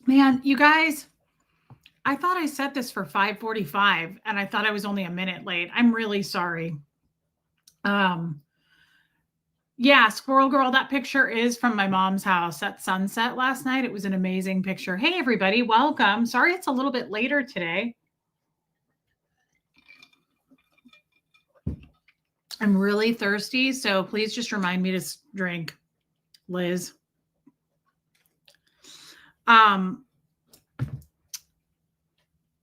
Man, you guys, I thought I set this for 5:45 and I thought I was only a minute late. I'm really sorry. Um, yeah, Squirrel Girl, that picture is from my mom's house at sunset last night. It was an amazing picture. Hey, everybody, welcome. Sorry it's a little bit later today. I'm really thirsty, so please just remind me to drink, Liz. Um,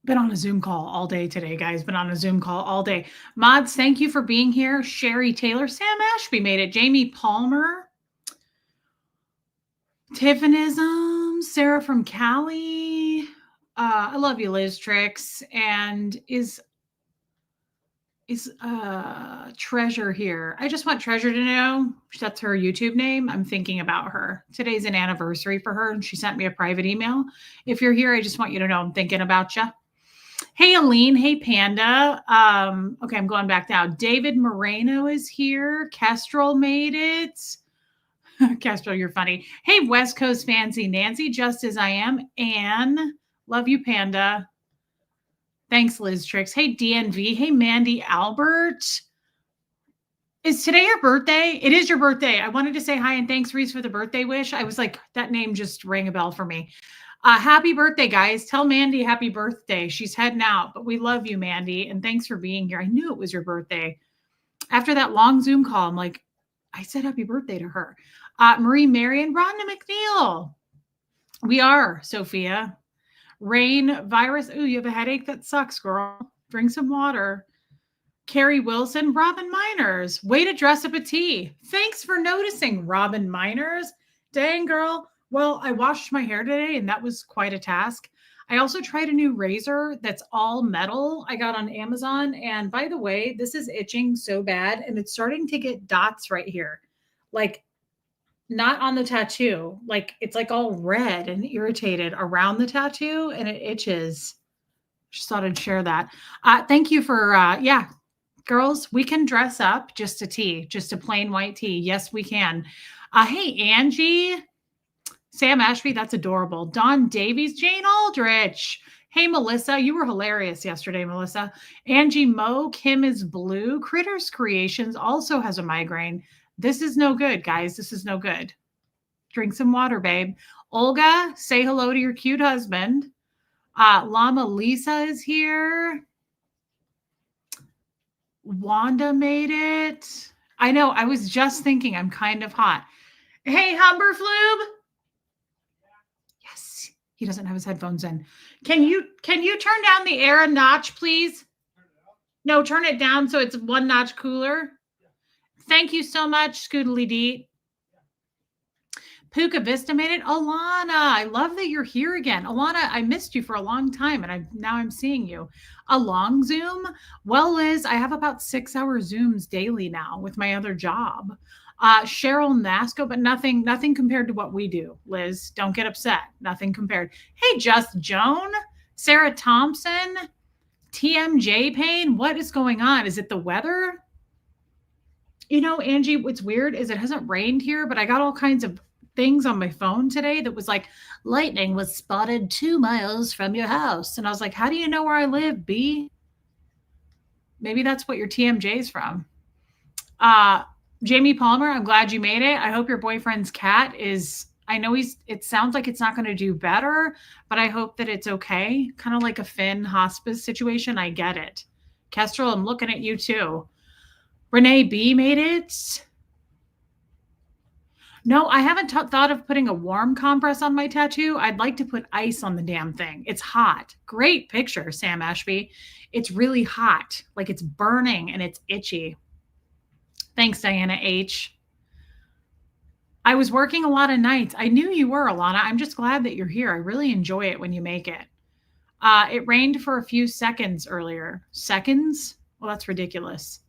been on a Zoom call all day today, guys. Been on a Zoom call all day. Mods, thank you for being here. Sherry Taylor, Sam Ashby made it. Jamie Palmer, Tiffanism, Sarah from Cali. I love you, Liz Tricks. And is Treasure here? I just want Treasure to know that's her YouTube name. I'm thinking about her. Today's an anniversary for her, and she sent me a private email. If you're here, I just want you to know I'm thinking about you. Hey, Aline. Hey, Panda. Okay, I'm going back now. David Moreno is here. Kestrel made it. Kestrel, you're funny. Hey, West Coast Fancy Nancy, just as I am. Anne, love you, Panda. Thanks, Liz Tricks. Hey, DNV. Hey, Mandy Albert. Is today your birthday? It is your birthday. I wanted to say hi and thanks, Reese, for the birthday wish. I was like, that name just rang a bell for me. Happy birthday, guys. Tell Mandy happy birthday. She's heading out, but we love you, Mandy. And thanks for being here. I knew it was your birthday. After that long Zoom call, I'm like, I said happy birthday to her. Marie Marion, Rhonda McNeil. We are, Sophia. Rain Virus. Ooh, you have a headache? That sucks, girl. Drink some water. Carrie Wilson, Robin Miners. Way to dress up a tea. Thanks for noticing, Robin Miners. Dang, girl. Well, I washed my hair today, and that was quite a task. I also tried a new razor that's all metal I got on Amazon. And by the way, this is itching so bad, and it's starting to get dots right here. Like, not on the tattoo. Like, it's like all red and irritated around the tattoo, and it itches. Just thought I'd share that. Thank you for, yeah, girls, we can dress up just a tee, just a plain white tee. Yes, we can. Hey, Angie, Sam Ashby, that's adorable. Don Davies, Jane Aldrich. Hey, Melissa, you were hilarious yesterday, Melissa. Angie Moe, Kim is blue. Critters Creations also has a migraine. This is no good, guys. This is no good. Drink some water, babe. Olga, say hello to your cute husband. Llama Lisa is here. Wanda made it. I know. I was just thinking I'm kind of hot. Hey, Humberflube. Yes, he doesn't have his headphones in. Can you turn down the air a notch, please? No, turn it down so it's one notch cooler. Thank you so much, Scoodly Dee. Puka Vista made it. Alana, I love that you're here again. Alana, I missed you for a long time, and now I'm seeing you. A long Zoom? Well, Liz, I have about 6-hour Zooms daily now with my other job. Cheryl Nasco, but nothing compared to what we do, Liz. Don't get upset. Nothing compared. Hey, Just Joan, Sarah Thompson, TMJ Payne. What is going on? Is it the weather? You know, Angie, what's weird is it hasn't rained here, but I got all kinds of things on my phone today that was like, lightning was spotted 2 miles from your house. And I was like, how do you know where I live, B? Maybe that's what your TMJ is from. Jamie Palmer, I'm glad you made it. I hope your boyfriend's cat is, I know it sounds like it's not going to do better, but I hope that it's okay. Kind of like a Finn hospice situation. I get it. Kestrel, I'm looking at you too. Renee B made it. No, I haven't thought of putting a warm compress on my tattoo. I'd like to put ice on the damn thing. It's hot. Great picture, Sam Ashby. It's really hot. Like it's burning and it's itchy. Thanks, Diana H. I was working a lot of nights. I knew you were, Alana. I'm just glad that you're here. I really enjoy it when you make it. It rained for a few seconds earlier. Seconds? Well, that's ridiculous.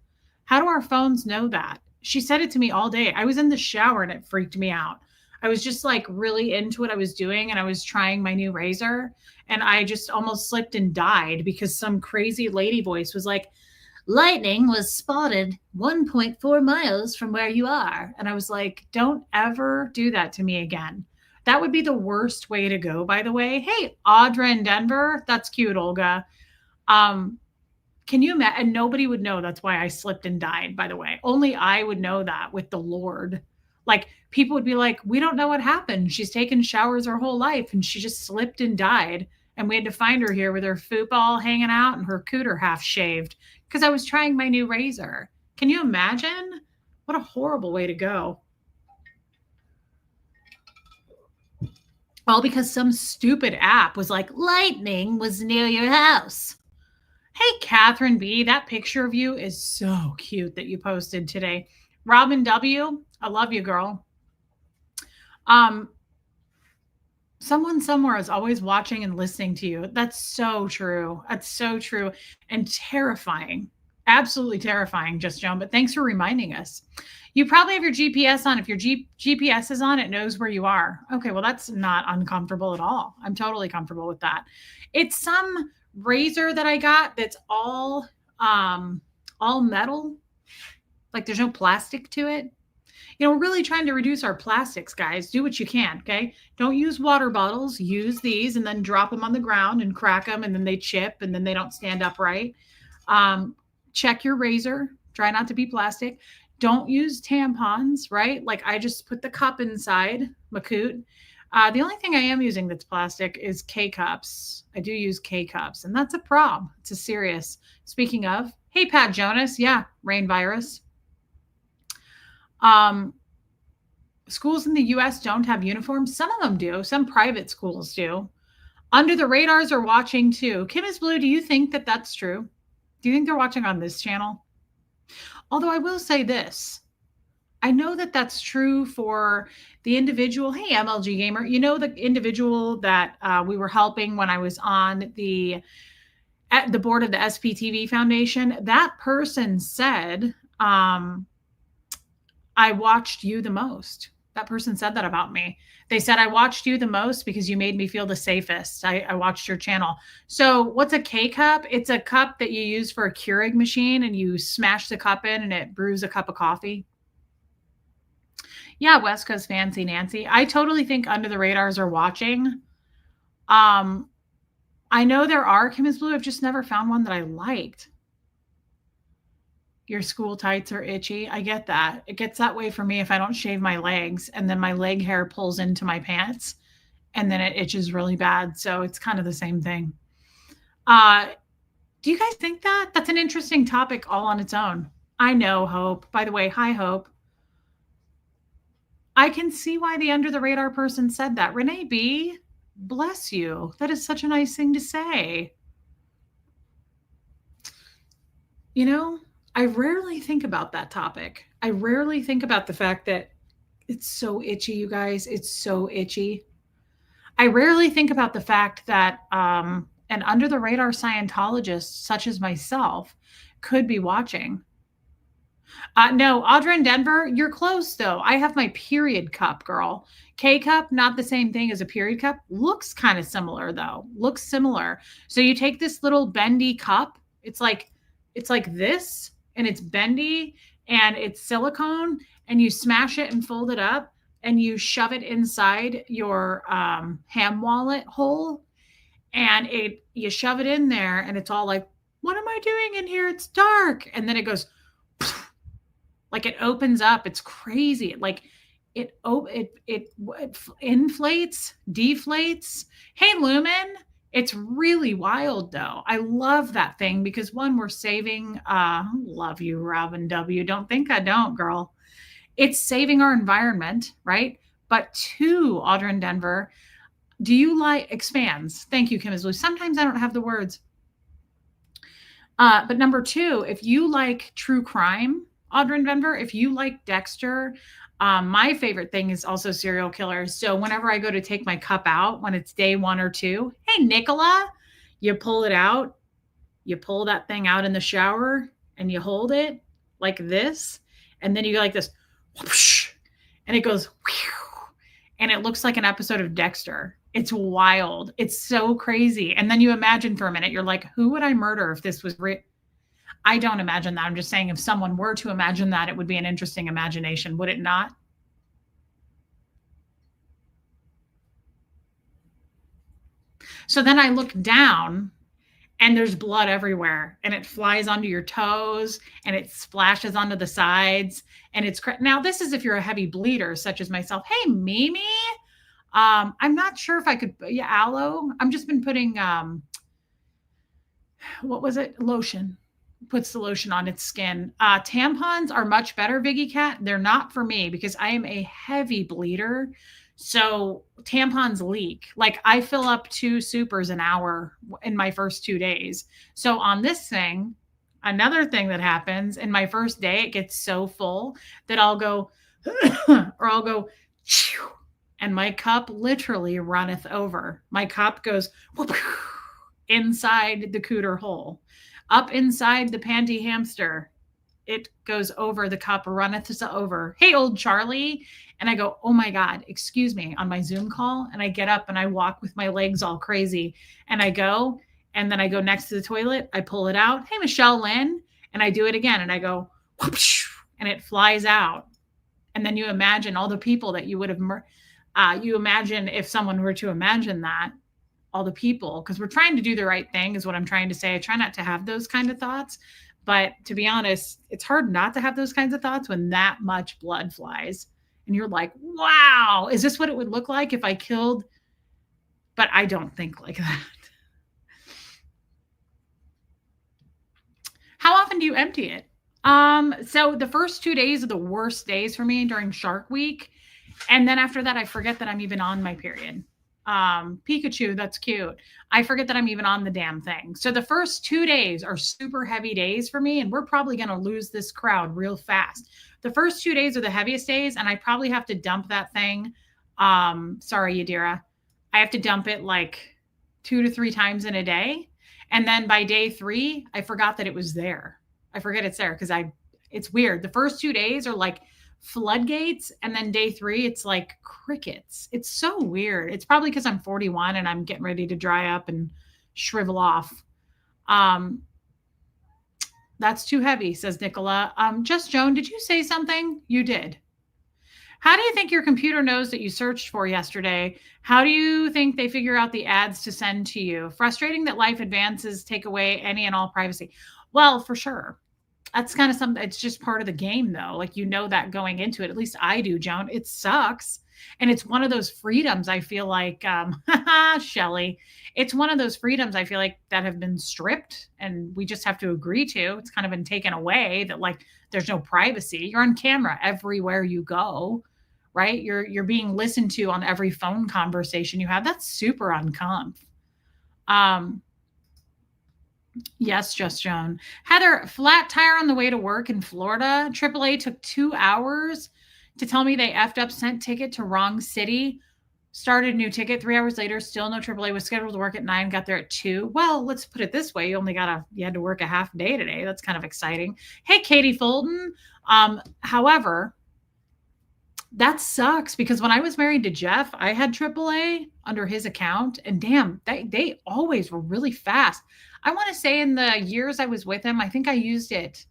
How do our phones know that? She said it to me all day. I was in the shower and it freaked me out. I was just like really into what I was doing and I was trying my new razor and I just almost slipped and died because some crazy lady voice was like, lightning was spotted 1.4 miles from where you are. And I was like, don't ever do that to me again. That would be the worst way to go, by the way. Hey, Audra in Denver. That's cute, Olga. Um, can you imagine? And nobody would know that's why I slipped and died, by the way. Only I would know that with the Lord. Like people would be like, we don't know what happened. She's taken showers her whole life and she just slipped and died. And we had to find her here with her football hanging out and her cooter half shaved because I was trying my new razor. Can you imagine? What a horrible way to go. All because some stupid app was like, lightning was near your house. Hey, Catherine B., that picture of you is so cute that you posted today. Robin W., I love you, girl. Um, Someone somewhere is always watching and listening to you. That's so true. That's so true and terrifying. Absolutely terrifying, Just Joan. But thanks for reminding us. You probably have your GPS on. If your GPS is on, it knows where you are. Okay, well, that's not uncomfortable at all. I'm totally comfortable with that. It's some razor that I got that's all metal. Like there's no plastic to it. We're really trying to reduce our plastics, guys. Do what you can, okay? Don't use water bottles. Use these and then drop them on the ground and crack them, and then they chip, and then they don't stand upright. Check your razor. Try not to be plastic. Don't use tampons, right? Like I just put the cup inside, Makoot. The only thing I am using that's plastic is K-cups. I do use K-cups, and that's a problem. It's a serious. Speaking of, hey, Pat Jonas. Yeah, rain virus. Schools in the US don't have uniforms. Some of them do. Some private schools do. Under the radars are watching too. Kim is Blue, do you think that that's true? Do you think they're watching on this channel? Although I will say this. I know that that's true for the individual. Hey, MLG Gamer, the individual that we were helping when I was on at the board of the SPTV Foundation. That person said, I watched you the most. That person said that about me. They said, I watched you the most because you made me feel the safest. I watched your channel. So what's a K-cup? It's a cup that you use for a Keurig machine and you smash the cup in and it brews a cup of coffee. Yeah, West Coast Fancy Nancy. I totally think under the radars are watching. I know there are, Kim is Blue. I've just never found one that I liked. Your school tights are itchy. I get that. It gets that way for me if I don't shave my legs and then my leg hair pulls into my pants and then it itches really bad. So it's kind of the same thing. Do you guys think that? That's an interesting topic all on its own. I know, Hope. By the way, hi, Hope. I can see why the under the radar person said that. Renee B., bless you. That is such a nice thing to say. I rarely think about that topic. I rarely think about the fact that it's so itchy, you guys. It's so itchy. I rarely think about the fact that an under the radar Scientologist such as myself could be watching. No, Audra in Denver, you're close though. I have my period cup, girl. K-cup, not the same thing as a period cup. Looks kind of similar though. Looks similar. So you take this little bendy cup. It's like this, and it's bendy and it's silicone, and you smash it and fold it up and you shove it inside your ham wallet hole, and you shove it in there, and it's all like, what am I doing in here? It's dark. And then it goes like it opens up. It's crazy. Like it inflates, deflates. Hey, Lumen. It's really wild though. I love that thing because one, we're saving, love you, Robin W. Don't think I don't, girl. It's saving our environment, right? But two, Audra in Denver, do you like expands? Thank you, Kim is Blue. Sometimes I don't have the words. But number two, if you like true crime, Audra in Denver, if you like Dexter, my favorite thing is also serial killers. So whenever I go to take my cup out, when it's day 1 or 2, hey, Nicola, you pull it out, you pull that thing out in the shower and you hold it like this. And then you go like this, whoosh, and it goes, whew, and it looks like an episode of Dexter. It's wild. It's so crazy. And then you imagine for a minute, you're like, who would I murder if this was real? I don't imagine that. I'm just saying if someone were to imagine that, it would be an interesting imagination, would it not? So then I look down and there's blood everywhere and it flies onto your toes and it splashes onto the sides and now this is if you're a heavy bleeder such as myself. Hey Mimi, I'm not sure if I could, yeah, aloe. I'm just been putting what was it, lotion, puts the lotion on its skin. Tampons are much better, Viggy Cat. They're not for me because I am a heavy bleeder. So tampons leak. Like I fill up 2 supers an hour in my first 2 days. So on this thing, another thing that happens in my first day, it gets so full that I'll go, or I'll go, and my cup literally runneth over. My cup goes inside the cooter hole, up inside the panty hamster. It goes over the cup, runneth over. Hey, old Charlie. And I go, oh my God, excuse me, on my Zoom call. And I get up and I walk with my legs all crazy. And I go, and then I go next to the toilet. I pull it out. Hey, Michelle Lynn. And I do it again. And I go, whoosh, and it flies out. And then you imagine all the people that you would have, you imagine if someone were to imagine that, all the people, because we're trying to do the right thing is what I'm trying to say. I try not to have those kind of thoughts, but to be honest, it's hard not to have those kinds of thoughts when that much blood flies and you're like, wow, is this what it would look like if I killed? But I don't think like that. How often do you empty it? So the first 2 days are the worst days for me during Shark Week. And then after that, I forget that I'm even on my period. Pikachu, that's cute. I forget that I'm even on the damn thing. So the first 2 days are super heavy days for me, and we're probably going to lose this crowd real fast. The first 2 days are the heaviest days, and I probably have to dump that thing. Sorry, Yadira. I have to dump it like 2 to 3 times in a day. And then by day 3, I forgot that it was there. I forget it's there because it's weird. The first 2 days are like floodgates, and then day 3 it's like crickets. It's so weird. It's probably because I'm 41 and I'm getting ready to dry up and shrivel off. That's too heavy, says Nicola. Just Joan, did you say something? You did. How do you think your computer knows that you searched for yesterday? How do you think they figure out the ads to send to you? Frustrating that life advances take away any and all privacy. Well, for sure. That's kind of something, it's just part of the game though. Like, you know, that going into it, at least I do, Joan. It sucks. And it's one of those freedoms I feel like, Shelly, it's one of those freedoms I feel like that have been stripped and we just have to agree to. It's kind of been taken away that like there's no privacy. You're on camera everywhere you go, right? You're being listened to on every phone conversation you have. That's super uncomf. Yes, Just Joan. Heather, flat tire on the way to work in Florida. AAA took 2 hours to tell me they effed up, sent ticket to wrong city, started new ticket. 3 hours later, still no AAA, was scheduled to work at 9, got there at 2. Well, let's put it this way. You had to work a half day today. That's kind of exciting. Hey, Katie Fulton. However, that sucks because when I was married to Jeff, I had AAA under his account, and damn, they always were really fast. I want to say in the years I was with him, I think I used it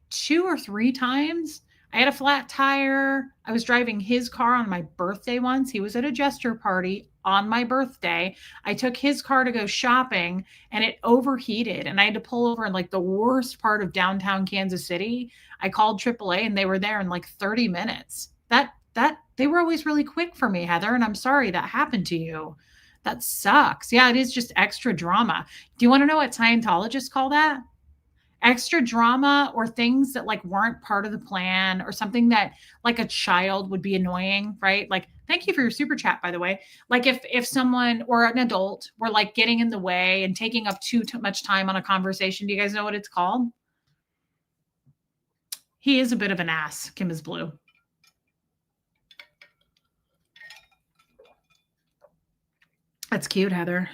2 or 3 times. I had a flat tire. I was driving his car on my birthday once. He was at a gesture party on my birthday. I took his car to go shopping and it overheated and I had to pull over in like the worst part of downtown Kansas City. I called AAA and they were there in like 30 minutes. That they were always really quick for me, Heather, and I'm sorry that happened to you. That sucks. Yeah, it is just extra drama. Do you want to know what Scientologists call that? Extra drama, or things that like weren't part of the plan, or something that like a child would be annoying, right? Like, thank you for your super chat, by the way. Like if someone or an adult were like getting in the way and taking up too much time on a conversation. Do you guys know what it's called? He is a bit of an ass. Kim is blue. That's cute, Heather.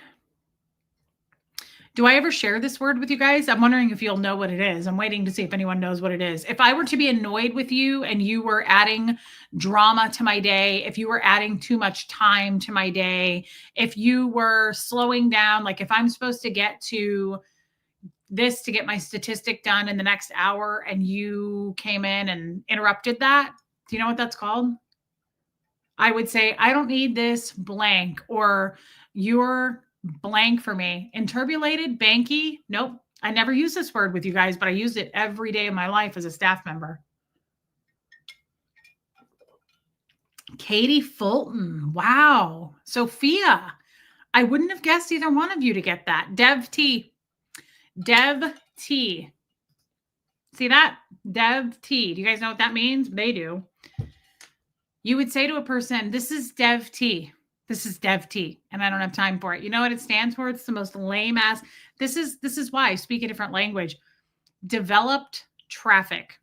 Do I ever share this word with you guys? I'm wondering if you'll know what it is. I'm waiting to see if anyone knows what it is. If I were to be annoyed with you and you were adding drama to my day, if you were adding too much time to my day, if you were slowing down, like if I'm supposed to get to this to get my statistic done in the next hour and you came in and interrupted that, do you know what that's called? I would say, I don't need this blank, or you're blank for me. Interbulated, banky. Nope. I never use this word with you guys, but I use it every day of my life as a staff member. Katie Fulton. Wow. Sophia. I wouldn't have guessed either one of you to get that. Dev T. Dev T. See that? Dev T. Do you guys know what that means? They do. You would say to a person, this is Dev T. This is Dev T. And I don't have time for it. You know what it stands for? It's the most lame ass. This is why I speak a different language. Developed traffic.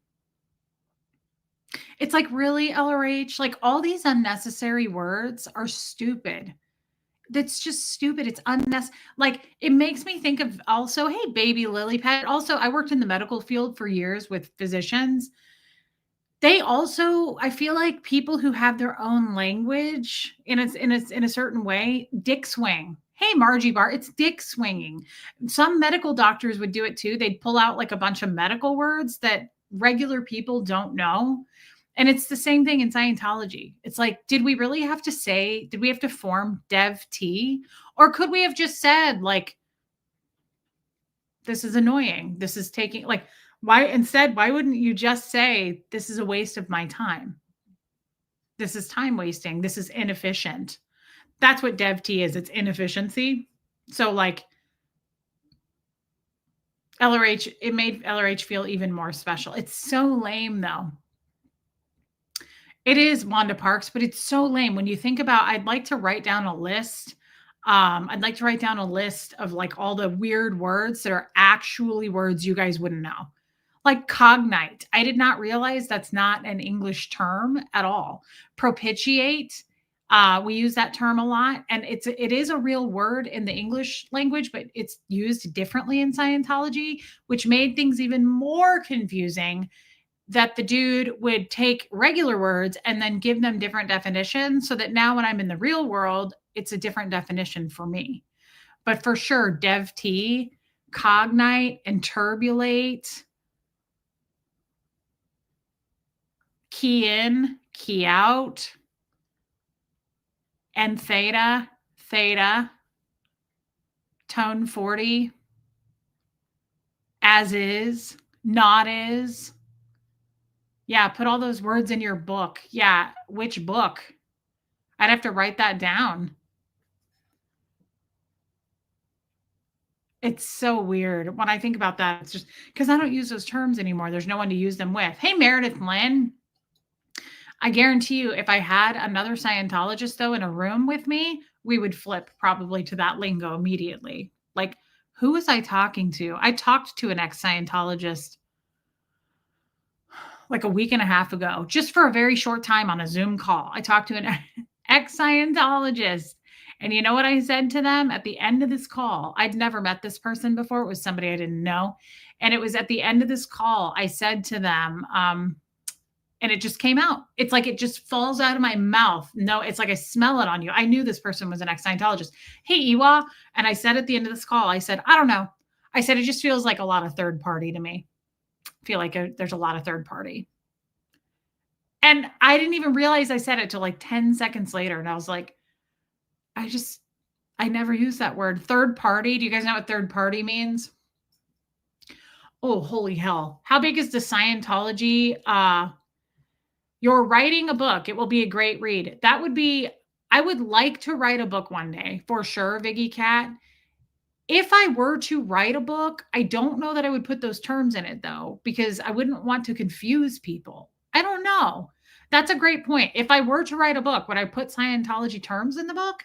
It's like, really, LRH? Like, all these unnecessary words are stupid. That's just stupid. It's unnecessary. Like, it makes me think of also, hey, baby lily pad. Also, I worked in the medical field for years with physicians. They also, I feel like people who have their own language in a certain way, dick swing. Hey, Margie Bar, it's dick swinging. Some medical doctors would do it too. They'd pull out like a bunch of medical words that regular people don't know. And it's the same thing in Scientology. It's like, did we really have to say, did we have to form Dev T? Or could we have just said, like, this is annoying. This is taking, like, why wouldn't you just say, this is a waste of my time? This is time wasting. This is inefficient. That's what Dev T is. It's inefficiency. So, like, LRH, it made LRH feel even more special. It's so lame, though. It is Wanda Parks, but it's so lame. When you think about, I'd like to write down a list. I'd like to write down a list of like all the weird words that are actually words you guys wouldn't know. Like cognite. I did not realize that's not an English term at all. Propitiate. We use that term a lot, and it is a real word in the English language, but it's used differently in Scientology, which made things even more confusing. That the dude would take regular words and then give them different definitions, so that now when I'm in the real world, it's a different definition for me. But for sure, Dev T, cognite, interbulate, key in, key out, and theta, tone 40, as is, not is. Yeah, put all those words in your book. Yeah, which book? I'd have to write that down. It's so weird. When I think about that, it's just because I don't use those terms anymore. There's no one to use them with. Hey, Meredith Lynn. I guarantee you, if I had another Scientologist, though, in a room with me, we would flip probably to that lingo immediately. Like, who was I talking to? I talked to an ex-Scientologist like a week and a half ago, just for a very short time on a Zoom call. I talked to an ex-Scientologist. And you know what I said to them at the end of this call? I'd never met this person before. It was somebody I didn't know. And it was at the end of this call, I said to them, and it just came out. It's like it just falls out of my mouth. No, it's like I smell it on you. I knew this person was an ex-Scientologist. Hey, Iwa. And I said at the end of this call, I said, I don't know. I said, it just feels like a lot of third party to me. Feel like there's a lot of third party. And I didn't even realize I said it till like 10 seconds later. And I was like, I never use that word. Third party. Do you guys know what third party means? Oh, holy hell. How big is the Scientology? You're writing a book. It will be a great read. I would like to write a book one day for sure, Viggy Cat. If I were to write a book, I don't know that I would put those terms in it though, because I wouldn't want to confuse people. I don't know. That's a great point. If I were to write a book, would I put Scientology terms in the book?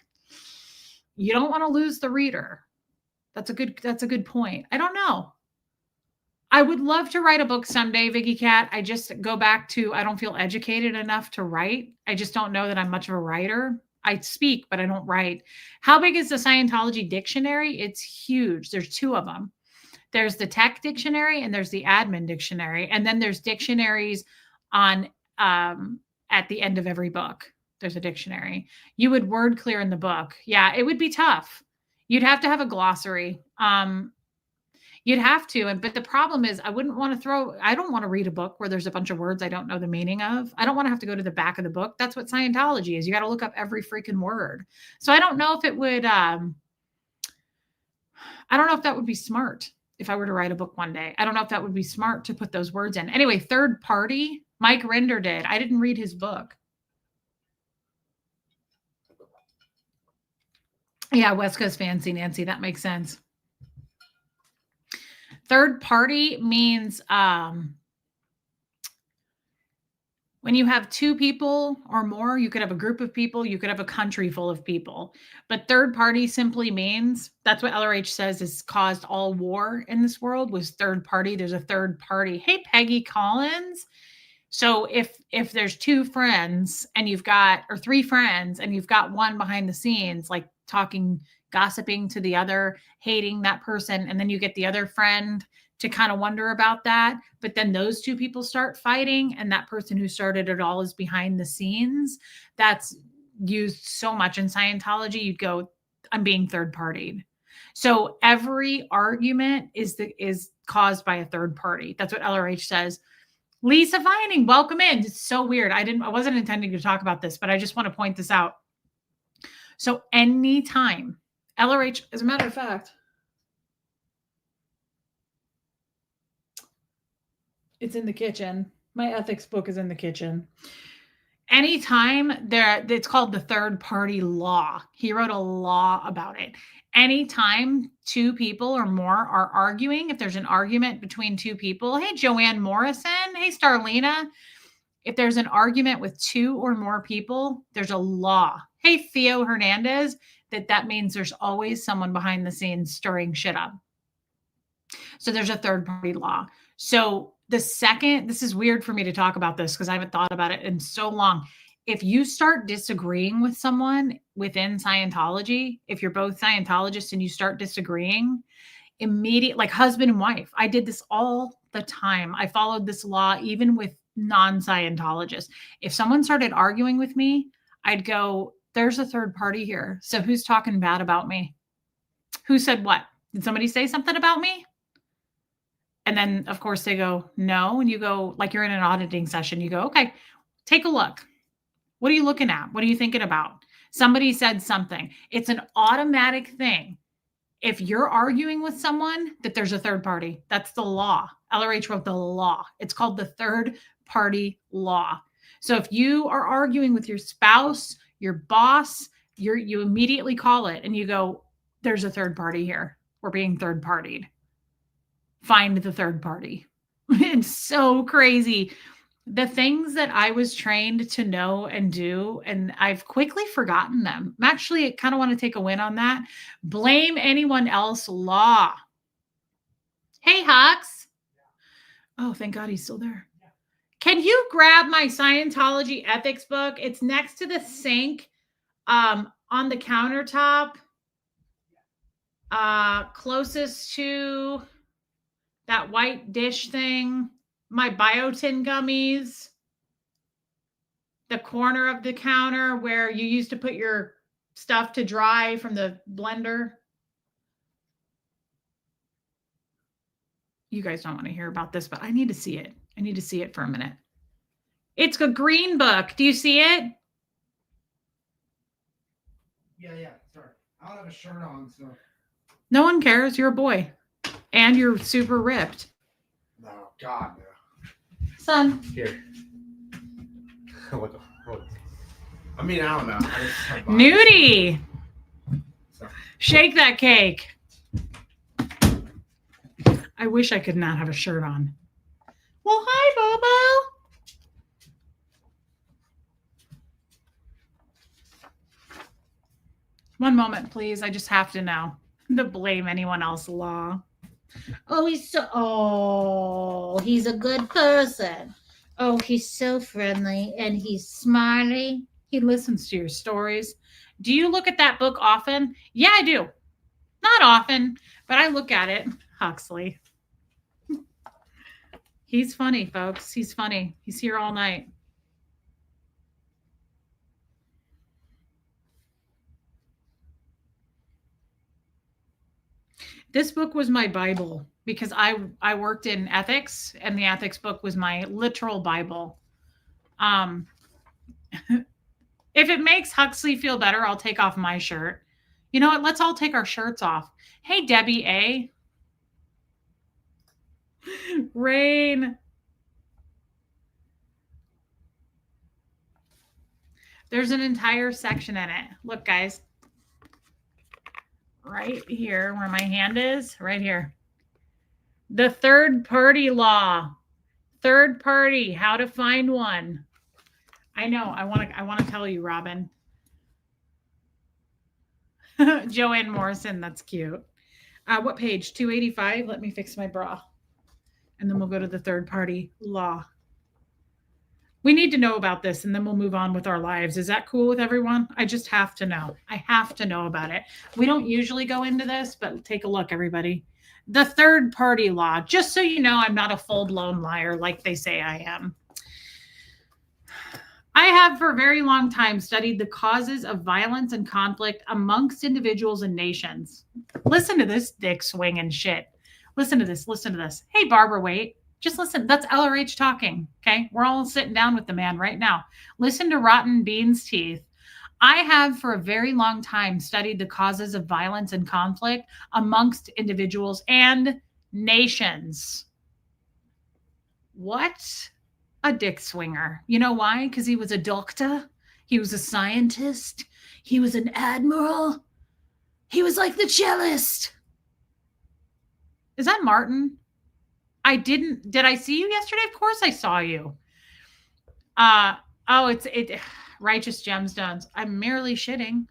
You don't want to lose the reader. That's a good point. I don't know. I would love to write a book someday, Viggy Cat. I just go back to, I don't feel educated enough to write. I just don't know that I'm much of a writer. I speak, but I don't write. How big is the Scientology dictionary? It's huge. There's two of them. There's the tech dictionary and there's the admin dictionary. And then there's dictionaries on at the end of every book. There's a dictionary. You would word clear in the book. Yeah, it would be tough. You'd have to have a glossary. You'd have to. But the problem is I don't want to read a book where there's a bunch of words I don't know the meaning of. I don't want to have to go to the back of the book. That's what Scientology is. You got to look up every freaking word. So I don't know if it would, I don't know if that would be smart if I were to write a book one day. I don't know if that would be smart to put those words in. Anyway, third party, Mike Rinder did. I didn't read his book. Yeah, West Coast Fancy Nancy. That makes sense. Third party means when you have two people or more, you could have a group of people, you could have a country full of people. But third party simply means that's what LRH says has caused all war in this world was third party. There's a third party. Hey, Peggy Collins. So if there's two friends and you've got, or three friends and you've got one behind the scenes, like talking, gossiping to the other, hating that person, and then you get the other friend to kind of wonder about that. But then those two people start fighting, and that person who started it all is behind the scenes. That's used so much in Scientology. You'd go, I'm being third partied. So every argument is caused by a third party. That's what LRH says. Lisa Vining, welcome in. It's so weird. I wasn't intending to talk about this, but I just want to point this out. So anytime LRH, as a matter of fact, it's in the kitchen. My ethics book is in the kitchen. Anytime it's called the third party law. He wrote a law about it. Anytime two people or more are arguing, if there's an argument between two people, hey, Joanne Morrison, hey, Starlina, if there's an argument with two or more people, there's a law. Hey, Theo Hernandez, that means there's always someone behind the scenes stirring shit up. So there's a third party law. So the second, this is weird for me to talk about this because I haven't thought about it in so long. If you start disagreeing with someone within Scientology, if you're both Scientologists and you start disagreeing, immediate, like husband and wife, I did this all the time. I followed this law even with non-Scientologists. If someone started arguing with me, I'd go, there's a third party here. So who's talking bad about me? Who said what? Did somebody say something about me? And then, of course, they go, no. And you go, like you're in an auditing session, you go, okay, take a look. What are you looking at? What are you thinking about? Somebody said something. It's an automatic thing. If you're arguing with someone, that there's a third party. That's the law. LRH wrote the law. It's called the third party law. So if you are arguing with your spouse, your boss, you immediately call it and you go, there's a third party here. We're being third partied. Find the third party. It's so crazy. The things that I was trained to know and do, and I've quickly forgotten them. I'm actually kind of want to take a win on that. Blame anyone else law. Hey, Hux. Oh, thank God he's still there. Can you grab my Scientology ethics book? It's next to the sink on the countertop, closest to that white dish thing, my biotin gummies, the corner of the counter where you used to put your stuff to dry from the blender. You guys don't want to hear about this, but I need to see it. I need to see it for a minute. It's a green book. Do you see it? Yeah. Sorry. I don't have a shirt on, so. No one cares. You're a boy. And you're super ripped. No, God, no. Son. Here. What? I mean, I don't know. Nudie. Shake that cake. I wish I could not have a shirt on. Well, hi, Bobo. One moment, please. I just have to know. To blame anyone else law. Oh, he's a good person. Oh, he's so friendly and he's smiley. He listens to your stories. Do you look at that book often? Yeah, I do. Not often, but I look at it. Huxley. He's funny, folks. He's funny. He's here all night. This book was my Bible because I worked in ethics, and the ethics book was my literal Bible. If it makes Huxley feel better, I'll take off my shirt. You know what? Let's all take our shirts off. Hey, Debbie A. Rain. There's an entire section in it. Look, guys. Right here where my hand is, right here. The third party law. Third party, how to find one. I know. I want to tell you, Robin. Joanne Morrison, that's cute. What page? 285. Let me fix my bra. And then we'll go to the third party law. We need to know about this and then we'll move on with our lives. Is that cool with everyone? I just have to know. I have to know about it. We don't usually go into this, but take a look, everybody. The third party law, just so you know, I'm not a full-blown liar like they say I am. I have for a very long time studied the causes of violence and conflict amongst individuals and nations. Listen to this dick swinging shit. Listen to this. Listen to this. Hey, Barbara, wait. Just listen. That's LRH talking. Okay. We're all sitting down with the man right now. Listen to Rotten Beans Teeth. I have for a very long time studied the causes of violence and conflict amongst individuals and nations. What? A dick swinger. You know why? Because he was a doctor. He was a scientist. He was an admiral. He was like the cellist. Is that Martin? Did I see you yesterday? Of course I saw you. It's Righteous Gemstones. I'm merely shitting.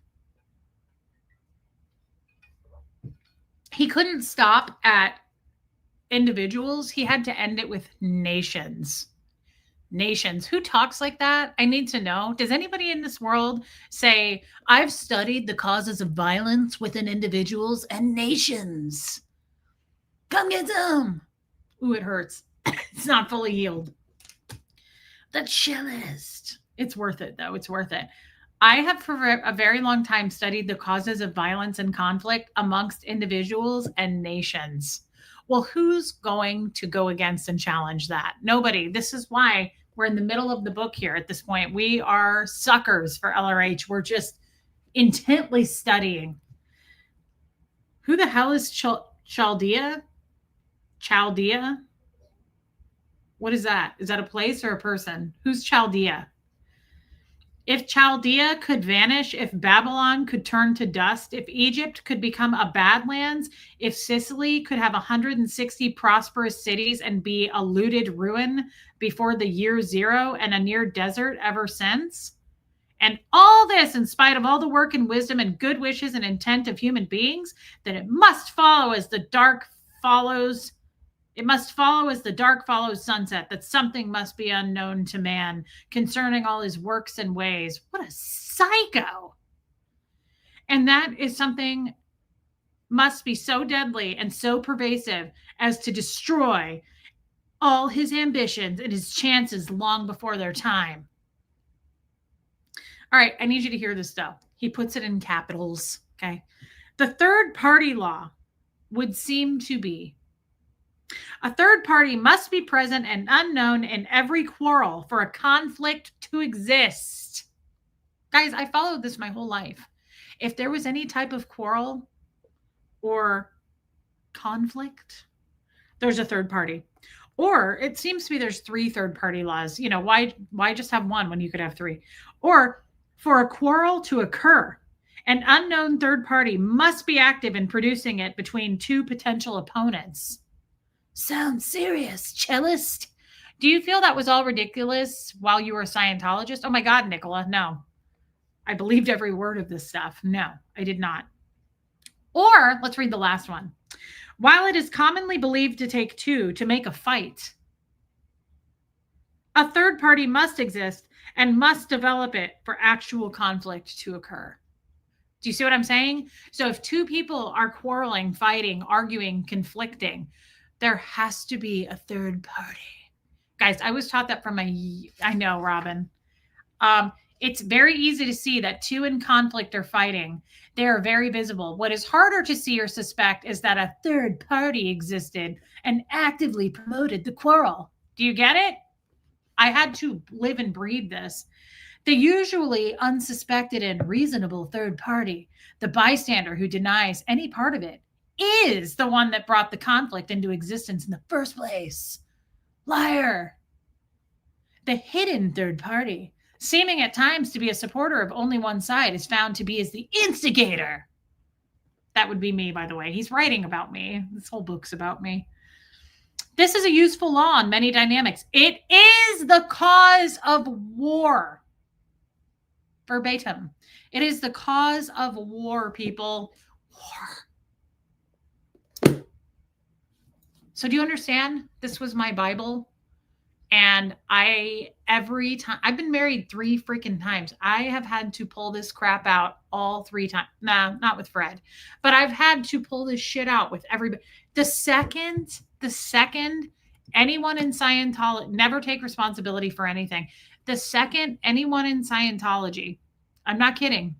He couldn't stop at individuals. He had to end it with nations. Nations. Who talks like that? I need to know. Does anybody in this world say, I've studied the causes of violence within individuals and nations? Come get some. Ooh, it hurts. It's not fully healed. The cellist. It's worth it, though. It's worth it. I have for a very long time studied the causes of violence and conflict amongst individuals and nations. Well, who's going to go against and challenge that? Nobody. This is why we're in the middle of the book here at this point. We are suckers for LRH. We're just intently studying. Who the hell is Chaldea? Chaldea? What is that? Is that a place or a person? Who's Chaldea? If Chaldea could vanish, if Babylon could turn to dust, if Egypt could become a badlands, if Sicily could have 160 prosperous cities and be a looted ruin before the year zero and a near desert ever since, and all this in spite of all the work and wisdom and good wishes and intent of human beings, then it must follow as the dark follows. It must follow as the dark follows sunset, that something must be unknown to man concerning all his works and ways. What a psycho. And that is something must be so deadly and so pervasive as to destroy all his ambitions and his chances long before their time. All right, I need you to hear this though. He puts it in capitals, okay? The third party law would seem to be a third party must be present and unknown in every quarrel for a conflict to exist. Guys, I followed this my whole life. If there was any type of quarrel or conflict, there's a third party. Or it seems to be there's 3 third party laws. You know, why just have one when you could have 3? Or for a quarrel to occur, an unknown third party must be active in producing it between 2 potential opponents. Sounds serious, cellist. Do you feel that was all ridiculous while you were a Scientologist? Oh my God, Nicola, no. I believed every word of this stuff. No, I did not. Or let's read the last one. While it is commonly believed to take 2 to make a fight, a third party must exist and must develop it for actual conflict to occur. Do you see what I'm saying? So if 2 people are quarreling, fighting, arguing, conflicting, there has to be a third party. Guys, I was taught that from I know, Robin. It's very easy to see that 2 in conflict are fighting. They are very visible. What is harder to see or suspect is that a third party existed and actively promoted the quarrel. Do you get it? I had to live and breathe this. The usually unsuspected and reasonable third party, the bystander who denies any part of it, is the one that brought the conflict into existence in the first place. Liar. The hidden third party, seeming at times to be a supporter of only one side, is found to be as the instigator. That would be me, by the way. He's writing about me. This whole book's about me. This is a useful law in many dynamics. It is the cause of war. Verbatim. It is the cause of war, people. War. So do you understand? This was my Bible. And every time, I've been married 3 freaking times. I have had to pull this crap out all 3 times. Nah, not with Fred, but I've had to pull this shit out with everybody. The second anyone in Scientology, never take responsibility for anything. The second anyone in Scientology, I'm not kidding.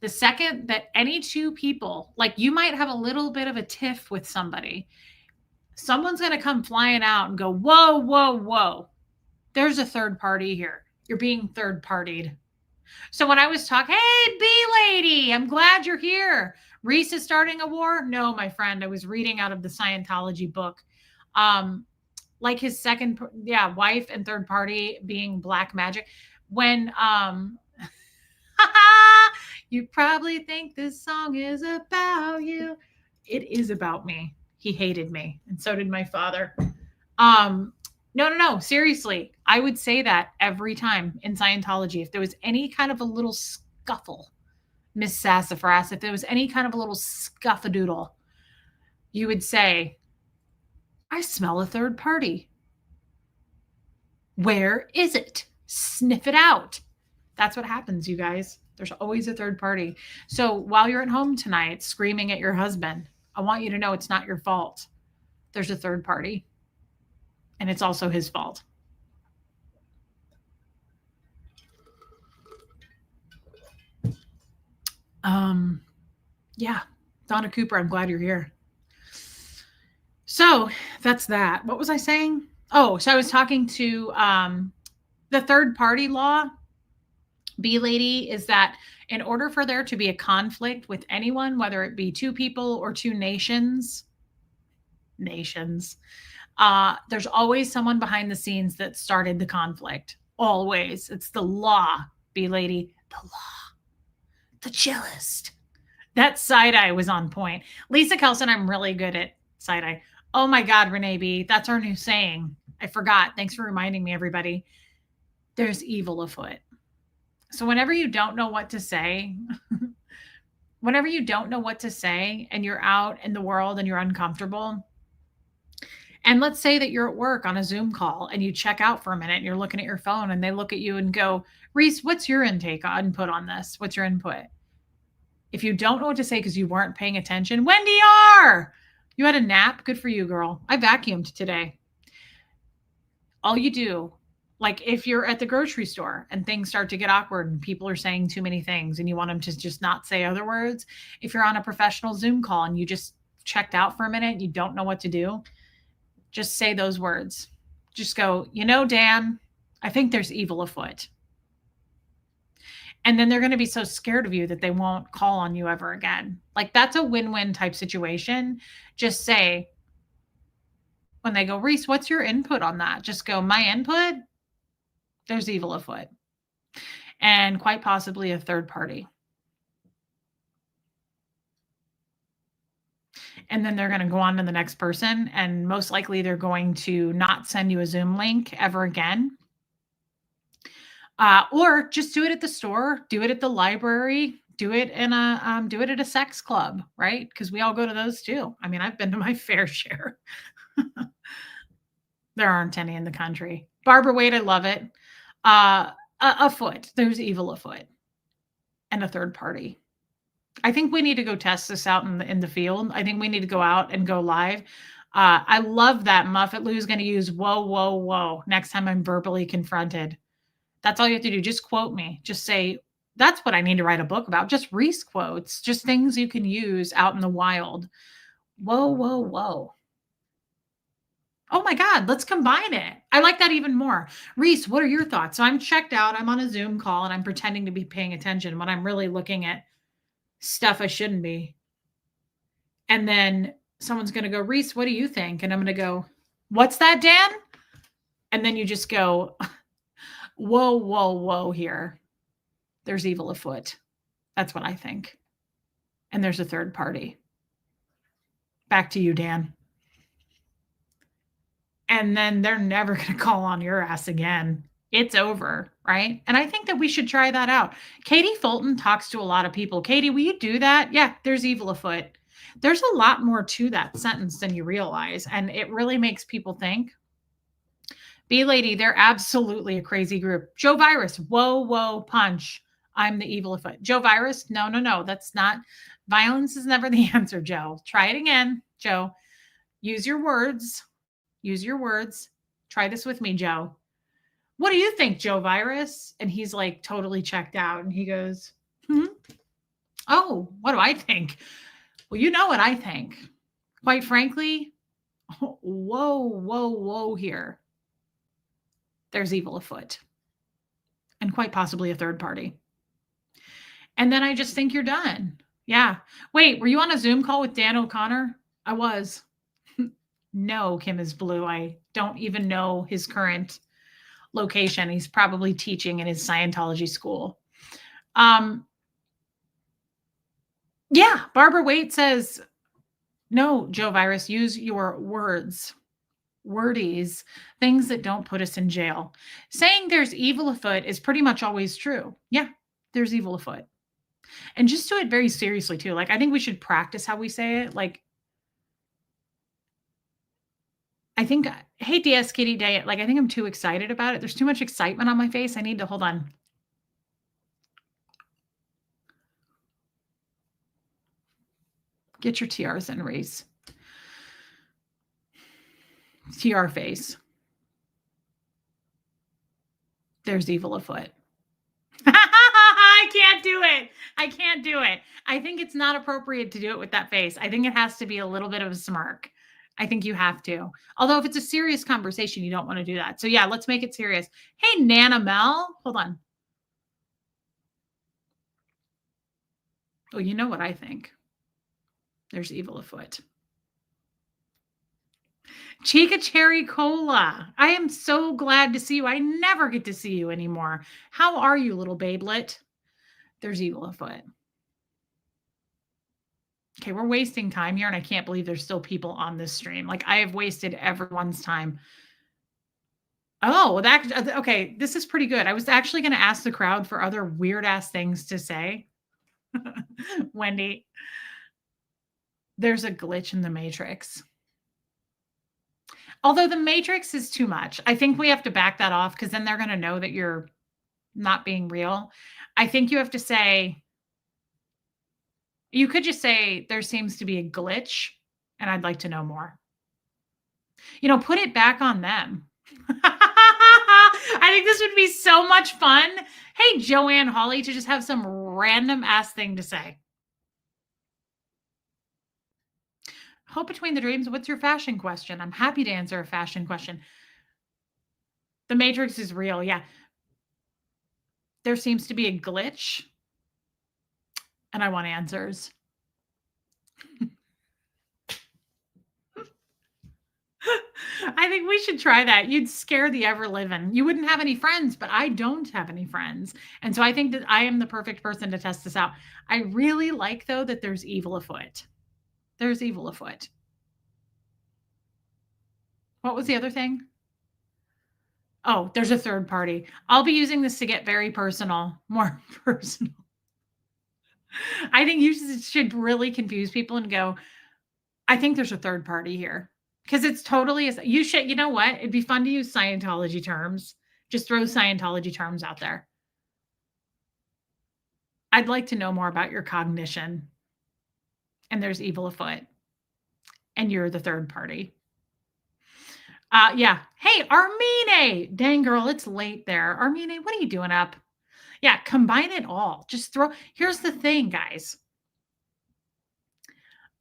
The second that any 2 people, like you might have a little bit of a tiff with somebody, someone's going to come flying out and go, whoa, whoa, whoa. There's a third party here. You're being third partied. So when I was talking, hey, B-lady, I'm glad you're here. Reese is starting a war? No, my friend, I was reading out of the Scientology book. Like his second, wife and third party being black magic. When, you probably think this song is about you. It is about me. He hated me, and so did my father. No. Seriously, I would say that every time in Scientology. If there was any kind of a little scuffle, Miss Sassafras, if there was any kind of a little scuffadoodle, you would say, I smell a third party. Where is it? Sniff it out. That's what happens, you guys. There's always a third party. So while you're at home tonight screaming at your husband, I want you to know it's not your fault. There's a third party. And it's also his fault. Yeah. Donna Cooper, I'm glad you're here. So that's that. What was I saying? Oh, so I was talking to the third party law. B-lady, is that in order for there to be a conflict with anyone, whether it be 2 people or 2 nations, there's always someone behind the scenes that started the conflict. Always. It's the law, B-lady. The law. The chillest. That side-eye was on point. Lisa Kelson, I'm really good at side-eye. Oh my God, Renee B. That's our new saying. I forgot. Thanks for reminding me, everybody. There's evil afoot. So whenever you don't know what to say, and you're out in the world and you're uncomfortable, and let's say that you're at work on a Zoom call and you check out for a minute and you're looking at your phone and they look at you and go, Reese, what's your input on this? What's your input? If you don't know what to say because you weren't paying attention, Wendy R., you had a nap? Good for you, girl. I vacuumed today. All you do, like if you're at the grocery store and things start to get awkward and people are saying too many things and you want them to just not say other words, if you're on a professional Zoom call and you just checked out for a minute, you don't know what to do, just say those words. Just go, Dan, I think there's evil afoot. And then they're going to be so scared of you that they won't call on you ever again. Like that's a win-win type situation. Just say, when they go, Reese, what's your input on that? Just go, my input? There's evil afoot. And quite possibly a third party. And then they're going to go on to the next person. And most likely they're going to not send you a Zoom link ever again. Or just do it at the store, do it at the library, do it at a sex club, right? Because we all go to those too. I mean, I've been to my fair share. There aren't any in the country. Barbara Wade, I love it. Afoot, there's evil afoot, and a third party. I think we need to go test this out in the field. I think we need to go out and go live. I love that Muffet Lou's going to use whoa, whoa, whoa next time I'm verbally confronted. That's all you have to do. Just quote me. Just say, that's what I need to write a book about. Just Reese quotes, just things you can use out in the wild. Whoa, whoa, whoa. Oh my God, let's combine it. I like that even more. Reese, what are your thoughts? So I'm checked out. I'm on a Zoom call and I'm pretending to be paying attention when I'm really looking at stuff I shouldn't be. And then someone's going to go, Reese, what do you think? And I'm going to go, what's that, Dan? And then you just go, whoa, whoa, whoa here. There's evil afoot. That's what I think. And there's a third party. Back to you, Dan. And then they're never going to call on your ass again. It's over, right? And I think that we should try that out. Katie Fulton talks to a lot of people. Katie, will you do that? Yeah, there's evil afoot. There's a lot more to that sentence than you realize. And it really makes people think. B Lady, they're absolutely a crazy group. Joe Virus, whoa, whoa, punch. I'm the evil afoot. Joe Virus, no, no, no. That's not, violence is never the answer, Joe. Try it again, Joe. Use your words. Use your words. Try this with me, Joe. What do you think, Joe Virus? And he's like totally checked out. And he goes, oh, what do I think? Well, you know what I think. Quite frankly, whoa, whoa, whoa here. There's evil afoot. And quite possibly a third party. And then I just think you're done. Yeah. Wait, were you on a Zoom call with Dan O'Connor? I was. No, Kim is blue. I don't even know his current location. He's probably teaching in his Scientology school. Yeah, Barbara Waite says, no, Joe Virus, use your words. Wordies, things that don't put us in jail. Saying there's evil afoot is pretty much always true. Yeah, there's evil afoot. And just do it very seriously too. Like, I think we should practice how we say it. Like, I think, hey, DS Kitty Day, like, I think I'm too excited about it. There's too much excitement on my face. I need to, hold on. Get your TRs in, Reese. TR face. There's evil afoot. I can't do it. I can't do it. I think it's not appropriate to do it with that face. I think it has to be a little bit of a smirk. I think you have to. Although if it's a serious conversation, you don't want to do that. So yeah, let's make it serious. Hey, Nana Mel. Hold on. Oh, you know what I think. There's evil afoot. Chica Cherry Cola. I am so glad to see you. I never get to see you anymore. How are you, little babelet? There's evil afoot. Okay, we're wasting time here, and I can't believe there's still people on this stream. Like, I have wasted everyone's time. Oh, that, okay, this is pretty good. I was actually going to ask the crowd for other weird-ass things to say. Wendy, there's a glitch in the Matrix. Although the Matrix is too much. I think we have to back that off because then they're going to know that you're not being real. I think you have to say, you could just say, there seems to be a glitch and I'd like to know more. You know, put it back on them. I think this would be so much fun. Hey, Joanne Hawley, to just have some random ass thing to say. Hope Between the Dreams, what's your fashion question? I'm happy to answer a fashion question. The Matrix is real, yeah. There seems to be a glitch, and I want answers. I think we should try that. You'd scare the ever-living. You wouldn't have any friends, but I don't have any friends. And so I think that I am the perfect person to test this out. I really like, though, that there's evil afoot. There's evil afoot. What was the other thing? Oh, there's a third party. I'll be using this to get very personal, more personal. I think you should really confuse people and go, I think there's a third party here. Because it's totally, you should, you know what? It'd be fun to use Scientology terms. Just throw Scientology terms out there. I'd like to know more about your cognition. And there's evil afoot. And you're the third party. Yeah. Hey, Armine. Dang, girl, it's late there. Armine, what are you doing up? Yeah, combine it all. Just throw. Here's the thing, guys.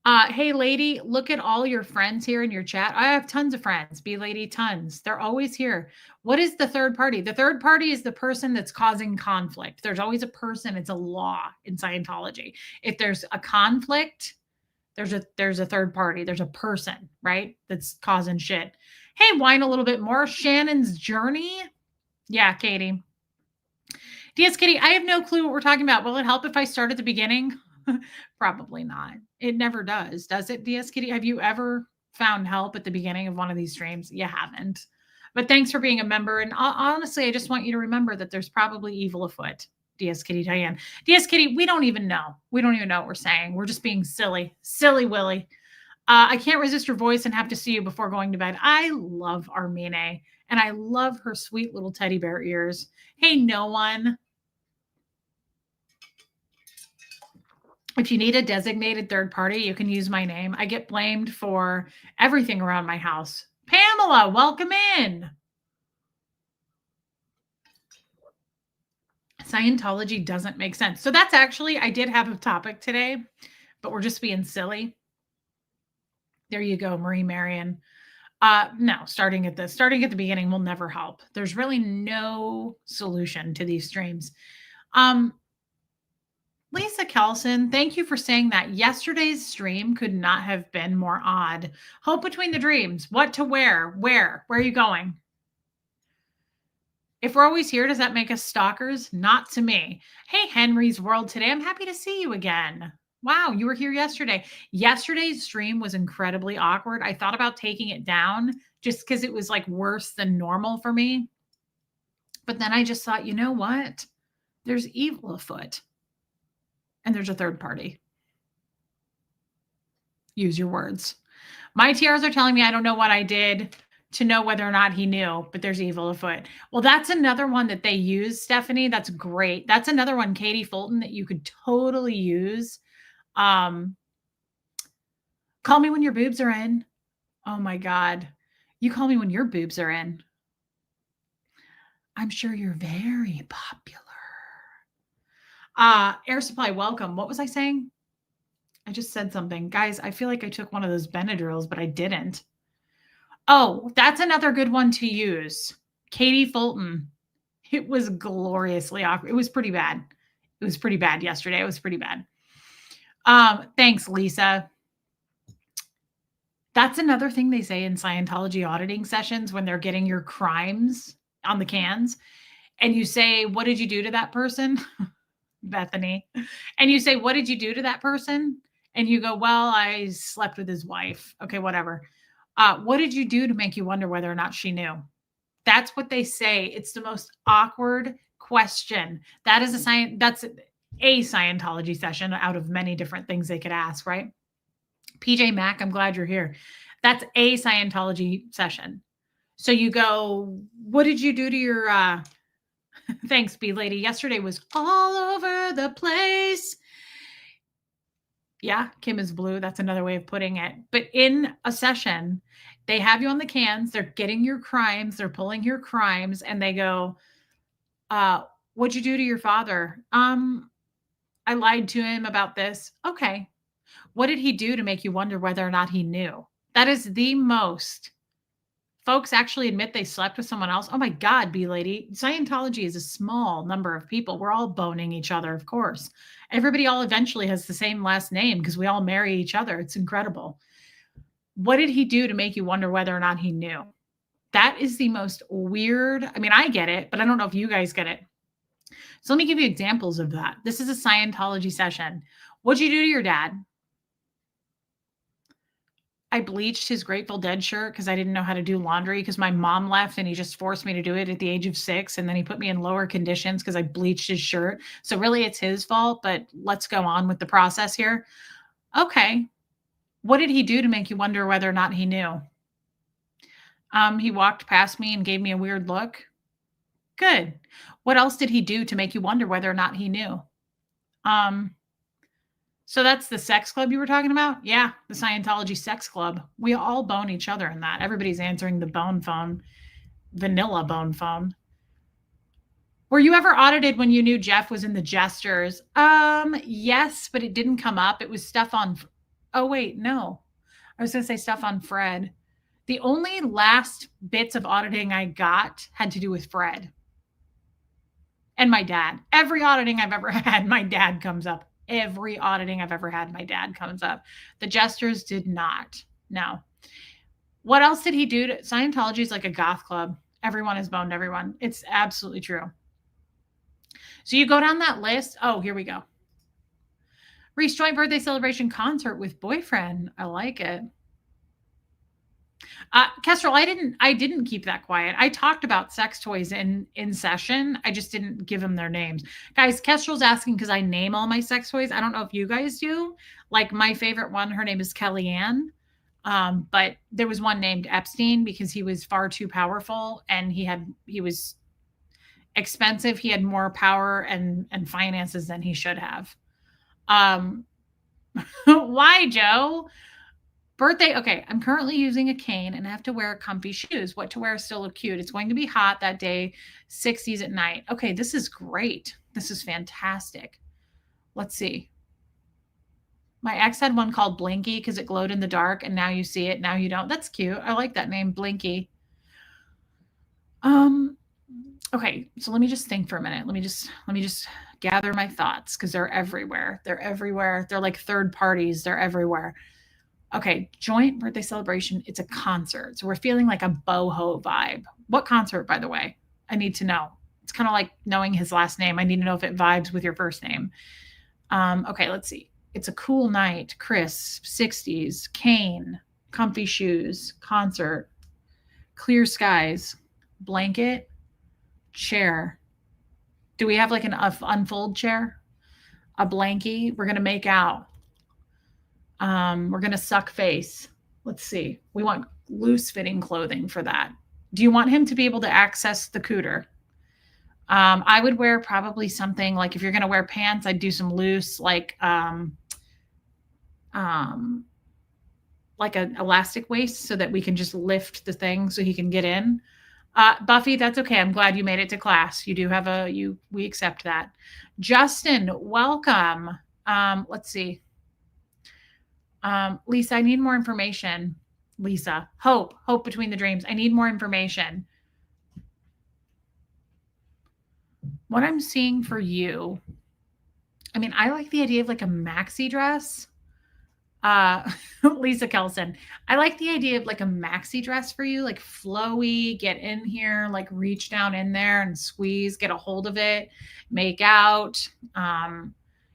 Hey, lady, look at all your friends here in your chat. I have tons of friends. B lady, tons. They're always here. What is the third party? The third party is the person that's causing conflict. There's always a person. It's a law in Scientology. If there's a conflict, there's a third party. There's a person, right? That's causing shit. Hey, whine a little bit more. Shannon's journey. Yeah, Katie. DS Kitty, I have no clue what we're talking about. Will it help if I start at the beginning? Probably not. It never does it, DS Kitty? Have you ever found help at the beginning of one of these streams? You haven't. But thanks for being a member. And honestly, I just want you to remember that there's probably evil afoot. DS Kitty Diane. DS Kitty, we don't even know. We don't even know what we're saying. We're just being silly. Silly Willy. I can't resist your voice and have to see you before going to bed. I love Armine, and I love her sweet little teddy bear ears. Hey, no one. If you need a designated third party, you can use my name. I get blamed for everything around my house. Pamela, welcome in. Scientology doesn't make sense. So that's actually, I did have a topic today, but we're just being silly. There you go, Marie Marion. No, starting at the beginning will never help. There's really no solution to these streams. Lisa Kelson, thank you for saying that. Yesterday's stream could not have been more odd. Hope between the dreams. What to wear? Where? Where are you going? If we're always here, does that make us stalkers? Not to me. Hey, Henry's World today. I'm happy to see you again. Wow, you were here yesterday. Yesterday's stream was incredibly awkward. I thought about taking it down just because it was like worse than normal for me. But then I just thought, you know what? There's evil afoot. And there's a third party. Use your words. My TRs are telling me I don't know what I did to know whether or not he knew, but there's evil afoot. Well, that's another one that they use, Stephanie. That's great. That's another one, Katie Fulton, that you could totally use. Call me when your boobs are in. Oh my God. You call me when your boobs are in. I'm sure you're very popular. Air Supply, welcome. What was I saying? I just said something. Guys, I feel like I took one of those Benadryls, but I didn't. Oh, that's another good one to use. Katie Fulton. It was gloriously awkward. It was pretty bad. It was pretty bad yesterday. It was pretty bad. Thanks, Lisa. That's another thing they say in Scientology auditing sessions when they're getting your crimes on the cans. And you say, what did you do to that person? Bethany. And you say, what did you do to that person? And you go, well, I slept with his wife. Okay, whatever. What did you do to make you wonder whether or not she knew? That's what they say. It's the most awkward question. That's a Scientology session out of many different things they could ask, right? PJ Mack, I'm glad you're here. That's a Scientology session. So you go, what did you do to your thanks, B lady. Yesterday was all over the place. Yeah, Kim is blue. That's another way of putting it. But in a session, they have you on the cans. They're getting your crimes. They're pulling your crimes. And they go, what'd you do to your father? I lied to him about this. Okay. What did he do to make you wonder whether or not he knew? That is the most. Folks actually admit they slept with someone else. Oh my God, B lady. Scientology is a small number of people. We're all boning each other, of course. Everybody all eventually has the same last name because we all marry each other. It's incredible. What did he do to make you wonder whether or not he knew? That is the most weird. I mean, I get it, but I don't know if you guys get it. So let me give you examples of that. This is a Scientology session. What'd you do to your dad? I bleached his Grateful Dead shirt because I didn't know how to do laundry because my mom left and he just forced me to do it at the age of 6. And then he put me in lower conditions because I bleached his shirt. So really it's his fault, but let's go on with the process here. Okay. What did he do to make you wonder whether or not he knew? He walked past me and gave me a weird look. Good. What else did he do to make you wonder whether or not he knew? So that's the sex club you were talking about? Yeah, the Scientology sex club. We all bone each other in that. Everybody's answering the bone phone, vanilla bone phone. Were you ever audited when you knew Jeff was in the Jesters? Yes, but it didn't come up. It was stuff on Oh, wait, no. I was going to say stuff on Fred. The only last bits of auditing I got had to do with Fred and my dad. Every auditing I've ever had, my dad comes up. Every auditing I've ever had, my dad comes up. The jesters did not. No. What else did he do? Scientology is like a goth club. Everyone has boned everyone. It's absolutely true. So you go down that list. Oh, here we go. Reese joint birthday celebration concert with boyfriend. I like it. Kestrel, I didn't keep that quiet. I talked about sex toys in session. I just didn't give them their names. Guys, Kestrel's asking because I name all my sex toys. I don't know if you guys do. Like my favorite one, her name is Kellyanne. But there was one named Epstein because he was far too powerful and he was expensive. He had more power and finances than he should have. Why, Joe? Birthday. Okay, I'm currently using a cane and I have to wear comfy shoes. What to wear still look cute. It's going to be hot that day, 60s at night. Okay, this is great. This is fantastic. Let's see. My ex had one called Blinky because it glowed in the dark and now you see it, now you don't. That's cute. I like that name, Blinky. Okay, so let me just think for a minute. Let me just gather my thoughts because they're everywhere. They're everywhere. They're like third parties. They're everywhere. Okay, joint birthday celebration. It's a concert. So we're feeling like a boho vibe. What concert, by the way? I need to know. It's kind of like knowing his last name. I need to know if it vibes with your first name. Okay, let's see. It's a cool night, crisp, 60s, cane, comfy shoes, concert, clear skies, blanket, chair. Do we have like an unfold chair? A blankie? We're going to make out. We're going to suck face. Let's see. We want loose fitting clothing for that. Do you want him to be able to access the cooter? I would wear probably something like if you're going to wear pants, I'd do some loose, like an elastic waist so that we can just lift the thing so he can get in. Buffy, that's okay. I'm glad you made it to class. You do have we accept that. Justin, welcome. Let's see. Lisa, I need more information. Lisa, hope between the dreams. I need more information. What I'm seeing for you, I mean, I like the idea of like a maxi dress. Lisa Kelson, I like the idea of like a maxi dress for you, like flowy, get in here, like reach down in there and squeeze, get a hold of it, make out.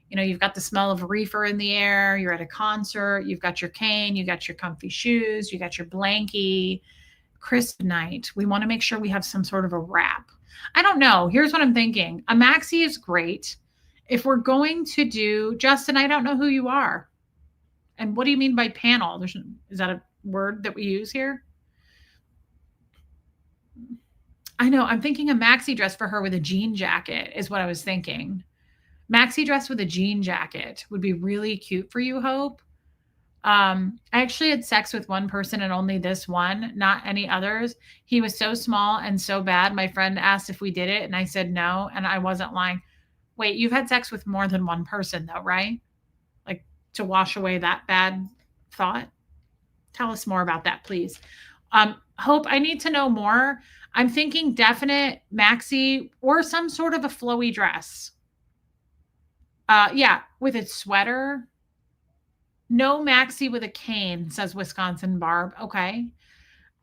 You've got the smell of reefer in the air. You're at a concert. You've got your cane. You got your comfy shoes. You got your blankie. Crisp night. We want to make sure we have some sort of a wrap. I don't know. Here's what I'm thinking. A maxi is great. If we're going to do, Justin, I don't know who you are. And what do you mean by panel? Is that a word that we use here? I know. I'm thinking a maxi dress for her with a jean jacket is what I was thinking. Maxi dress with a jean jacket would be really cute for you, Hope. I actually had sex with one person and only this one, not any others. He was so small and so bad. My friend asked if we did it and I said no, and I wasn't lying. Wait, you've had sex with more than one person though, right? Like to wash away that bad thought? Tell us more about that, please. Hope, I need to know more. I'm thinking definite maxi or some sort of a flowy dress. Yeah, with a sweater. No maxi with a cane, says Wisconsin Barb. Okay.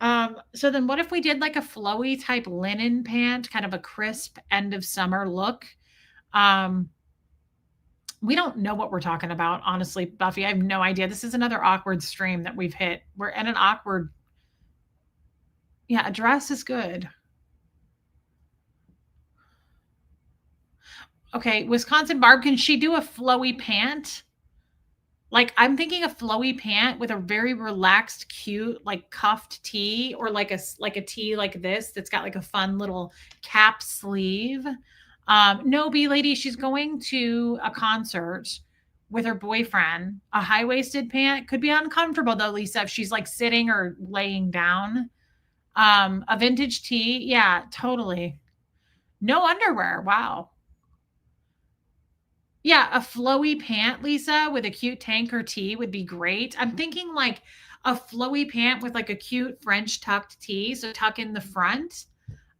So then what if we did like a flowy type linen pant, kind of a crisp end of summer look? We don't know what we're talking about, honestly, Buffy. I have no idea. This is another awkward stream that we've hit. We're in an awkward. Yeah, a dress is good. Okay, Wisconsin Barb, can she do a flowy pant? Like I'm thinking a flowy pant with a very relaxed, cute, like cuffed tee, or like a tee like this that's got like a fun little cap sleeve. No, B lady, she's going to a concert with her boyfriend. A high-waisted pant could be uncomfortable though, Lisa, if she's like sitting or laying down. A vintage tee, yeah, totally. No underwear. Wow. Yeah, a flowy pant, Lisa, with a cute tank or tee would be great. I'm thinking like a flowy pant with like a cute French tucked tee, so tuck in the front.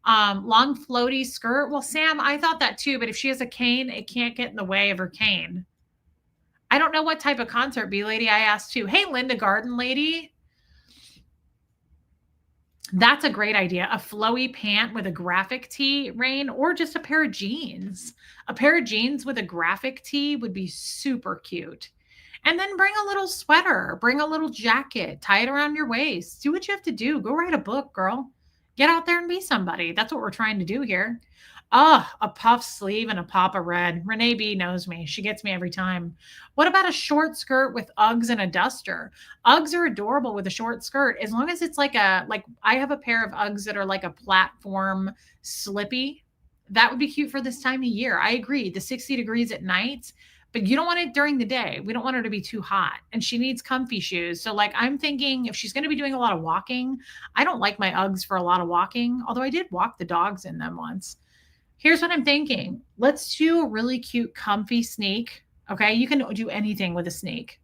Long floaty skirt. Well, Sam, I thought that too, but if she has a cane, it can't get in the way of her cane. I don't know what type of concert, B lady. I asked too. Hey, Linda Garden lady. That's a great idea. A flowy pant with a graphic tee, Rain, or just a pair of jeans. A pair of jeans with a graphic tee would be super cute. And then bring a little sweater, bring a little jacket, tie it around your waist. Do what you have to do. Go write a book, girl. Get out there and be somebody. That's what we're trying to do here. Oh, a puff sleeve and a pop of red. Renee B knows me. She gets me every time. What about a short skirt with Uggs and a duster? Uggs are adorable with a short skirt as long as it's like I have a pair of Uggs that are like a platform slippy. That would be cute for this time of year. I agree. The 60 degrees at night, but you don't want it during the day. We don't want her to be too hot, and she needs comfy shoes. So like I'm thinking if she's going to be doing a lot of walking, I don't like my Uggs for a lot of walking, although I did walk the dogs in them once. Here's what I'm thinking. Let's do a really cute comfy sneak. Okay? You can do anything with a sneak.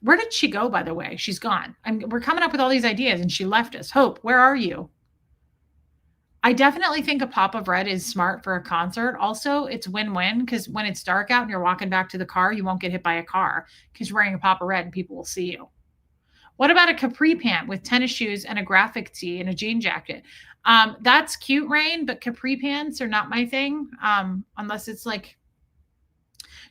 Where did she go, by the way? She's gone. We're coming up with all these ideas and she left us. Hope, where are you? I definitely think a pop of red is smart for a concert. Also, it's win-win because when it's dark out and you're walking back to the car, you won't get hit by a car because you're wearing a pop of red and people will see you. What about a capri pant with tennis shoes and a graphic tee and a jean jacket? That's cute, Rain, but capri pants are not my thing unless it's like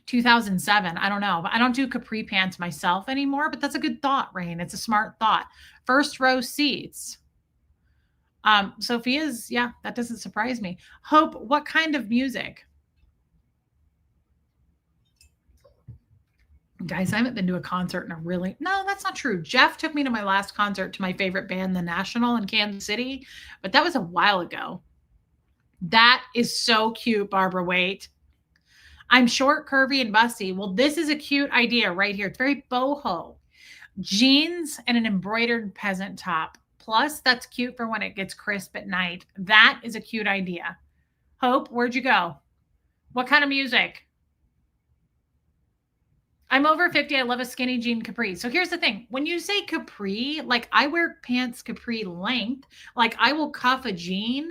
2007. I don't know. But I don't do capri pants myself anymore, but that's a good thought, Rain. It's a smart thought. First row seats. Sophia's, yeah, that doesn't surprise me. Hope, what kind of music? Guys, I haven't been to a concert in a really, no, that's not true. Jeff took me to my last concert to my favorite band, The National in Kansas City, but that was a while ago. That is so cute, Barbara Waite. I'm short, curvy, and busty. Well, this is a cute idea right here. It's very boho. Jeans and an embroidered peasant top. Plus, that's cute for when it gets crisp at night. That is a cute idea. Hope, where'd you go? What kind of music? I'm over 50. I love a skinny jean capri. So here's the thing. When you say capri, like I wear pants capri length, like I will cuff a jean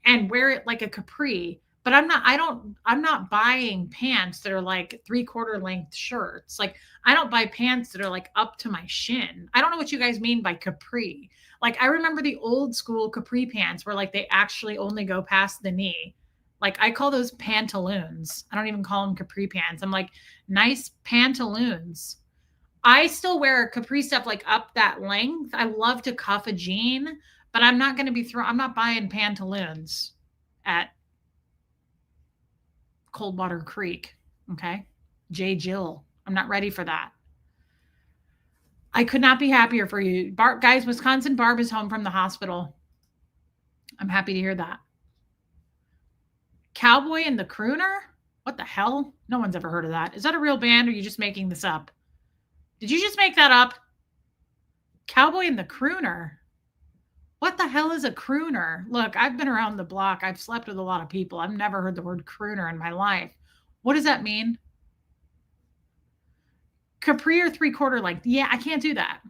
and wear it like a capri, but I'm not buying pants that are like 3/4 length shirts. Like I don't buy pants that are like up to my shin. I don't know what you guys mean by capri. Like I remember the old school capri pants where like they actually only go past the knee. Like I call those pantaloons. I don't even call them capri pants. I'm like, nice pantaloons. I still wear capri stuff like up that length. I love to cuff a jean, but I'm not going to I'm not buying pantaloons at Coldwater Creek. Okay. J. Jill. I'm not ready for that. I could not be happier for you. Guys, Wisconsin Barb is home from the hospital. I'm happy to hear that. Cowboy and the Crooner? What the hell? No one's ever heard of that. Is that a real band or are you just making this up? Did you just make that up? Cowboy and the Crooner. What the hell is a crooner? Look, I've been around the block. I've slept with a lot of people. I've never heard the word crooner in my life. What does that mean? Capri or 3/4 length. Yeah, I can't do that.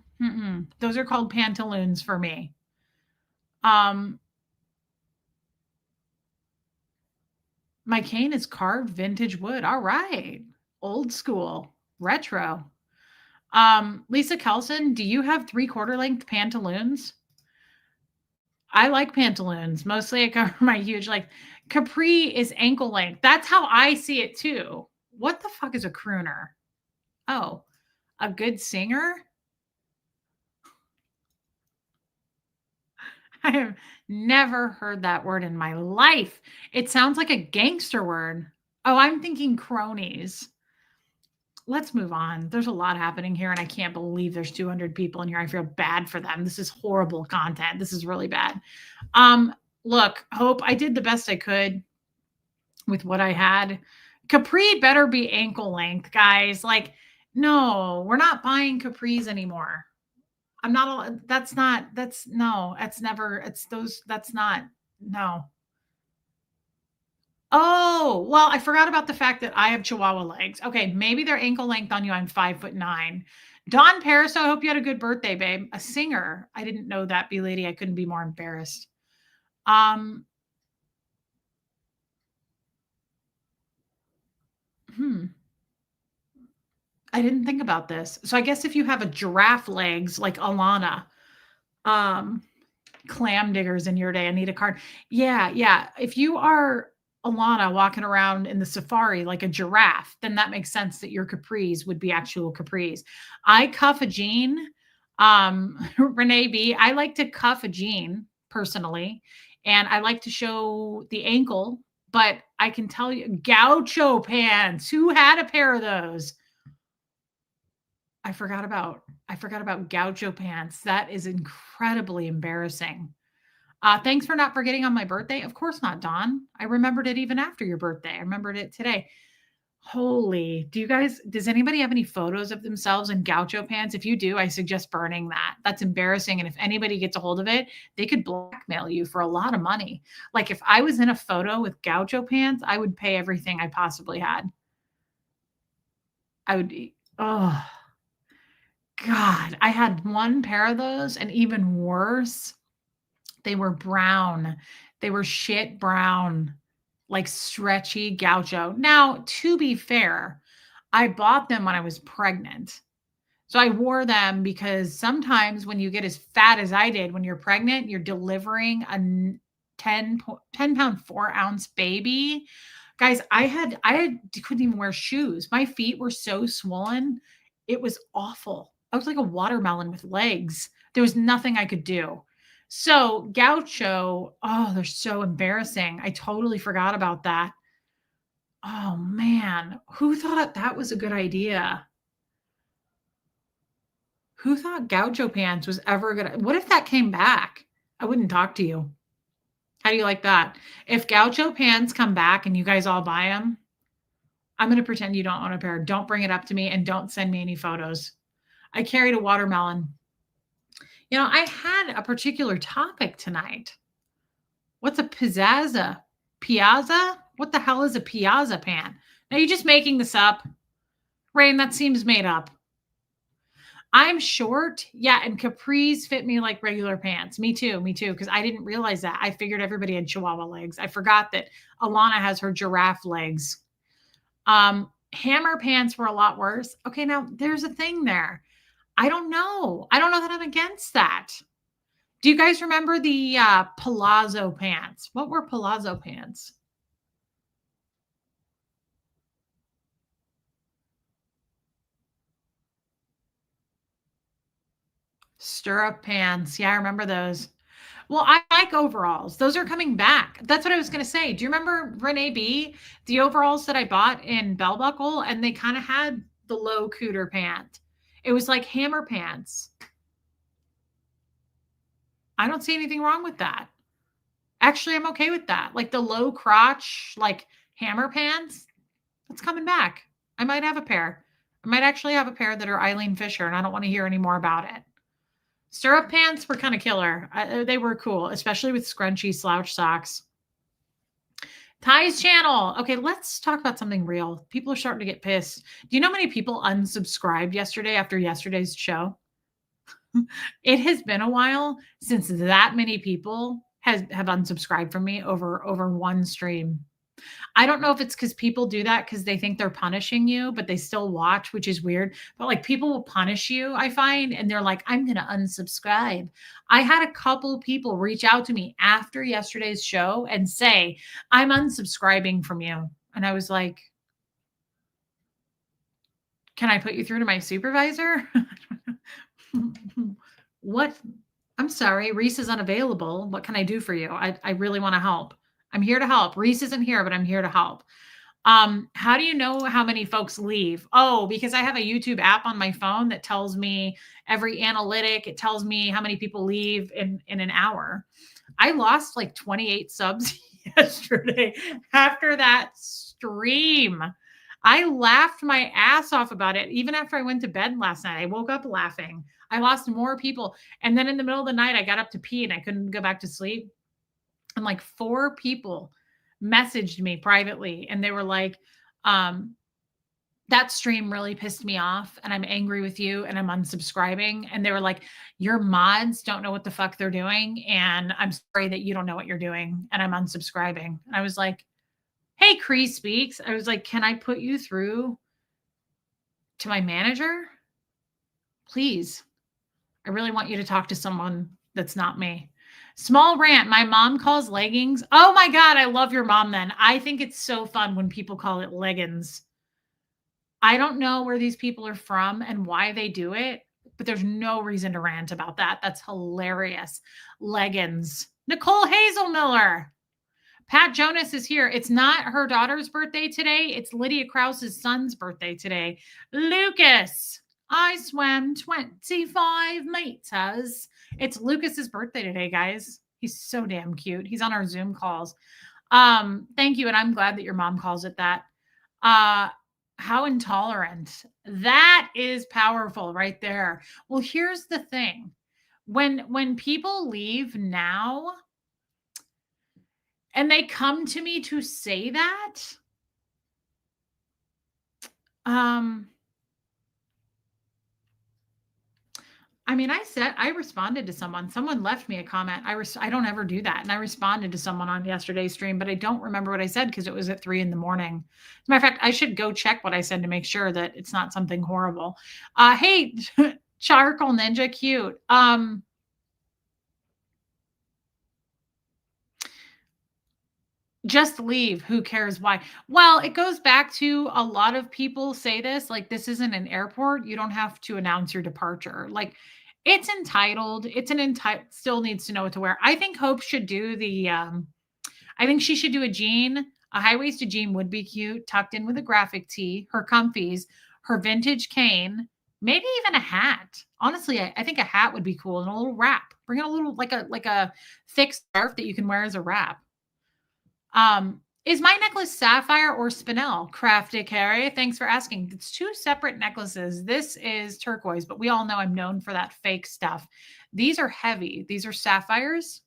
Those are called pantaloons for me. My cane is carved vintage wood. All right. Old school. Retro. Lisa Kelson, do you have 3/4 length pantaloons? I like pantaloons. Mostly I cover my huge, like capri is ankle length. That's how I see it too. What the fuck is a crooner? Oh, a good singer? I have never heard that word in my life. It sounds like a gangster word. Oh, I'm thinking cronies. Let's move on. There's a lot happening here, and I can't believe there's 200 people in here. I feel bad for them. This is horrible content. This is really bad. Look, Hope, I did the best I could with what I had. Capri better be ankle length, guys. Like, no, we're not buying capris anymore. I'm not, that's not, that's no, it's never, it's those, that's not, no. Oh, well, I forgot about the fact that I have Chihuahua legs. Okay, maybe they're ankle length on you. I'm 5'9". Dawn Paris, I hope you had a good birthday, babe. A singer. I didn't know that, B lady. I couldn't be more embarrassed. Um, hmm. I didn't think about this. So I guess if you have a giraffe legs like Alana, um, clam diggers in your day, I need a card. Yeah, yeah. If you are Alana walking around in the safari like a giraffe, then that makes sense that your capris would be actual capris. I cuff a jean. Renee B, I like to cuff a jean personally, and I like to show the ankle, but I can tell you gaucho pants. Who had a pair of those? I forgot about gaucho pants. That is incredibly embarrassing. Thanks for not forgetting on my birthday. Of course not, Dawn. I remembered it even after your birthday. I remembered it today. Holy, does anybody have any photos of themselves in gaucho pants? If you do, I suggest burning that. That's embarrassing. And if anybody gets a hold of it, they could blackmail you for a lot of money. Like if I was in a photo with gaucho pants, I would pay everything I possibly had. I would, oh, God, I had one pair of those, and even worse, they were brown. They were shit brown, like stretchy gaucho. Now, to be fair, I bought them when I was pregnant. So I wore them because sometimes when you get as fat as I did when you're pregnant, you're delivering a 10 pound 4 ounce baby. Guys, I couldn't even wear shoes. My feet were so swollen. It was awful. I was like a watermelon with legs. There was nothing I could do. So gaucho, oh, they're so embarrassing. I totally forgot about that. Oh man, who thought that was a good idea? Who thought gaucho pants was ever gonna what if that came back? I wouldn't talk to you. How do you like that? If gaucho pants come back and you guys all buy them, I'm gonna pretend you don't own a pair. Don't bring it up to me and don't send me any photos. I carried a watermelon. I had a particular topic tonight. What's a piazza? Piazza? What the hell is a piazza pant? Now you're just making this up. Rain, that seems made up. I'm short. Yeah, and capris fit me like regular pants. Me too. Me too. Because I didn't realize that. I figured everybody had chihuahua legs. I forgot that Alana has her giraffe legs. Hammer pants were a lot worse. Okay, now there's a thing there. I don't know. I don't know that I'm against that. Do you guys remember the palazzo pants? What were palazzo pants? Stirrup pants. Yeah, I remember those. Well, I like overalls. Those are coming back. That's what I was going to say. Do you remember Renee B? The overalls that I bought in Bell Buckle, and they kind of had the low cooter pant. It was like hammer pants. I don't see anything wrong with that. Actually, I'm okay with that. Like the low crotch, like hammer pants, that's coming back. I might have a pair. I might actually have a pair that are Eileen Fisher, and I don't want to hear any more about it. Stirrup pants were kind of killer. They were cool, especially with scrunchy slouch socks. Ty's channel. Okay, let's talk about something real. People are starting to get pissed. Do you know how many people unsubscribed yesterday after yesterday's show? It has been a while since that many people have unsubscribed from me over one stream. I don't know if it's because people do that because they think they're punishing you, but they still watch, which is weird. But like people will punish you, I find, and they're like, I'm going to unsubscribe. I had a couple people reach out to me after yesterday's show and say, I'm unsubscribing from you. And I was like, can I put you through to my supervisor? What? I'm sorry, Reese is unavailable. What can I do for you? I really want to help. I'm here to help. Reese isn't here, but I'm here to help. How do you know how many folks leave? Oh, because I have a YouTube app on my phone that tells me every analytic. It tells me how many people leave in an hour. I lost like 28 subs yesterday after that stream. I laughed my ass off about it. Even after I went to bed last night, I woke up laughing. I lost more people. And then in the middle of the night, I got up to pee and I couldn't go back to sleep. And like 4 people messaged me privately and they were like, that stream really pissed me off and I'm angry with you and I'm unsubscribing. And they were like, your mods don't know what the fuck they're doing. And I'm sorry that you don't know what you're doing. And I'm unsubscribing. And I was like, hey, Cree Speaks. I was like, can I put you through to my manager? Please. I really want you to talk to someone that's not me. Small rant. My mom calls leggings. Oh my God. I love your mom then. I think it's so fun when people call it leggings. I don't know where these people are from and why they do it, but there's no reason to rant about that. That's hilarious. Leggings. Nicole Hazelmiller. Pat Jonas is here. It's not her daughter's birthday today. It's Lydia Krause's son's birthday today. Lucas. I swam 25 meters. It's Lucas's birthday today, guys. He's so damn cute. He's on our Zoom calls. Thank you. And I'm glad that your mom calls it that. How intolerant. That is powerful right there. Well, here's the thing. When people leave now and they come to me to say that, I mean, I responded to someone. Someone left me a comment. I don't ever do that. And I responded to someone on yesterday's stream, but I don't remember what I said because it was at 3 a.m. As a matter of fact, I should go check what I said to make sure that it's not something horrible. Hey, Charcoal Ninja, cute. Just leave. Who cares why? Well, it goes back to a lot of people say this, like, this isn't an airport. You don't have to announce your departure. Like, it's entitled. Still needs to know what to wear. I think Hope should do I think she should do a jean. A high-waisted jean would be cute, tucked in with a graphic tee, her comfies, her vintage cane, maybe even a hat. Honestly, I think a hat would be cool and a little wrap. Bring in a little, like a thick scarf that you can wear as a wrap. Is my necklace sapphire or spinel? Crafty Carrie, thanks for asking. It's 2 separate necklaces. This is turquoise, but we all know I'm known for that fake stuff. These are heavy. These are sapphires.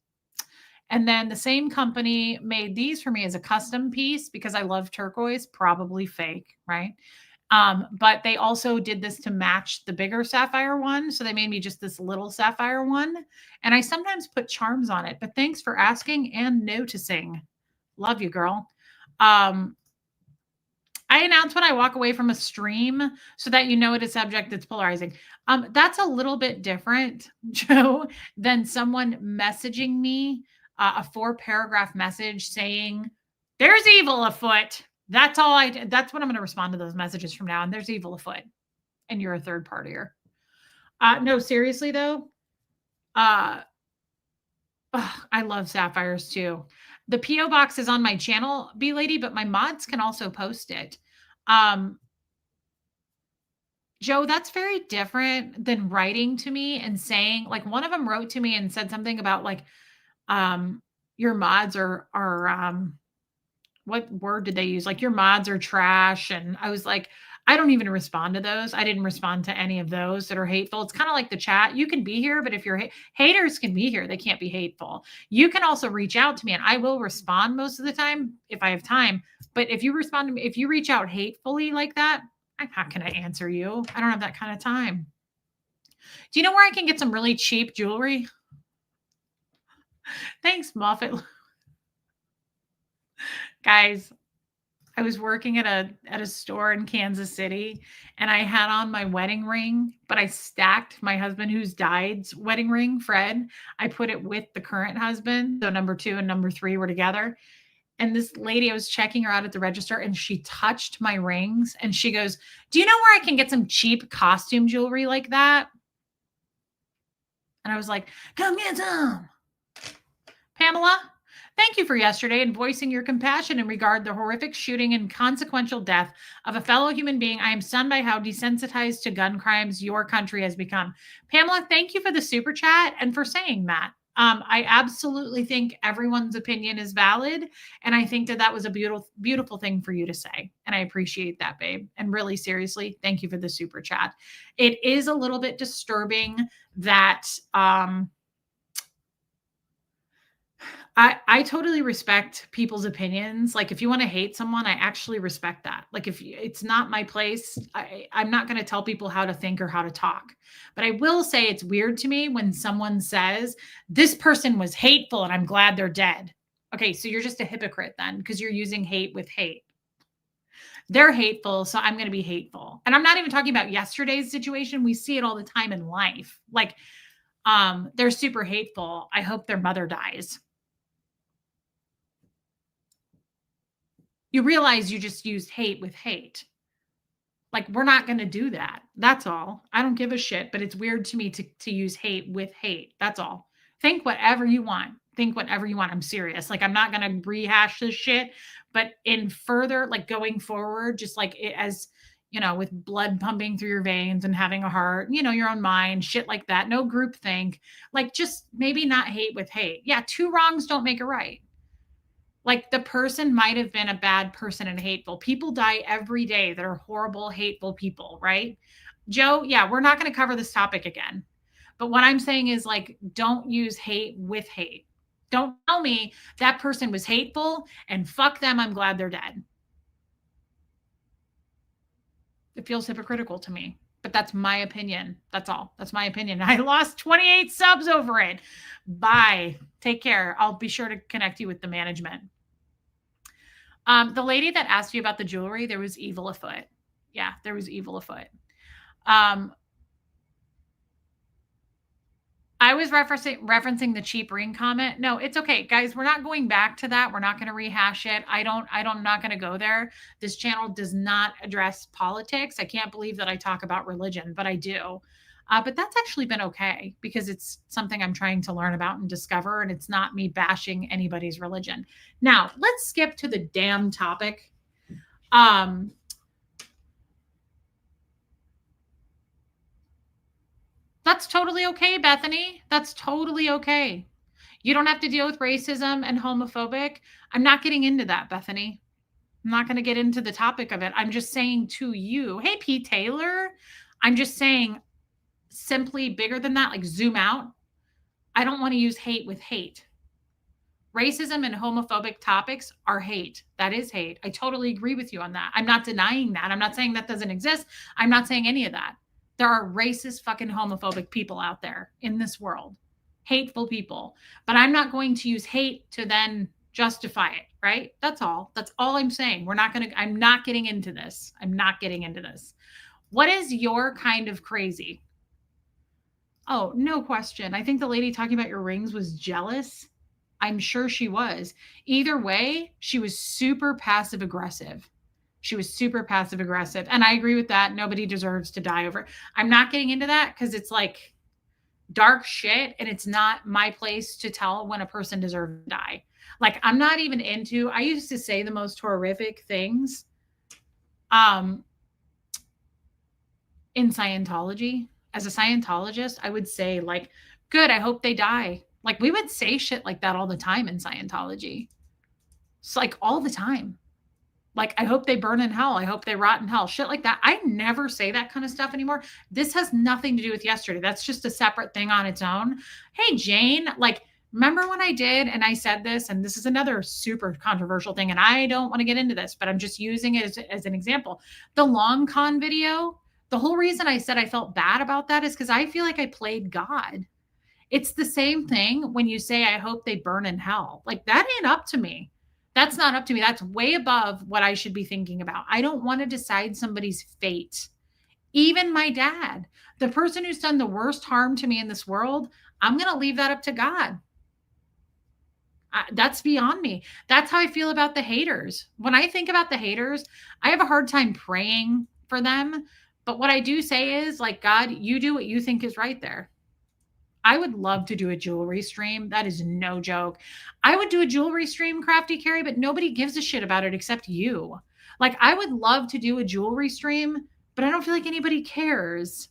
And then the same company made these for me as a custom piece because I love turquoise, probably fake, right? But they also did this to match the bigger sapphire one. So they made me just this little sapphire one. And I sometimes put charms on it, but thanks for asking and noticing. Love you, girl. I announce when I walk away from a stream so that you know it is subject that's polarizing. That's a little bit different, Joe, than someone messaging me a 4-paragraph message saying, there's evil afoot. That's all I did. That's what I'm going to respond to those messages from now on. There's evil afoot. And you're a third partier. No, seriously though. I love sapphires too. The P.O. box is on my channel, B Lady, but my mods can also post it. Joe, that's very different than writing to me and saying, like, one of them wrote to me and said something about like, your mods are what word did they use? Like, your mods are trash. And I was like, I don't even respond to those. I didn't respond to any of those that are hateful. It's kind of like the chat. You can be here, but if you're haters can be here, they can't be hateful. You can also reach out to me and I will respond most of the time if I have time. But if you respond to me, if you reach out hatefully like that, I'm not going to answer you. I don't have that kind of time. Do you know where I can get some really cheap jewelry? Thanks, Muffet. Guys, I was working at a store in Kansas City and I had on my wedding ring, but I stacked my husband who's died's wedding ring, Fred. I put it with the current husband. So number 2 and number 3 were together. And this lady, I was checking her out at the register and she touched my rings and she goes, do you know where I can get some cheap costume jewelry like that? And I was like, come get some. Pamela, thank you for yesterday and voicing your compassion in regard to the horrific shooting and consequential death of a fellow human being. I am stunned by how desensitized to gun crimes your country has become. Pamela, thank you for the super chat and for saying that. I absolutely think everyone's opinion is valid. And I think that was a beautiful, beautiful thing for you to say. And I appreciate that, babe. And really seriously, thank you for the super chat. It is a little bit disturbing that, I totally respect people's opinions. Like if you want to hate someone, I actually respect that. Like if it's not my place, I'm not going to tell people how to think or how to talk. But I will say it's weird to me when someone says this person was hateful and I'm glad they're dead. Okay, so you're just a hypocrite then because you're using hate with hate. They're hateful, so I'm going to be hateful. And I'm not even talking about yesterday's situation. We see it all the time in life. Like they're super hateful. I hope their mother dies. You realize you just used hate with hate. Like we're not going to do that. That's all. I don't give a shit, but it's weird to me to use hate with hate. That's all. Think whatever you want. Think whatever you want. I'm serious. Like I'm not going to rehash this shit, but in further like going forward just like it, as you know, with blood pumping through your veins and having a heart, you know, your own mind, shit like that. No group think. Like just maybe not hate with hate. Yeah, two wrongs don't make a right. Like the person might have been a bad person and hateful. People die every day that are horrible, hateful people, right? Joe, yeah, we're not going to cover this topic again. But what I'm saying is like, don't use hate with hate. Don't tell me that person was hateful and fuck them. I'm glad they're dead. It feels hypocritical to me, but that's my opinion. That's all. That's my opinion. I lost 28 subs over it. Bye. Take care. I'll be sure to connect you with the management. The lady that asked you about the jewelry, there was evil afoot. Yeah, there was evil afoot. I was referencing the cheap ring comment. No, it's okay, guys. We're not going back to that. We're not going to rehash it. I'm not going to go there. This channel does not address politics. I can't believe that I talk about religion, but I do. But that's actually been okay because it's something I'm trying to learn about and discover, and it's not me bashing anybody's religion. Now, let's skip to the damn topic. That's totally okay, Bethany. That's totally okay. You don't have to deal with racism and homophobic. I'm not getting into that, Bethany. I'm not going to get into the topic of it. I'm just saying to you, hey, Pete Taylor, I'm just saying simply bigger than that, like zoom out. I don't want to use hate with hate. Racism and homophobic topics are hate. That is hate. I totally agree with you on that. I'm not denying that. I'm not saying that doesn't exist. I'm not saying any of that. There are racist, fucking homophobic people out there in this world, hateful people. But I'm not going to use hate to then justify it, right? That's all. That's all I'm saying. I'm not getting into this. I'm not getting into this. What is your kind of crazy? Oh, no question. I think the lady talking about your rings was jealous. I'm sure she was. Either way, she was super passive aggressive. She was super passive aggressive. And I agree with that. Nobody deserves to die over. I'm not getting into that because it's like dark shit. And it's not my place to tell when a person deserves to die. Like I'm not even into, I used to say the most horrific things in Scientology. As a Scientologist, I would say like, good, I hope they die. Like we would say shit like that all the time in Scientology. It's like all the time. Like, I hope they burn in hell. I hope they rot in hell. Shit like that. I never say that kind of stuff anymore. This has nothing to do with yesterday. That's just a separate thing on its own. Hey, Jane, like, remember when I did and I said this, and this is another super controversial thing, and I don't want to get into this, but I'm just using it as an example. The long con video, the whole reason I said I felt bad about that is because I feel like I played God. It's the same thing when you say, I hope they burn in hell. Like, that ain't up to me. That's not up to me. That's way above what I should be thinking about. I don't want to decide somebody's fate. Even my dad, the person who's done the worst harm to me in this world, I'm going to leave that up to God. That's beyond me. That's how I feel about the haters. When I think about the haters, I have a hard time praying for them. But what I do say is, like, God, you do what you think is right there. I would love to do a jewelry stream. That is no joke. I would do a jewelry stream, Crafty Carrie, but nobody gives a shit about it except you. Like, I would love to do a jewelry stream, but I don't feel like anybody cares.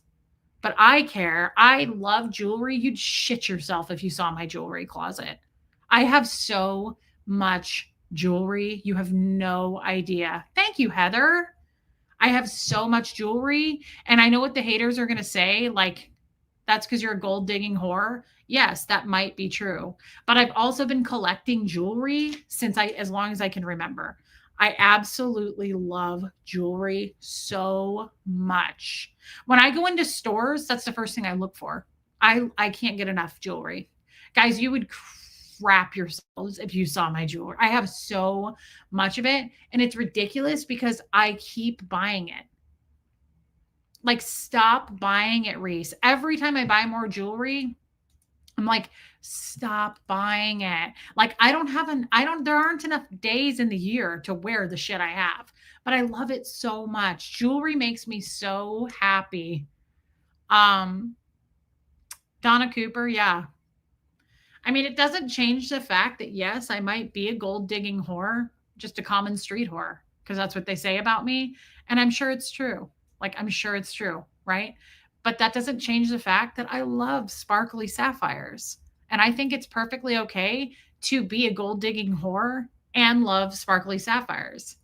But I care. I love jewelry. You'd shit yourself if you saw my jewelry closet. I have so much jewelry. You have no idea. Thank you, Heather. I have so much jewelry. And I know what the haters are going to say. Like, that's because you're a gold digging whore. Yes, that might be true. But I've also been collecting jewelry as long as I can remember. I absolutely love jewelry so much. When I go into stores, that's the first thing I look for. I can't get enough jewelry. Guys, you would crap yourselves if you saw my jewelry. I have so much of it, and it's ridiculous because I keep buying it. Like, stop buying it, Reese. Every time I buy more jewelry, I'm like, stop buying it. Like, there aren't enough days in the year to wear the shit I have, but I love it so much. Jewelry makes me so happy. Um, Donna Cooper, yeah. I mean, it doesn't change the fact that, yes, I might be a gold digging whore, just a common street whore, because that's what they say about me. And I'm sure it's true. Like, I'm sure it's true, right? But that doesn't change the fact that I love sparkly sapphires. And I think it's perfectly okay to be a gold digging whore and love sparkly sapphires.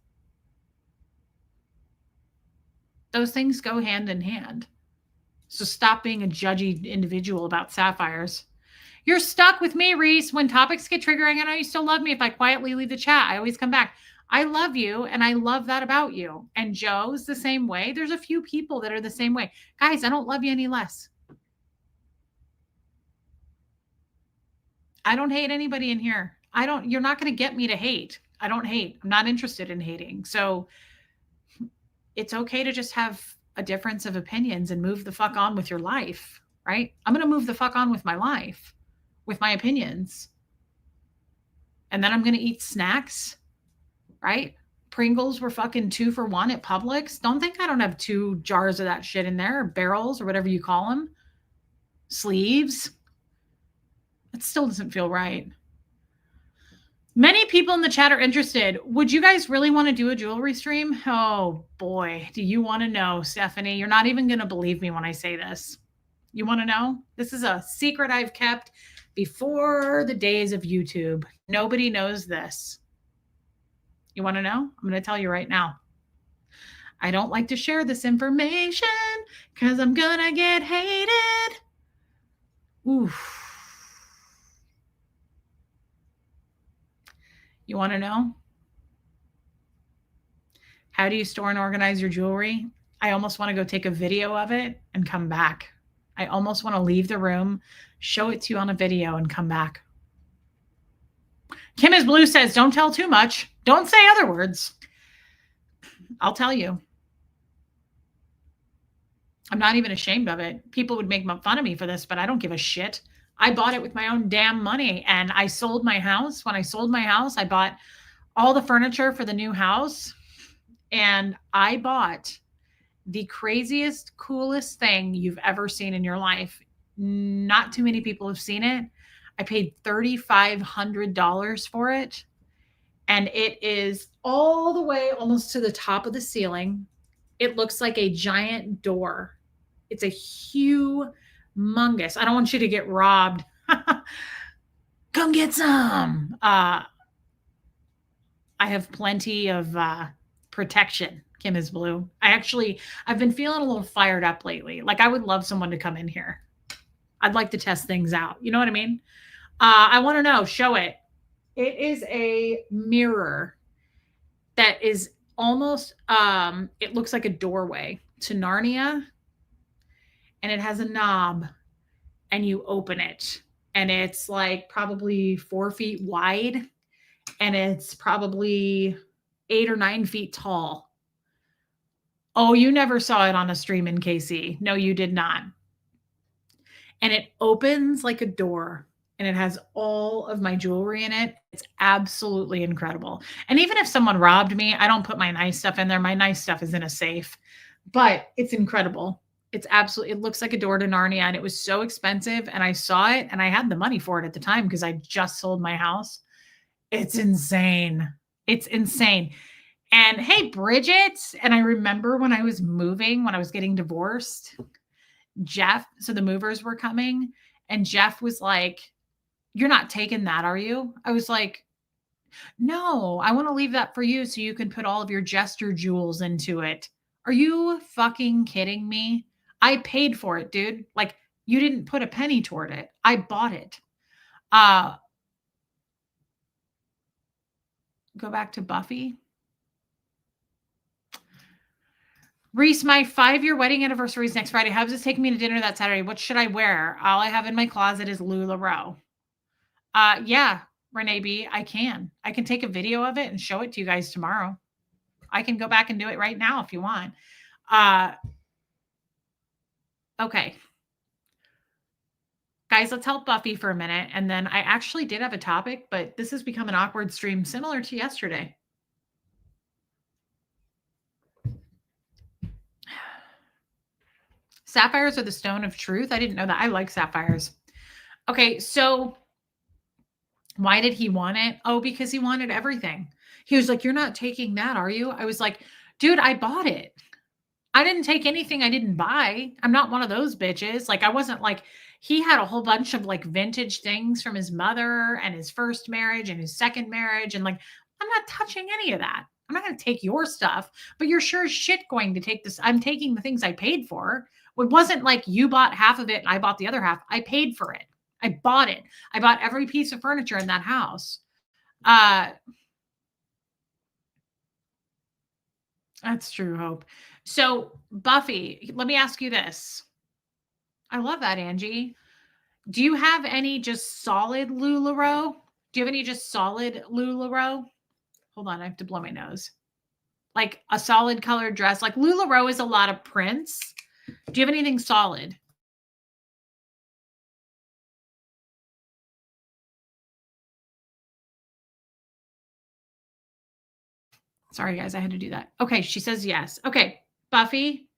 Those things go hand in hand. So stop being a judgy individual about sapphires. You're stuck with me, Reese. When topics get triggering, I know you still love me if I quietly leave the chat. I always come back. I love you, and I love that about you. And Joe's the same way. There's a few people that are the same way. Guys, I don't love you any less. I don't hate anybody in here. You're not going to get me to hate. I don't hate. I'm not interested in hating. So it's okay to just have a difference of opinions and move the fuck on with your life, right? I'm going to move the fuck on with my life, with my opinions. And then I'm going to eat snacks, right? Pringles were fucking 2 for 1 at Publix. Don't think I don't have 2 jars of that shit in there, or barrels, or whatever you call them. Sleeves. It still doesn't feel right. Many people in the chat are interested. Would you guys really want to do a jewelry stream? Oh boy, do you want to know, Stephanie? You're not even going to believe me when I say this. You want to know? This is a secret I've kept before the days of YouTube. Nobody knows this. You want to know? I'm going to tell you right now. I don't like to share this information because I'm going to get hated. Oof. You want to know? How do you store and organize your jewelry? I almost want to go take a video of it and come back. I almost want to leave the room, show it to you on a video, and come back. Kim is Blue says, don't tell too much. Don't say other words. I'll tell you. I'm not even ashamed of it. People would make fun of me for this, but I don't give a shit. I bought it with my own damn money, and I sold my house. When I sold my house, I bought all the furniture for the new house, and I bought the craziest, coolest thing you've ever seen in your life. Not too many people have seen it. I paid $3,500 for it, and it is all the way almost to the top of the ceiling. It looks like a giant door. It's a humongous. I don't want you to get robbed. Come get some. I have plenty of protection. Kim is Blue. I've been feeling a little fired up lately. Like, I would love someone to come in here. I'd like to test things out. You know what I mean? I want to know. Show it. It is a mirror that is almost, it looks like a doorway to Narnia. And it has a knob, and you open it, and it's like probably 4 feet wide, and it's probably 8 or 9 feet tall. Oh, you never saw it on a stream in KC. No, you did not. And it opens like a door, and it has all of my jewelry in it. It's absolutely incredible. And even if someone robbed me, I don't put my nice stuff in there. My nice stuff is in a safe, but it's incredible. It's absolutely, it looks like a door to Narnia, and it was so expensive, and I saw it, and I had the money for it at the time because I just sold my house. It's insane. It's insane. And hey, Bridget, and I remember when I was moving, when I was getting divorced, Jeff, so the movers were coming, and Jeff was like, you're not taking that, are you? I was like, no, I want to leave that for you so you can put all of your jester jewels into it. Are you fucking kidding me? I paid for it, dude. Like, You didn't put a penny toward it. I bought it. Uh, go back to Buffy. Reese, my 5-year wedding anniversary is next Friday. How's this taking me to dinner that Saturday? What should I wear? All I have in my closet is LuLaRoe. Yeah, Renee B, I can. I can take a video of it and show it to you guys tomorrow. I can go back and do it right now if you want. Okay. Guys, let's help Buffy for a minute. And then I actually did have a topic, but this has become an awkward stream similar to yesterday. Sapphires are the stone of truth. I didn't know that. I like sapphires. Okay, so why did he want it? Oh, because he wanted everything. He was like, you're not taking that, are you? I was like, dude, I bought it. I didn't take anything I didn't buy. I'm not one of those bitches. Like, I wasn't like, he had a whole bunch of like vintage things from his mother and his first marriage and his second marriage. And like, I'm not touching any of that. I'm not going to take your stuff, but you're sure as shit going to take this. I'm taking the things I paid for. It wasn't like you bought half of it and I bought the other half. I paid for it. I bought it. I bought every piece of furniture in that house. That's true, Hope. So, Buffy, let me ask you this. I love that, Angie. Do you have any just solid LuLaRoe? Do you have any just solid LuLaRoe? Hold on, I have to blow my nose. Like a solid colored dress. Like LuLaRoe is a lot of prints. Do you have anything solid? Sorry, guys, I had to do that. Okay, she says yes. Okay, Buffy,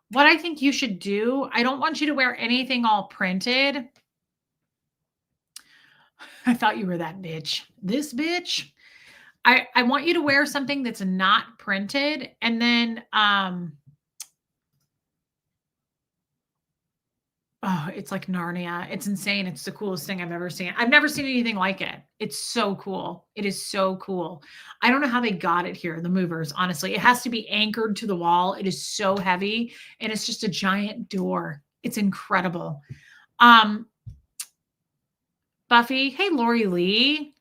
what I think you should do, I don't want you to wear anything all printed. I thought you were that bitch. This bitch. I want you to wear something that's not printed. And then, oh, it's like Narnia. It's insane. It's the coolest thing I've ever seen. I've never seen anything like it. It's so cool. It is so cool. I don't know how they got it here, the movers, honestly. It has to be anchored to the wall. It is so heavy, and it's just a giant door. It's incredible. Buffy, hey, Lori Lee.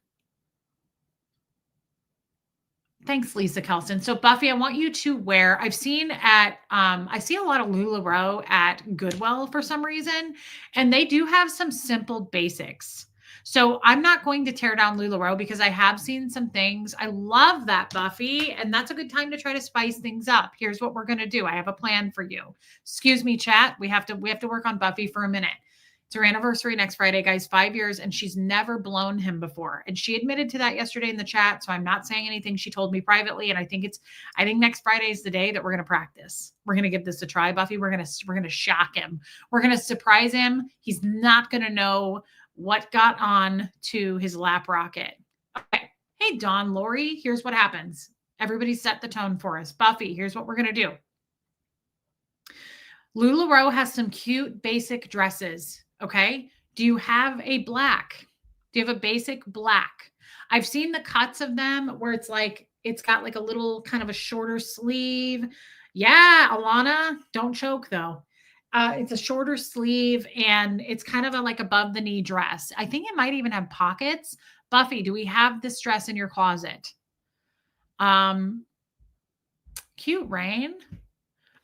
Thanks, Lisa Kelson. So Buffy, I want you to wear, I've seen at, I see a lot of LuLaRoe at Goodwill for some reason, and they do have some simple basics. So I'm not going to tear down LuLaRoe because I have seen some things. I love that, Buffy, and that's a good time to try to spice things up. Here's what we're going to do. I have a plan for you. Excuse me, chat. We have to work on Buffy for a minute. It's her anniversary next Friday, guys, 5 years, and she's never blown him before. And she admitted to that yesterday in the chat. So I'm not saying anything she told me privately. And I think next Friday is the day that we're going to practice. We're going to give this a try, Buffy. We're going to shock him. We're going to surprise him. He's not going to know what got on to his lap rocket. Okay. Hey, Dawn, Lori, here's what happens. Everybody set the tone for us. Buffy, here's what we're going to do. LuLaRoe has some cute basic dresses. Okay. Do you have a black? Do you have a basic black? I've seen the cuts of them where it's got like a little kind of a shorter sleeve. Yeah, Alana, don't choke though. It's a shorter sleeve and it's kind of like above the knee dress. I think it might even have pockets. Buffy, do we have this dress in your closet? Cute, Rain.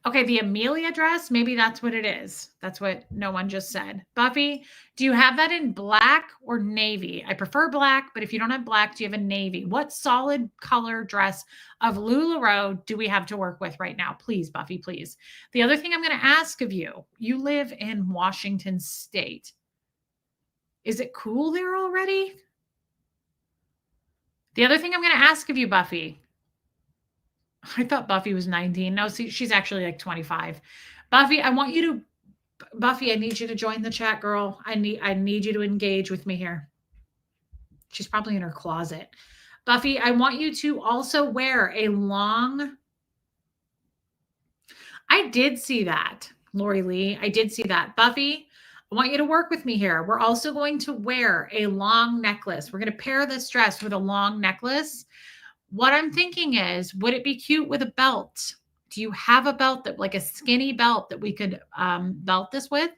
Okay, the Amelia dress, maybe that's what it is. That's what no one just said. Buffy, do you have that in black or navy? I prefer black, but if you don't have black, do you have a navy? What solid color dress of LuLaRoe do we have to work with right now? Please, Buffy, please. The other thing I'm going to ask of you, you live in Washington State. Is it cool there already? The other thing I'm going to ask of you, Buffy, I thought Buffy was 19. No, see, she's actually like 25. Buffy, I need you to join the chat, girl. I need you to engage with me here. She's probably in her closet. Buffy, I want you to also wear a long. I did see that, Lori Lee. I did see that. Buffy, I want you to work with me here. We're also going to wear a long necklace. We're going to pair this dress with a long necklace. What I'm thinking is, would it be cute with a belt? Do you have a belt like a skinny belt that we could belt this with?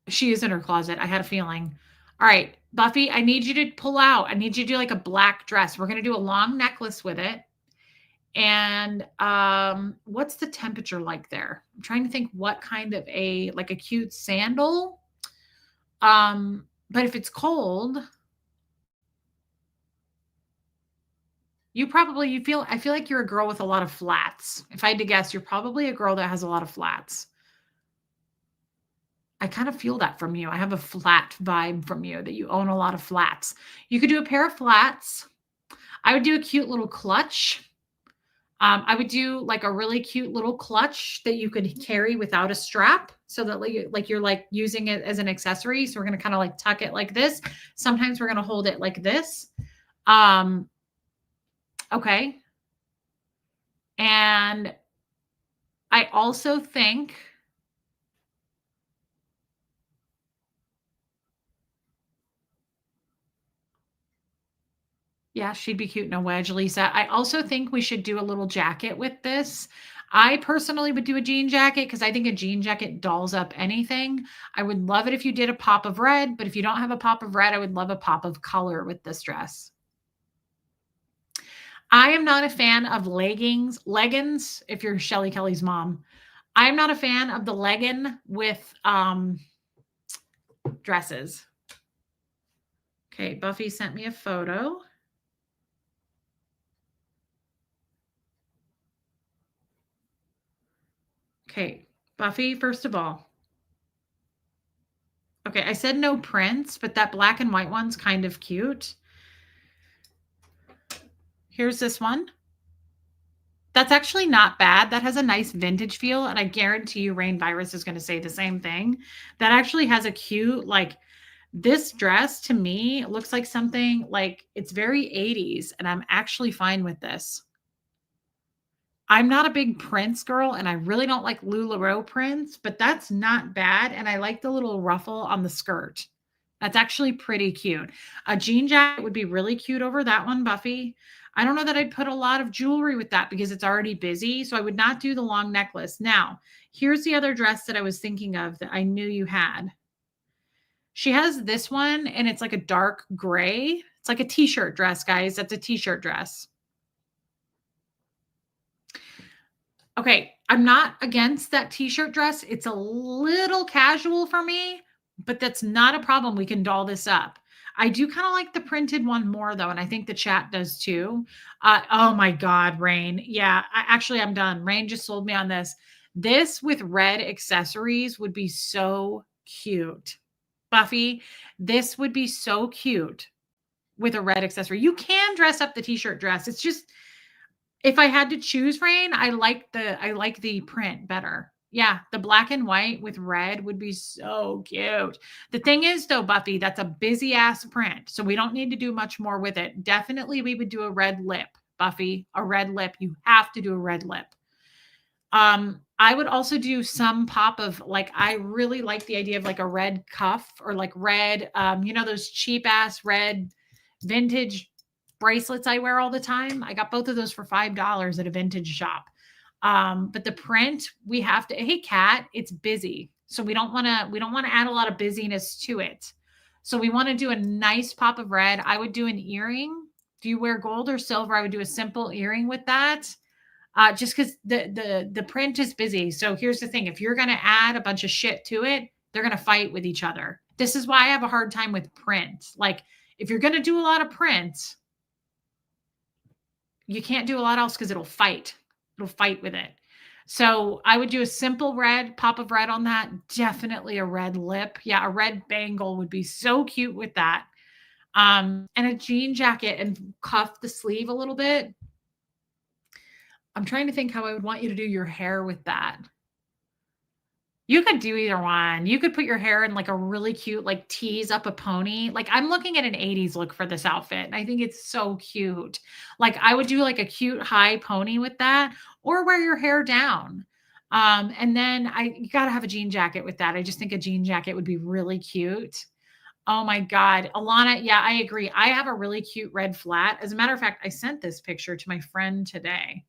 She is in her closet. I had a feeling. All right, Buffy, I need you to pull out. I need you to do like a black dress. We're going to do a long necklace with it. And what's the temperature like there? I'm trying to think what kind of like a cute sandal. But if it's cold, I feel like you're a girl with a lot of flats. If I had to guess, you're probably a girl that has a lot of flats. I kind of feel that from you. I have a flat vibe from you that you own a lot of flats. You could do a pair of flats. I would do a cute little clutch. I would do like a really cute little clutch that you could carry without a strap so that like you're like using it as an accessory. So we're going to kind of like tuck it like this. Sometimes we're going to hold it like this. Okay. And I also think yeah, she'd be cute in a wedge, Lisa. I also think we should do a little jacket with this. I personally would do a jean jacket because I think a jean jacket dolls up anything. I would love it if you did a pop of red, but if you don't have a pop of red, I would love a pop of color with this dress. I am not a fan of leggings, if you're Shelly Kelly's mom. I am not a fan of the legging with dresses. Okay, Buffy sent me a photo. Okay, Buffy, first of all. Okay, I said no prints, but that black and white one's kind of cute. Here's this one. That's actually not bad. That has a nice vintage feel, and I guarantee you Rain Virus is going to say the same thing. That actually has a cute, like, this dress to me looks like something like it's very 80s, and I'm actually fine with this. I'm not a big prints girl, and I really don't like LuLaRoe prints, but that's not bad. And I like the little ruffle on the skirt. That's actually pretty cute. A jean jacket would be really cute over that one, Buffy. I don't know that I'd put a lot of jewelry with that because it's already busy. So I would not do the long necklace. Now, here's the other dress that I was thinking of that I knew you had. She has this one, and it's like a dark gray. It's like a t-shirt dress, guys. That's a t-shirt dress. Okay, I'm not against that t-shirt dress. It's a little casual for me, but that's not a problem. We can doll this up. I do kind of like the printed one more though, and I think the chat does too. Oh my God, Rain. Yeah, I'm done. Rain just sold me on this. This with red accessories would be so cute. Buffy, this would be so cute with a red accessory. You can dress up the t-shirt dress. It's just, if I had to choose, Rain, I like the print better. Yeah, the black and white with red would be so cute. The thing is, though, Buffy, that's a busy ass print, so we don't need to do much more with it. Definitely, we would do a red lip, Buffy, a red lip. You have to do a red lip. I would also do some pop of like, I really like the idea of like a red cuff or like red, those cheap ass red vintage bracelets I wear all the time. I got both of those for $5 at a vintage shop. But the print we have to, hey Kat, it's busy. So we don't want to add a lot of busyness to it. So we want to do a nice pop of red. I would do an earring. Do you wear gold or silver? I would do a simple earring with that. Just because the print is busy. So here's the thing. If you're going to add a bunch of shit to it, they're going to fight with each other. This is why I have a hard time with print. Like if you're going to do a lot of print, you can't do a lot else because it'll fight. It'll fight with it. So I would do a simple red, pop of red on that. Definitely a red lip. Yeah, a red bangle would be so cute with that. And a jean jacket and cuff the sleeve a little bit. I'm trying to think how I would want you to do your hair with that. You could do either one. You could put your hair in like a really cute, like tease up a pony. Like I'm looking at an 80s look for this outfit. And I think it's so cute. Like I would do like a cute high pony with that or wear your hair down. And then you got to have a jean jacket with that. I just think a jean jacket would be really cute. Oh my God. Alana, yeah, I agree. I have a really cute red flat. As a matter of fact, I sent this picture to my friend today.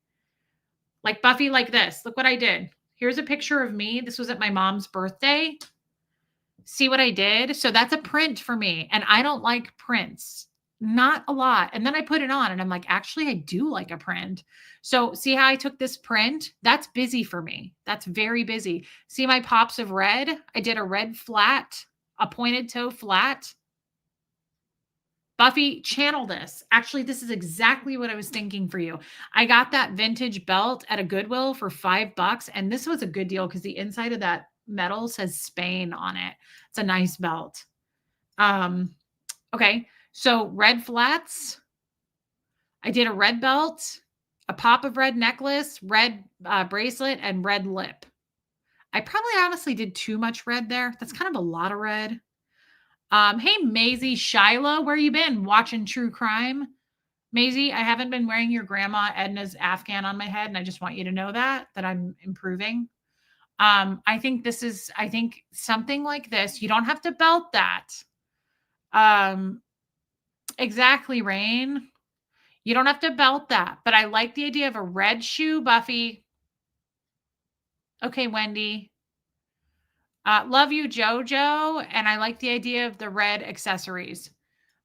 Like Buffy, like this. Look what I did. Here's a picture of me. This was at my mom's birthday. See what I did? So that's a print for me, and I don't like prints. Not a lot. And then I put it on and I'm like, actually, I do like a print. So see how I took this print? That's busy for me. That's very busy. See my pops of red? I did a red flat, a pointed toe flat. Buffy, channel this. Actually, this is exactly what I was thinking for you. I got that vintage belt at a Goodwill for $5, and this was a good deal because the inside of that metal says Spain on it. It's a nice belt. Okay, so red flats. I did a red belt, a pop of red necklace, red bracelet, and red lip. I probably honestly did too much red there. That's kind of a lot of red. Hey, Maisie Shiloh, where you been? Watching true crime? Maisie, I haven't been wearing your grandma Edna's Afghan on my head, and I just want you to know that I'm improving. I think something like this, you don't have to belt that. Exactly, Rain. You don't have to belt that, but I like the idea of a red shoe, Buffy. Okay, Wendy. Love you, Jojo. And I like the idea of the red accessories.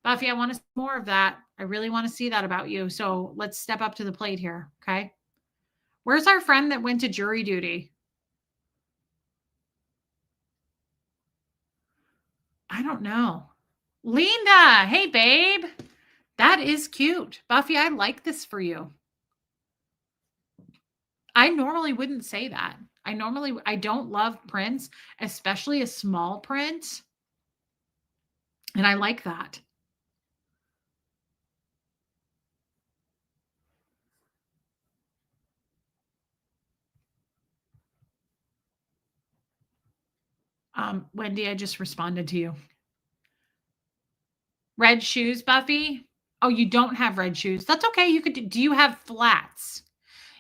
Buffy, I want to see more of that. I really want to see that about you. So let's step up to the plate here. Okay. Where's our friend that went to jury duty? I don't know. Linda. Hey, babe. That is cute. Buffy, I like this for you. I normally wouldn't say that. I don't love prints, especially a small print. And I like that. Wendy, I just responded to you. Red shoes, Buffy. Oh, you don't have red shoes. That's okay. Do you have flats?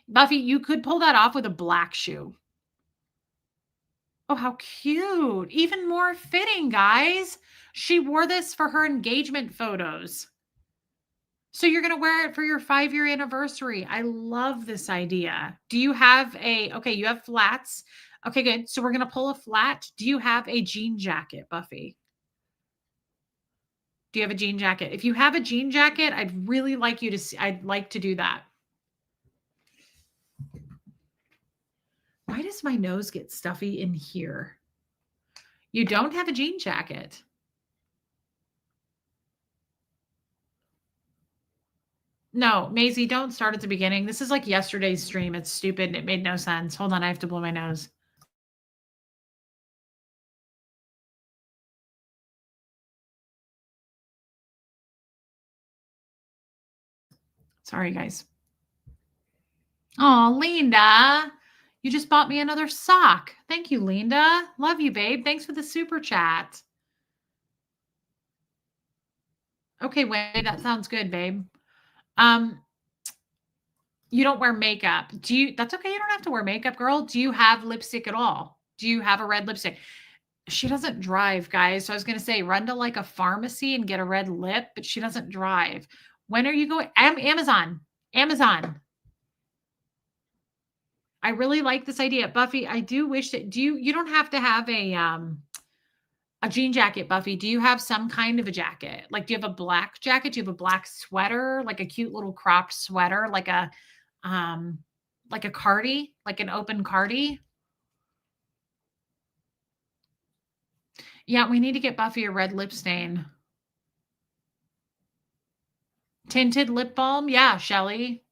Buffy, you could pull that off with a black shoe. Oh, how cute. Even more fitting, guys. She wore this for her engagement photos. So you're going to wear it for your 5-year anniversary. I love this idea. Do you have okay, you have flats. Okay, good. So we're going to pull a flat. Do you have a jean jacket, Buffy? Do you have a jean jacket? If you have a jean jacket, I'd really like you to see, I'd like to do that. Why does my nose get stuffy in here? You don't have a jean jacket. No, Maisie, don't start at the beginning. This is like yesterday's stream. It's stupid. It made no sense. Hold on, I have to blow my nose. Sorry, guys. Oh, Linda, you just bought me another sock. Thank you, Linda. Love you, babe. Thanks for the super chat. Okay, Wendy, that sounds good, babe. You don't wear makeup. That's okay. You don't have to wear makeup, girl. Do you have lipstick at all? Do you have a red lipstick? She doesn't drive, guys. So I was going to say run to like a pharmacy and get a red lip, but she doesn't drive. When are you going? Amazon. I really like this idea. Buffy, I do wish that you don't have to have a jean jacket, Buffy. Do you have some kind of a jacket? Like, do you have a black jacket? Do you have a black sweater? Like a cute little cropped sweater, like a cardi, like an open cardi? Yeah, we need to get Buffy a red lip stain. Tinted lip balm. Yeah, Shelly.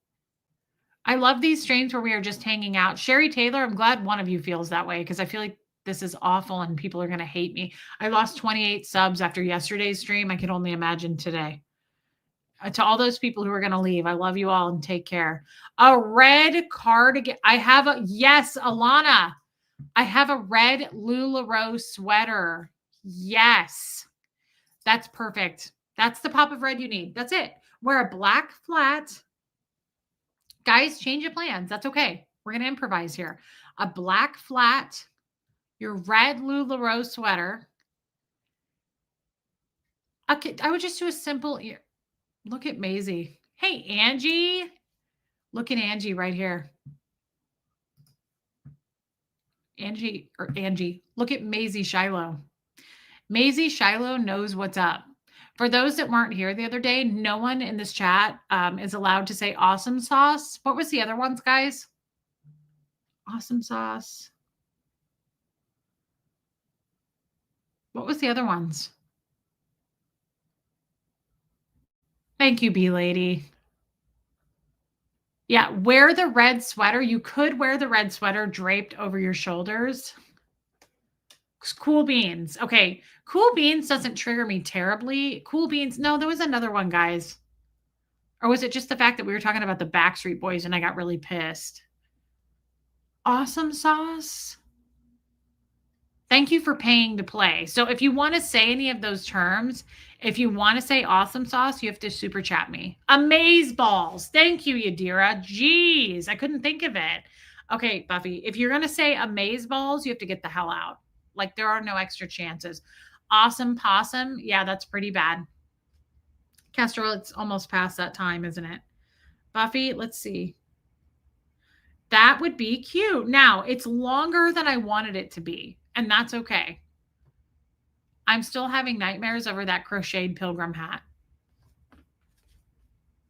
I love these streams where we are just hanging out. Sherry Taylor, I'm glad one of you feels that way because I feel like this is awful and people are going to hate me. I lost 28 subs after yesterday's stream. I can only imagine today. To all those people who are going to leave, I love you all and take care. A red cardigan. Yes, Alana. I have a red LuLaRoe sweater. Yes. That's perfect. That's the pop of red you need. That's it. Wear a black flat. Guys, change your plans. That's okay. We're going to improvise here. A black flat, your red LuLaRoe sweater. Okay, I would just do a simple ear. Look at Maisie. Hey, Angie. Look at Angie right here. Angie. Look at Maisie Shiloh. Maisie Shiloh knows what's up. For those that weren't here the other day, no one in this chat is allowed to say awesome sauce. What was the other ones, guys? Awesome sauce. What was the other ones? Thank you, B Lady. Yeah, wear the red sweater. You could wear the red sweater draped over your shoulders. Cool Beans. Okay, Cool Beans doesn't trigger me terribly. Cool Beans. No, there was another one, guys. Or was it just the fact that we were talking about the Backstreet Boys and I got really pissed? Awesome sauce. Thank you for paying to play. So if you want to say any of those terms, if you want to say awesome sauce, you have to super chat me. Amaze balls. Thank you, Yadira. Jeez, I couldn't think of it. Okay, Buffy, if you're going to say amaze balls, you have to get the hell out. Like there are no extra chances. Awesome possum. Yeah, that's pretty bad. Kestrel, it's almost past that time, isn't it? Buffy, let's see. That would be cute. Now, it's longer than I wanted it to be, and that's okay. I'm still having nightmares over that crocheted pilgrim hat.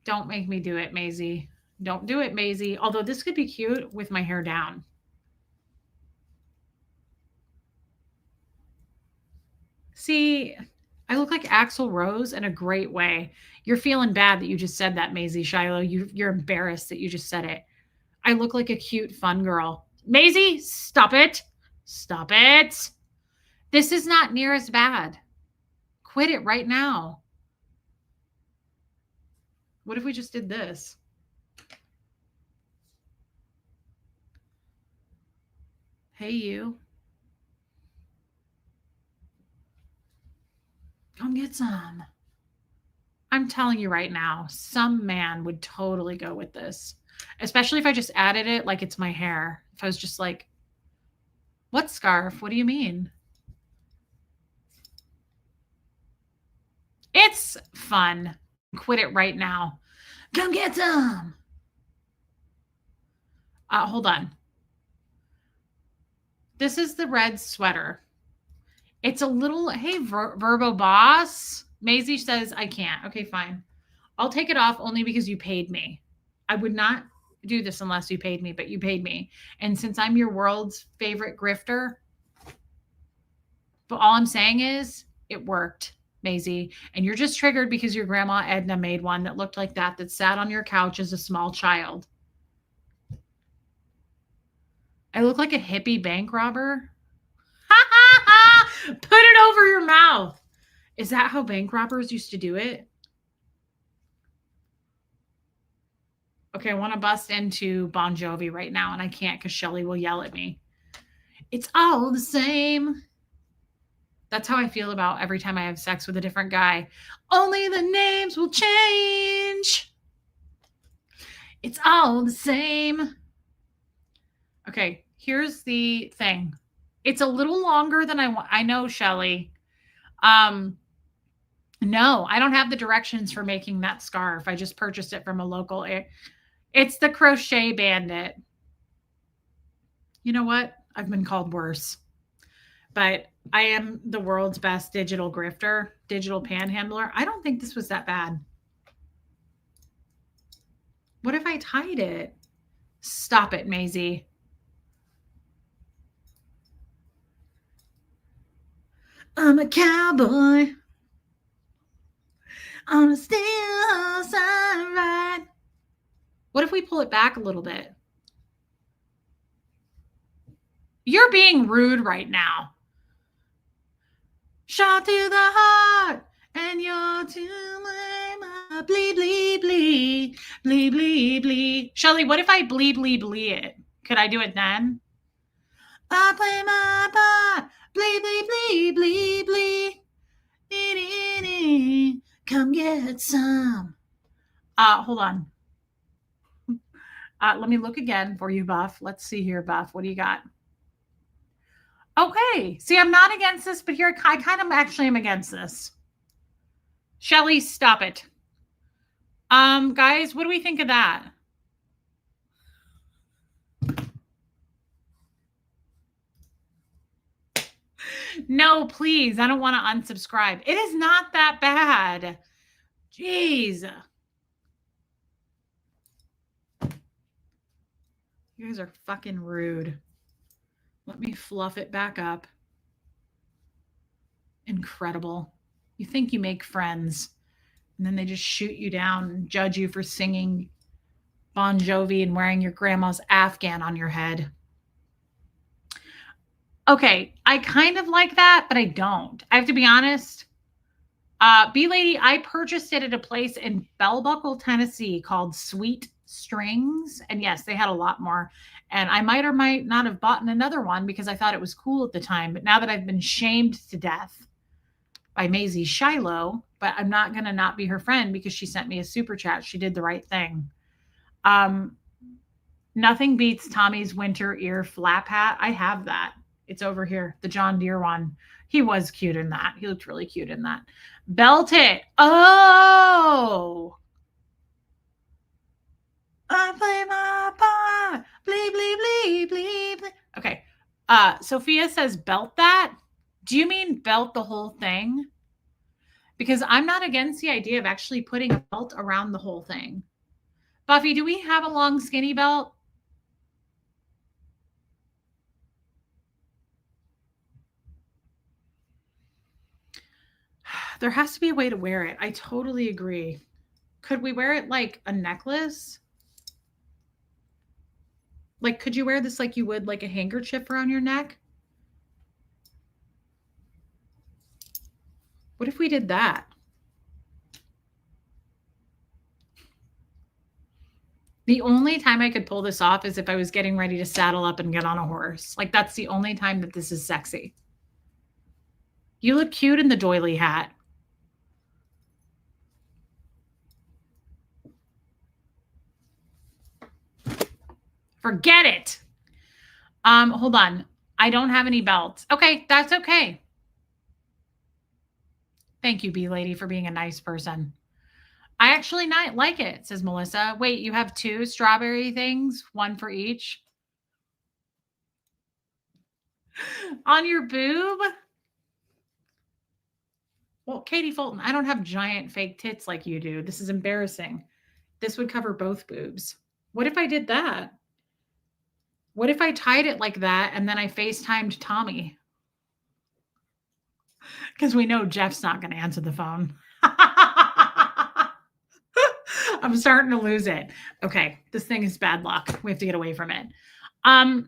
Don't make me do it, Maisie. Don't do it, Maisie. Although this could be cute with my hair down. See, I look like Axl Rose in a great way. You're feeling bad that you just said that, Maisie Shiloh. You're embarrassed that you just said it. I look like a cute, fun girl. Maisie, stop it. Stop it. This is not near as bad. Quit it right now. What if we just did this? Hey, you. Come get some. I'm telling you right now, some man would totally go with this, especially if I just added it like it's my hair. If I was just like, what scarf? What do you mean? It's fun. Quit it right now. Come get some. Hold on. This is the red sweater. It's a little, hey, Verbo boss. Maisie says, I can't. Okay, fine. I'll take it off only because you paid me. I would not do this unless you paid me, but you paid me. And since I'm your world's favorite grifter, but all I'm saying is it worked, Maisie. And you're just triggered because your grandma Edna made one that looked like that sat on your couch as a small child. I look like a hippie bank robber. Put it over your mouth. Is that how bank robbers used to do it? Okay, I want to bust into Bon Jovi right now, and I can't because Shelly will yell at me. It's all the same. That's how I feel about every time I have sex with a different guy. Only the names will change. It's all the same. Okay, here's the thing. It's a little longer than I want. I know, Shelly. No, I don't have the directions for making that scarf. I just purchased it from a local. It's the Crochet Bandit. You know what? I've been called worse. But I am the world's best digital grifter, digital panhandler. I don't think this was that bad. What if I tied it? Stop it, Maisie. I'm a cowboy on a steel horse I ride. What if we pull it back a little bit? You're being rude right now. Shot to the heart, and you're to my bleed, bleed, bleed, bleed, bleed, bleed. Shelly, what if I bleed, bleed, bleed it? Could I do it then? I play my part, bleed, bleed, bleed, bleed, bleed. Come get some. Hold on. Let me look again for you, Buff. Let's see here, Buff. What do you got? Okay. See, I'm not against this, but here I kind of actually am against this. Shelly, stop it. Guys, what do we think of that? No, please. I don't want to unsubscribe. It is not that bad. Jeez. You guys are fucking rude. Let me fluff it back up. Incredible. You think you make friends, and then they just shoot you down and judge you for singing Bon Jovi and wearing your grandma's Afghan on your head. Okay, I kind of like that, but I don't. I have to be honest. B Lady, I purchased it at a place in Bell Buckle, Tennessee called Sweet Strings. And yes, they had a lot more. And I might or might not have bought another one because I thought it was cool at the time. But now that I've been shamed to death by Maisie Shiloh, but I'm not going to not be her friend because she sent me a super chat. She did the right thing. Nothing beats Tommy's winter ear flap hat. I have that. It's over here, the John Deere one. He was cute in that. He looked really cute in that. Belt it. Oh. I play my part. Bleep, bleep, bleep, bleep, bleep. Okay. Sophia says belt that. Do you mean belt the whole thing? Because I'm not against the idea of actually putting a belt around the whole thing. Buffy, do we have a long skinny belt? There has to be a way to wear it. I totally agree. Could we wear it like a necklace? Like, could you wear this like you would like a handkerchief around your neck? What if we did that? The only time I could pull this off is if I was getting ready to saddle up and get on a horse. Like, that's the only time that this is sexy. You look cute in the doily hat. Forget it. Hold on. I don't have any belts. Okay, that's okay. Thank you, B Lady, for being a nice person. I actually not like it, says Melissa. Wait, you have 2 strawberry things, one for each? On your boob? Well, Katie Fulton, I don't have giant fake tits like you do. This is embarrassing. This would cover both boobs. What if I did that? What if I tied it like that and then I FaceTimed Tommy? Because we know Jeff's not going to answer the phone. I'm starting to lose it. Okay, this thing is bad luck. We have to get away from it. Can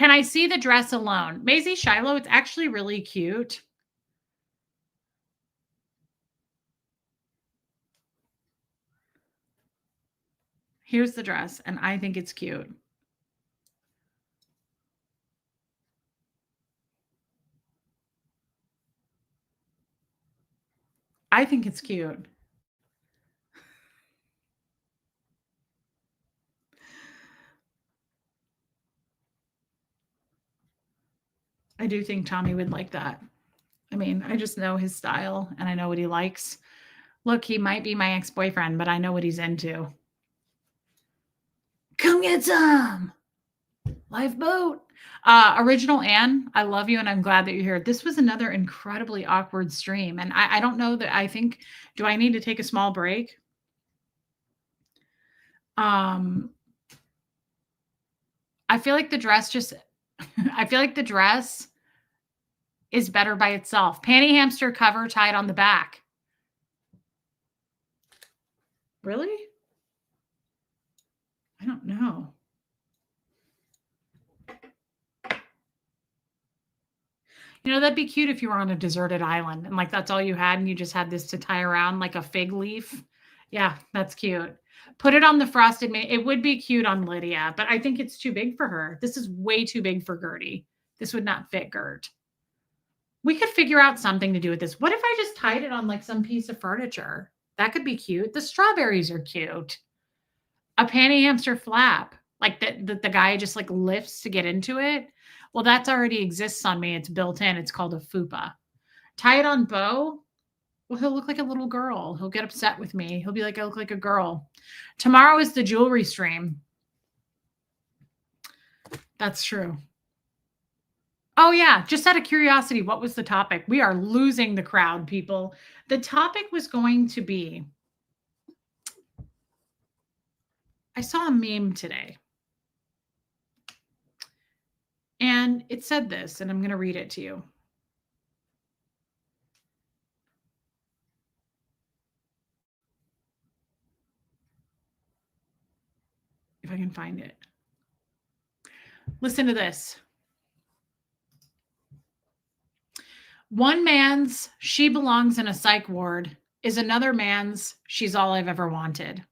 I see the dress alone? Maisie Shiloh, it's actually really cute. Here's the dress, and I think it's cute. I think it's cute. I do think Tommy would like that. I mean, I just know his style and I know what he likes. Look, he might be my ex-boyfriend, but I know what he's into. Come get some. Lifeboat. Original Anne, I love you and I'm glad that you're here. This was another incredibly awkward stream. And I don't know that I think, do I need to take a small break? I feel like the dress I feel like the dress is better by itself. Panty hamster cover tied on the back. Really? I don't know. You know, that'd be cute if you were on a deserted island and like that's all you had and you just had this to tie around like a fig leaf. Yeah, that's cute. Put it on the frosted mane. It would be cute on Lydia, but I think it's too big for her. This is way too big for Gertie. This would not fit Gert. We could figure out something to do with this. What if I just tied it on like some piece of furniture? That could be cute. The strawberries are cute. A panty hamster flap, like the guy just like lifts to get into it. Well, that's already exists on me. It's built in. It's called a fupa. Tie it on Bo. Well, he'll look like a little girl. He'll get upset with me. He'll be like, I look like a girl. Tomorrow is the jewelry stream. That's true. Oh, yeah. Just out of curiosity, what was the topic? We are losing the crowd, people. The topic was going to be I saw a meme today and it said this, and I'm going to read it to you. If I can find it. Listen to this. One man's she belongs in a psych ward is another man's she's all I've ever wanted.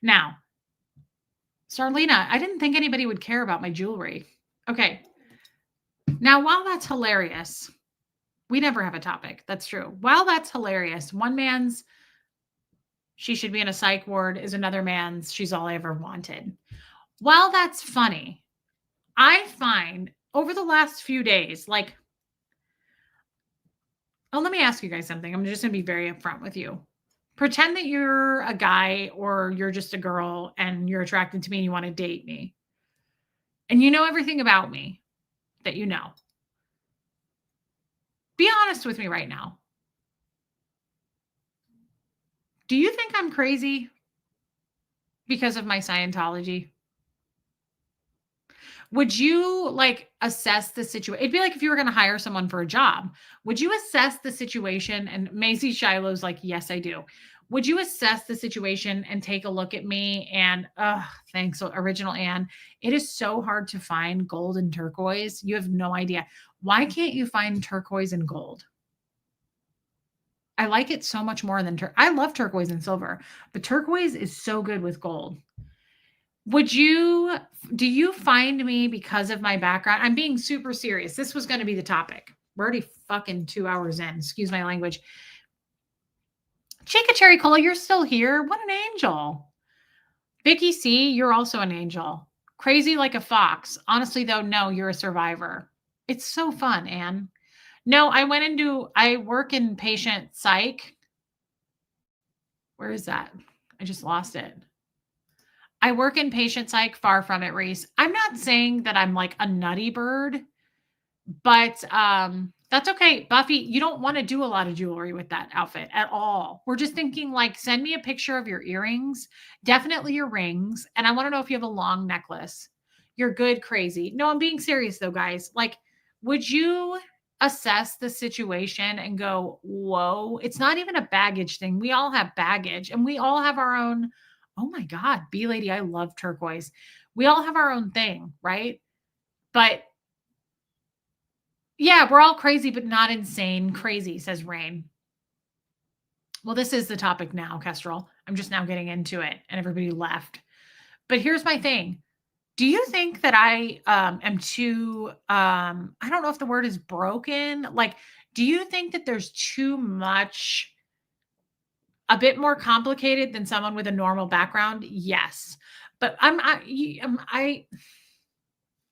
Now, Starlina, I didn't think anybody would care about my jewelry. Okay. Now, while that's hilarious, we never have a topic. That's true. While that's hilarious, one man's she should be in a psych ward is another man's she's all I ever wanted. While that's funny, I find over the last few days, like, oh, let me ask you guys something. I'm just going to be very upfront with you. Pretend that you're a guy or you're just a girl and you're attracted to me and you want to date me. And you know everything about me that you know. Be honest with me right now. Do you think I'm crazy because of my Scientology? Would you like assess the situation? It'd be like if you were going to hire someone for a job. Would you assess the situation? And Maisie Shiloh's like, yes, I do. Would you assess the situation and take a look at me? And thanks, Original Anne. It is so hard to find gold and turquoise. You have no idea. Why can't you find turquoise and gold? I like it so much more than I love turquoise and silver, but turquoise is so good with gold. Do you find me because of my background? I'm being super serious. This was going to be the topic. We're already fucking 2 hours in. Excuse my language. Chica Cherry Cola, you're still here. What an angel. Vicky C, you're also an angel. Crazy like a fox. Honestly, though, no, you're a survivor. It's so fun, Anne. No, I work in patient psych. Where is that? I just lost it. I work in patient psych, far from it, Reese. I'm not saying that I'm like a nutty bird, but that's okay. Buffy, you don't want to do a lot of jewelry with that outfit at all. We're just thinking like, send me a picture of your earrings, definitely your rings. And I want to know if you have a long necklace. You're good, crazy. No, I'm being serious though, guys. Like, would you assess the situation and go, whoa, it's not even a baggage thing. We all have baggage and we all have our own. Oh my God, B lady, I love turquoise. We all have our own thing, right? But yeah, we're all crazy, but not insane crazy, says Rain. Well, this is the topic now, Kestrel. I'm just now getting into it and everybody left. But here's my thing. Do you think that I am too, I don't know if the word is broken. Like, do you think that there's too much, a bit more complicated than someone with a normal background? Yes. But I'm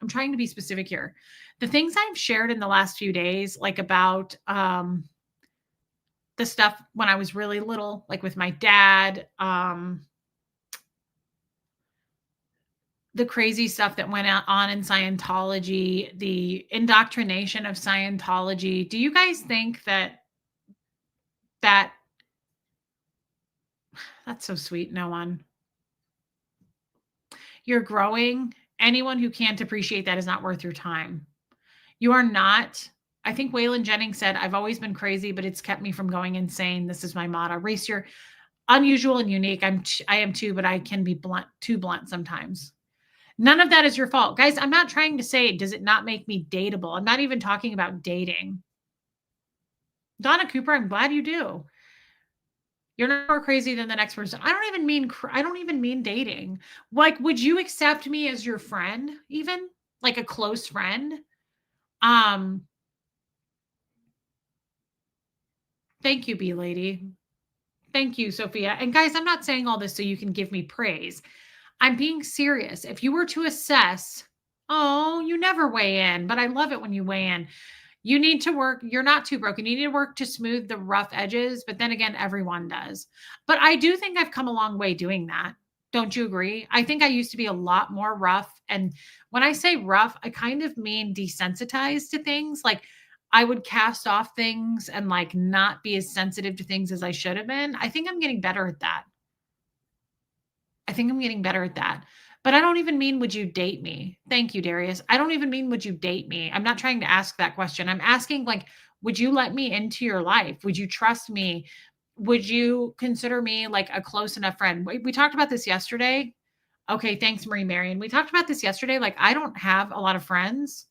trying to be specific here. The things I've shared in the last few days, like about the stuff when I was really little, like with my dad, the crazy stuff that went on in Scientology, the indoctrination of Scientology. Do you guys think that that's so sweet? No one. You're growing. Anyone who can't appreciate that is not worth your time. You are not. I think Waylon Jennings said, I've always been crazy, but it's kept me from going insane. This is my motto. Reese, you're unusual and unique. I am too, but I can be too blunt sometimes. None of that is your fault. Guys, I'm not trying to say, does it not make me dateable? I'm not even talking about dating. Donna Cooper, I'm glad you do. You're not more crazy than the next person. I don't even mean dating. Like, would you accept me as your friend, even like a close friend? Thank you, B lady. Thank you, Sophia. And guys, I'm not saying all this so you can give me praise. I'm being serious. If you were to assess, oh, you never weigh in, but I love it when you weigh in. You need to work. You're not too broken. You need to work to smooth the rough edges. But then again, everyone does. But I do think I've come a long way doing that. Don't you agree? I think I used to be a lot more rough. And when I say rough, I kind of mean desensitized to things. Like I would cast off things and like not be as sensitive to things as I should have been. I think I'm getting better at that. I think I'm getting better at that. But I don't even mean, would you date me? Thank you, Darius. I don't even mean, would you date me? I'm not trying to ask that question. I'm asking, like, would you let me into your life? Would you trust me? Would you consider me like a close enough friend? We talked about this yesterday. Okay, thanks, Marie Marion. We talked about this yesterday. Like, I don't have a lot of friends.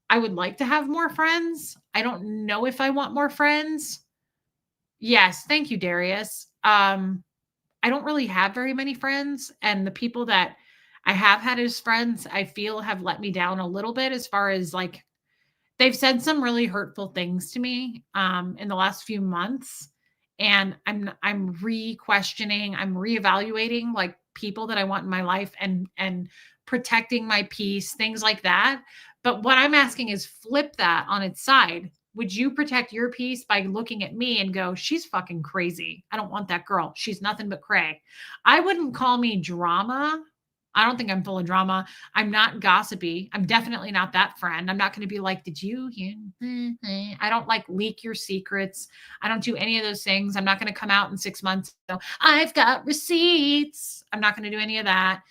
I would like to have more friends. I don't know if I want more friends. Yes, thank you, Darius. I don't really have very many friends, and the people that I have had as friends, I feel have let me down a little bit as far as like they've said some really hurtful things to me in the last few months, and I'm re-questioning, I'm reevaluating like people that I want in my life and protecting my peace, things like that. But what I'm asking is flip that on its side. Would you protect your peace by looking at me and go, she's fucking crazy. I don't want that girl. She's nothing but cray. I wouldn't call me drama. I don't think I'm full of drama. I'm not gossipy. I'm definitely not that friend. I'm not going to be like, did you hear? I don't like leak your secrets. I don't do any of those things. I'm not going to come out in 6 months. So I've got receipts. I'm not going to do any of that.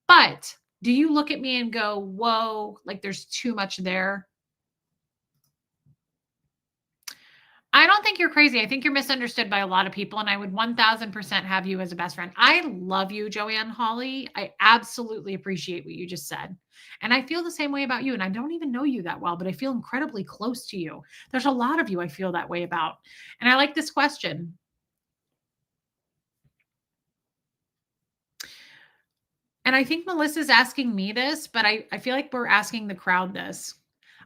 But do you look at me and go, whoa, like there's too much there? I don't think you're crazy. I think you're misunderstood by a lot of people, and I would 1000% have you as a best friend. I love you, Joanne Hawley. I absolutely appreciate what you just said. And I feel the same way about you. And I don't even know you that well, but I feel incredibly close to you. There's a lot of you I feel that way about. And I like this question. And I think Melissa's asking me this, but I feel like we're asking the crowd this.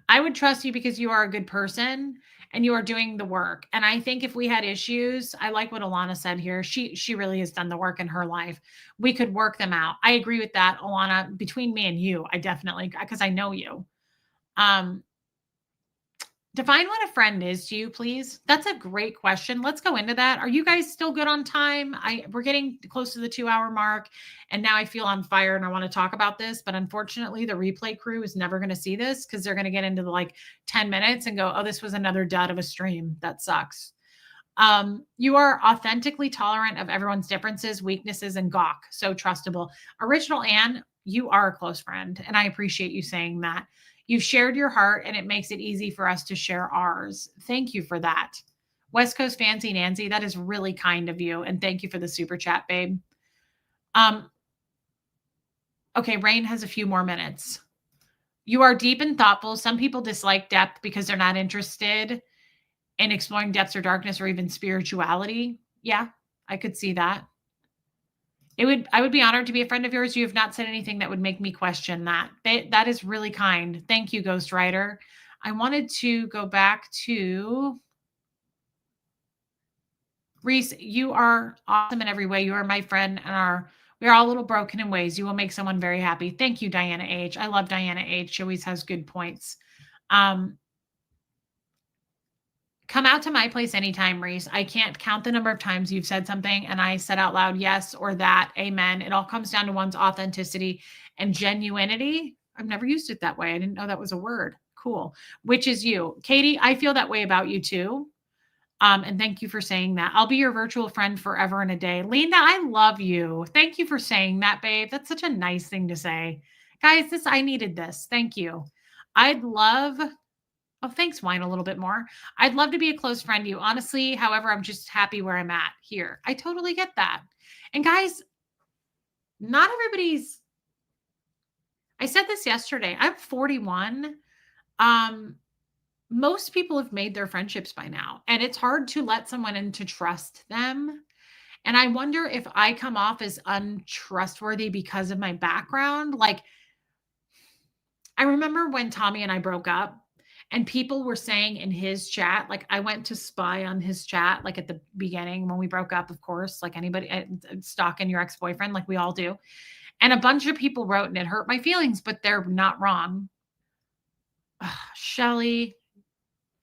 I would trust you because you are a good person and you are doing the work. And I think if we had issues, I like what Alana said here. She really has done the work in her life. We could work them out. I agree with that, Alana. Between me and you, I definitely, because I know you. Um, Define what a friend is to you, please. That's a great question. Let's go into that. Are you guys still good on time? We're getting close to the 2 hour mark, and now I feel on fire and I want to talk about this. But unfortunately, the replay crew is never going to see this because they're going to get into the like 10 minutes and go, "Oh, this was another dud of a stream. That sucks." You are authentically tolerant of everyone's differences, weaknesses, and gawk. So trustable. Original Anne, you are a close friend, and I appreciate you saying that. You've shared your heart, and it makes it easy for us to share ours. Thank you for that. West Coast Fancy Nancy, that is really kind of you, and thank you for the super chat, babe. Okay, Rain has a few more minutes. You are deep and thoughtful. Some people dislike depth because they're not interested in exploring depths or darkness or even spirituality. Yeah, I could see that. I would be honored to be a friend of yours. You have not said anything that would make me question that. That is really kind. Thank you, Ghost Rider. I wanted to go back to Reese. You are awesome in every way. You are my friend, and we are all a little broken in ways. You will make someone very happy. Thank you, Diana H. I love Diana H. She always has good points. Come out to my place anytime, Reese. I can't count the number of times you've said something and I said out loud, yes or that, amen. It all comes down to one's authenticity and genuinity. I've never used it that way. I didn't know that was a word. Cool. Which is you. Katie, I feel that way about you too. And thank you for saying that. I'll be your virtual friend forever and a day. Linda, I love you. Thank you for saying that, babe. That's such a nice thing to say. Guys, I needed this. Thank you. I'd love Oh, thanks, Wine, a little bit more. I'd love to be a close friend to you. Honestly, however, I'm just happy where I'm at here. I totally get that. And guys, not everybody's I said this yesterday. I'm 41. Most people have made their friendships by now, and it's hard to let someone in to trust them. And I wonder if I come off as untrustworthy because of my background. Like, I remember when Tommy and I broke up, and people were saying in his chat, like I went to spy on his chat, like at the beginning when we broke up, of course, like anybody stalking your ex-boyfriend, like we all do. And a bunch of people wrote, and it hurt my feelings, but they're not wrong. Shelly,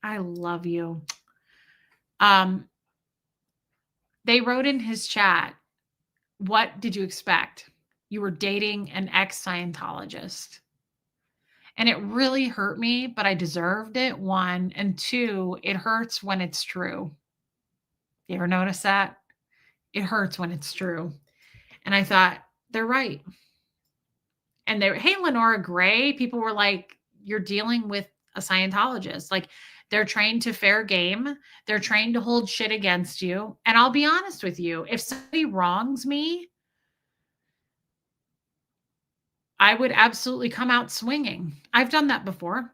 I love you. They wrote in his chat, what did you expect? you were dating an ex-Scientologist. And it really hurt me, but I deserved it, one. And two, it hurts when it's true. You ever notice that? It hurts when it's true. And I thought, they're right. And they were, hey, Lenora Gray, people were like, you're dealing with a Scientologist. Like, they're trained to fair game. They're trained to hold shit against you. And I'll be honest with you, if somebody wrongs me, I would absolutely come out swinging. I've done that before.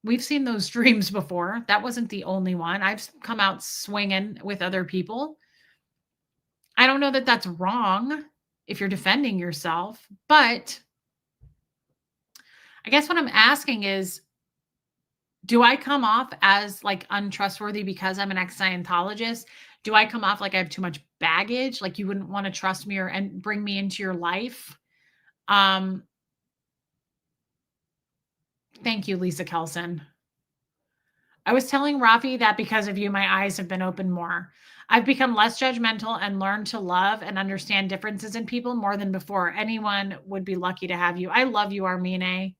We've seen those dreams before. That wasn't the only one. I've come out swinging with other people. I don't know that that's wrong if you're defending yourself, but I guess what I'm asking is, do I come off as like untrustworthy because I'm an ex-Scientologist? Do I come off like I have too much baggage? Like you wouldn't want to trust me and bring me into your life? Thank you, Lisa Kelson. I was telling Rafi that because of you, my eyes have been opened more. I've become less judgmental and learned to love and understand differences in people more than before. Anyone would be lucky to have you. I love you, Armine.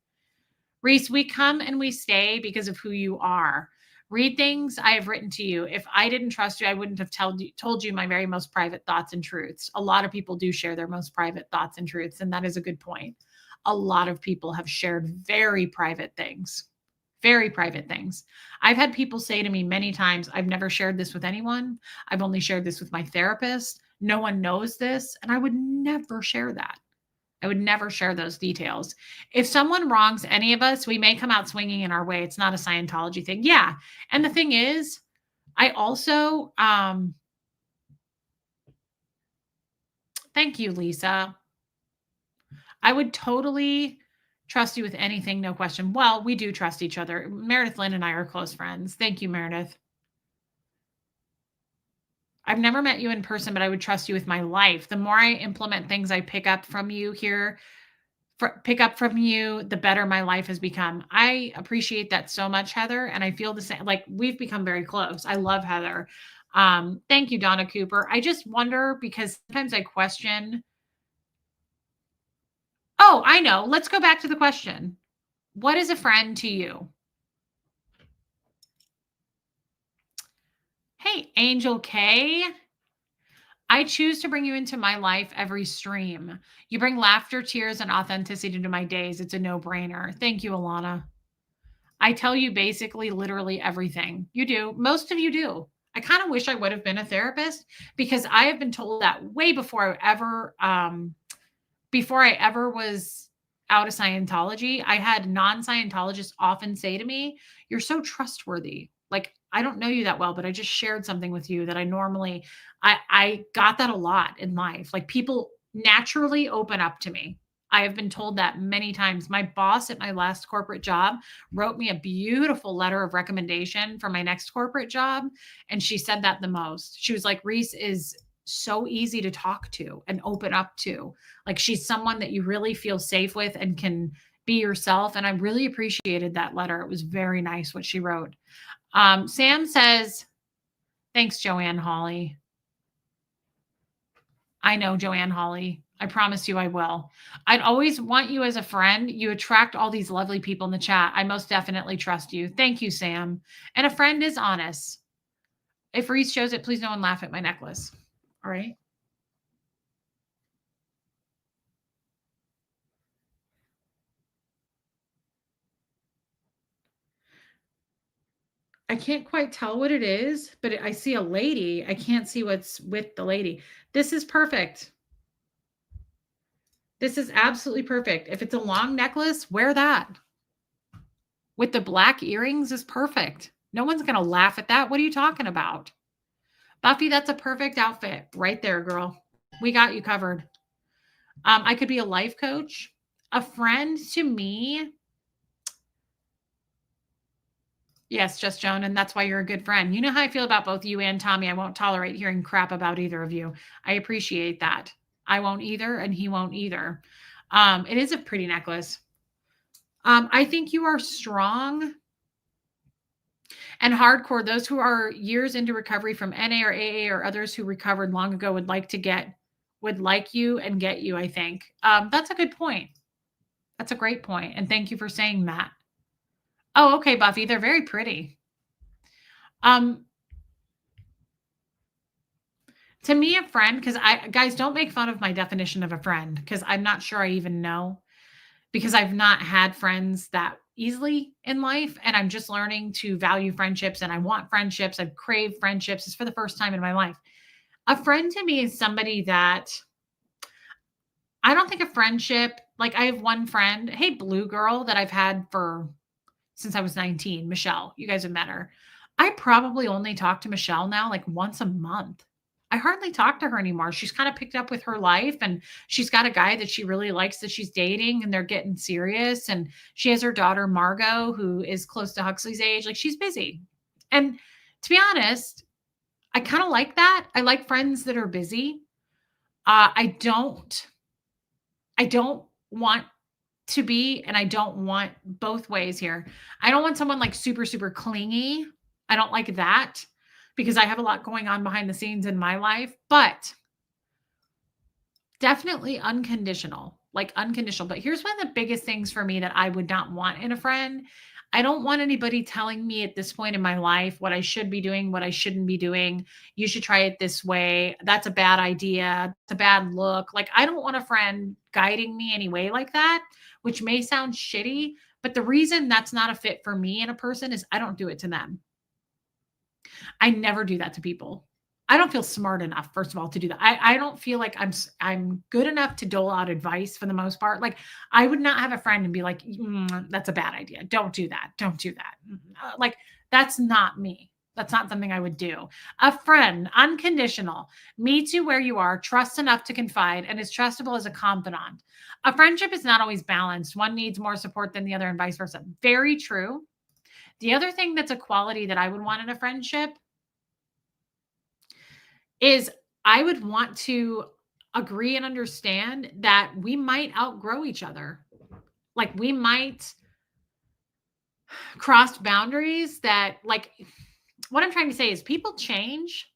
Reese, we come and we stay because of who you are. Read things I have written to you. If I didn't trust you, I wouldn't have told you my very most private thoughts and truths. A lot of people do share their most private thoughts and truths, and that is a good point. A lot of people have shared very private things. Very private things. I've had people say to me many times, I've never shared this with anyone. I've only shared this with my therapist. No one knows this. And I would never share that. I would never share those details. If someone wrongs any of us, we may come out swinging in our way. It's not a Scientology thing. Yeah. And the thing is, I also, thank you, Lisa. I would totally trust you with anything, no question. Well, we do trust each other. Meredith Lynn and I are close friends. Thank you, Meredith. I've never met you in person, but I would trust you with my life. The more I implement things I pick up from you here, the better my life has become. I appreciate that so much, Heather. And I feel the same. Like we've become very close. I love Heather. Thank you, Donna Cooper. I just wonder because sometimes I question. Oh, I know. Let's go back to the question. What is a friend to you? Hey, Angel K. I choose to bring you into my life every stream. You bring laughter, tears, and authenticity to my days. It's a no-brainer. Thank you, Alana. I tell you basically literally everything. You do. Most of you do. I kind of wish I would have been a therapist because I have been told that way before I ever was out of Scientology. I had non-Scientologists often say to me, you're so trustworthy. Like, I don't know you that well, but I just shared something with you that I got that a lot in life. Like people naturally open up to me. I have been told that many times. My boss at my last corporate job wrote me a beautiful letter of recommendation for my next corporate job. And she said that the most. She was like, Reese is so easy to talk to and open up to. Like she's someone that you really feel safe with and can be yourself. And I really appreciated that letter. It was very nice what she wrote. Sam says, thanks, Joanne Hawley. I know, Joanne Hawley. I promise you I will. I'd always want you as a friend. You attract all these lovely people in the chat. I most definitely trust you. Thank you, Sam. And a friend is honest. If Reese shows it, please no one laugh at my necklace. All right. I can't quite tell what it is, but I see a lady. I can't see what's with the lady. This is perfect. This is absolutely perfect. If it's a long necklace, wear that. With the black earrings is perfect. No one's going to laugh at that. What are you talking about? Buffy, that's a perfect outfit right there, girl. We got you covered. I could be a life coach. A friend to me. Yes, Just Joan, and that's why you're a good friend. You know how I feel about both you and Tommy. I won't tolerate hearing crap about either of you. I appreciate that. I won't either, and he won't either. It is a pretty necklace. I think you are strong and hardcore. Those who are years into recovery from NA or AA or others who recovered long ago would like to get would like you and get you, I think. That's a good point. That's a great point. And thank you for saying that. Oh, okay, Buffy. They're very pretty. Um, to me, a friend, because guys, don't make fun of my definition of a friend, because I'm not sure I even know, because I've not had friends that easily in life. And I'm just learning to value friendships, and I want friendships. I've craved friendships. It's for the first time in my life. A friend to me is somebody that I don't think a friendship, like I have one friend, hey, blue girl, that I've had for since I was 19, Michelle. You guys have met her. I probably only talk to Michelle now like once a month. I hardly talk to her anymore. She's kind of picked up with her life, and she's got a guy that she really likes that she's dating, and they're getting serious. And she has her daughter, Margot, who is close to Huxley's age. Like, she's busy. And to be honest, I kind of like that. I like friends that are busy. I don't want to be, and I don't want both ways here. I don't want someone like super, super clingy. I don't like that, because I have a lot going on behind the scenes in my life, but definitely unconditional, like unconditional. But here's one of the biggest things for me that I would not want in a friend. I don't want anybody telling me at this point in my life what I should be doing, what I shouldn't be doing. You should try it this way. That's a bad idea. It's a bad look. Like, I don't want a friend guiding me anyway like that, which may sound shitty, but the reason that's not a fit for me and a person is I don't do it to them. I never do that to people. I don't feel smart enough, first of all, to do that. I don't feel like I'm good enough to dole out advice for the most part. Like, I would not have a friend and be like, that's a bad idea. Don't do that. Don't do that. Like, that's not me. That's not something I would do. A friend, unconditional, meets you where you are, trusts enough to confide, and is trustable as a confidant. A friendship is not always balanced. One needs more support than the other, and vice versa. Very true. The other thing that's a quality that I would want in a friendship is I would want to agree and understand that we might outgrow each other. Like, we might cross boundaries that, like, what I'm trying to say is people change,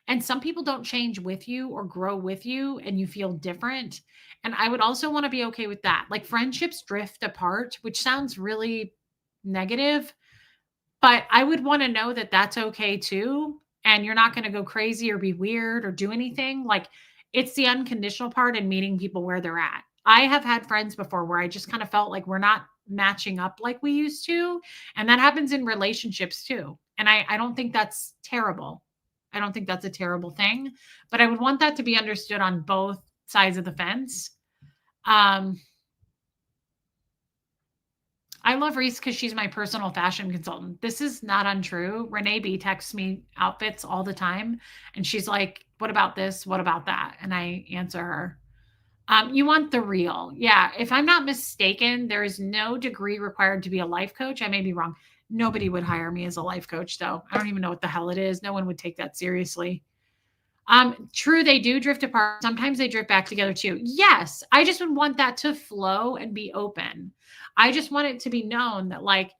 and some people don't change with you or grow with you, and you feel different. And I would also want to be okay with that. Like, friendships drift apart, which sounds really negative, but I would want to know that that's okay too. And you're not going to go crazy or be weird or do anything. Like, it's the unconditional part and meeting people where they're at. I have had friends before where I just kind of felt like we're not matching up like we used to. And that happens in relationships too. And I don't think that's terrible. I don't think that's a terrible thing, but I would want that to be understood on both sides of the fence. Um, I love Reese because she's my personal fashion consultant. This is not untrue. Renee B texts me outfits all the time, and she's like, "What about this? What about that?" And I answer her. You want the real. Yeah. If I'm not mistaken, there is no degree required to be a life coach. I may be wrong. Nobody would hire me as a life coach, though. I don't even know what the hell it is. No one would take that seriously. True, they do drift apart. Sometimes they drift back together too. Yes, I just would want that to flow and be open. I just want it to be known that, like,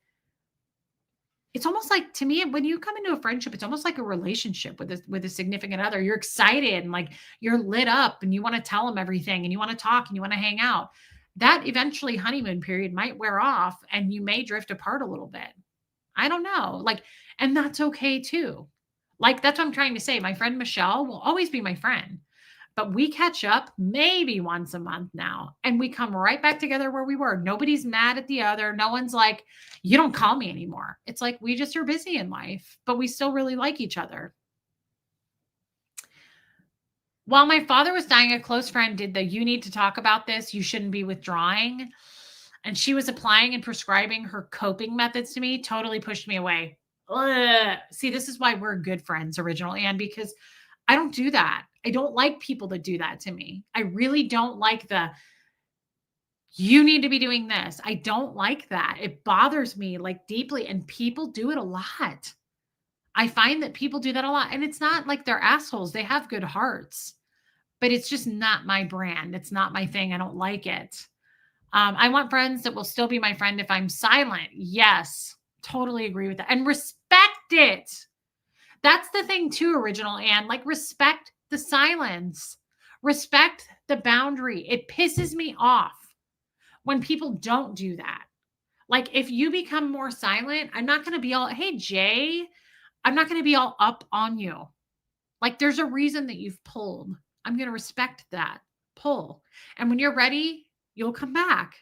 it's almost like, to me, when you come into a friendship, it's almost like a relationship with a significant other. You're excited and, like, you're lit up and you want to tell them everything and you want to talk and you want to hang out. That eventually honeymoon period might wear off and you may drift apart a little bit. I don't know. Like, and that's okay too. Like, that's what I'm trying to say. My friend Michelle will always be my friend, but we catch up maybe once a month now, and we come right back together where we were. Nobody's mad at the other. No one's like, you don't call me anymore. It's like, we just are busy in life, but we still really like each other. While my father was dying, a close friend did the "you need to talk about this, you shouldn't be withdrawing." And she was applying and prescribing her coping methods to me, totally pushed me away. Ugh. See, this is why we're good friends, Original Ann, because I don't do that. I don't like people that do that to me. I really don't like you need to be doing this. I don't like that. It bothers me, like, deeply, and people do it a lot. I find that people do that a lot, and it's not like they're assholes. They have good hearts, but it's just not my brand. It's not my thing. I don't like it. I want friends that will still be my friend if I'm silent. Yes, totally agree with that. And respect it. That's the thing too, Original Ann. Like, respect the silence. Respect the boundary. It pisses me off when people don't do that. Like, if you become more silent, I'm not going to be all, hey, Jay, I'm not going to be all up on you. Like, there's a reason that you've pulled. I'm going to respect that pull. And when you're ready, you'll come back.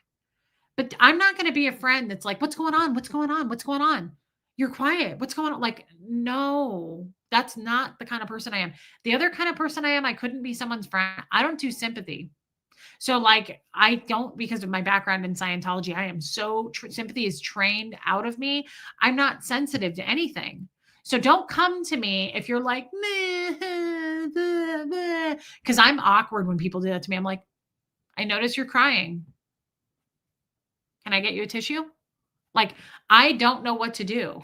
But I'm not going to be a friend that's like, what's going on? What's going on? What's going on? You're quiet. What's going on? Like, no, that's not the kind of person I am. The other kind of person I am, I couldn't be someone's friend. I don't do sympathy. So, like, I don't, because of my background in Scientology, I am so, sympathy is trained out of me. I'm not sensitive to anything. So don't come to me if you're like, because I'm awkward when people do that to me. I'm like, I notice you're crying. Can I get you a tissue? Like, I don't know what to do.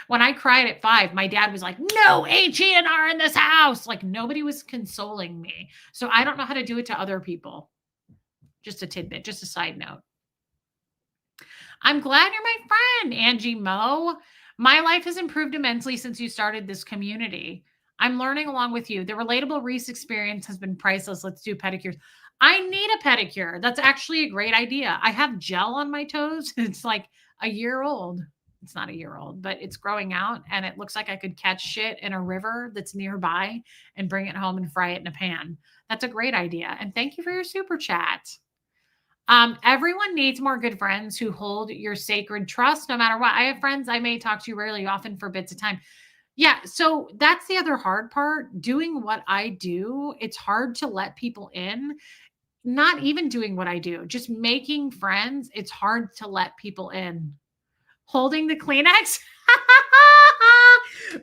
When I cried at 5, my dad was like, no H-E-N-R in this house. Like, nobody was consoling me. So I don't know how to do it to other people. Just a tidbit, just a side note. I'm glad you're my friend, Angie Mo. My life has improved immensely since you started this community. I'm learning along with you. The relatable Reese experience has been priceless. Let's do pedicures. I need a pedicure. That's actually a great idea. I have gel on my toes. It's like a year old. It's not a year old, but it's growing out, and it looks like I could catch shit in a river that's nearby and bring it home and fry it in a pan. That's a great idea. And thank you for your super chat. Everyone needs more good friends who hold your sacred trust no matter what. I have friends I may talk to rarely, often for bits of time. Yeah, so that's the other hard part. Doing what I do, it's hard to let people in. Not even doing what I do, just making friends, it's hard to let people in. Holding the Kleenex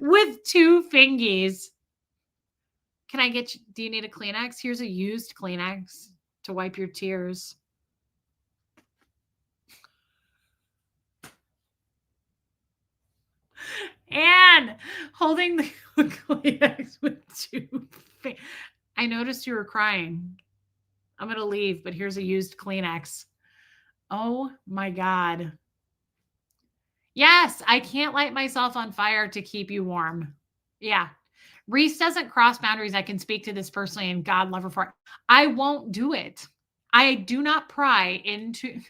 with 2 fingies. Can I get you, do you need a Kleenex? Here's a used Kleenex to wipe your tears. And holding the Kleenex with 2 fingers. I noticed you were crying. I'm going to leave, but here's a used Kleenex. Oh my God. Yes, I can't light myself on fire to keep you warm. Yeah. Reese doesn't cross boundaries. I can speak to this personally, and God love her for it. I won't do it. I do not pry into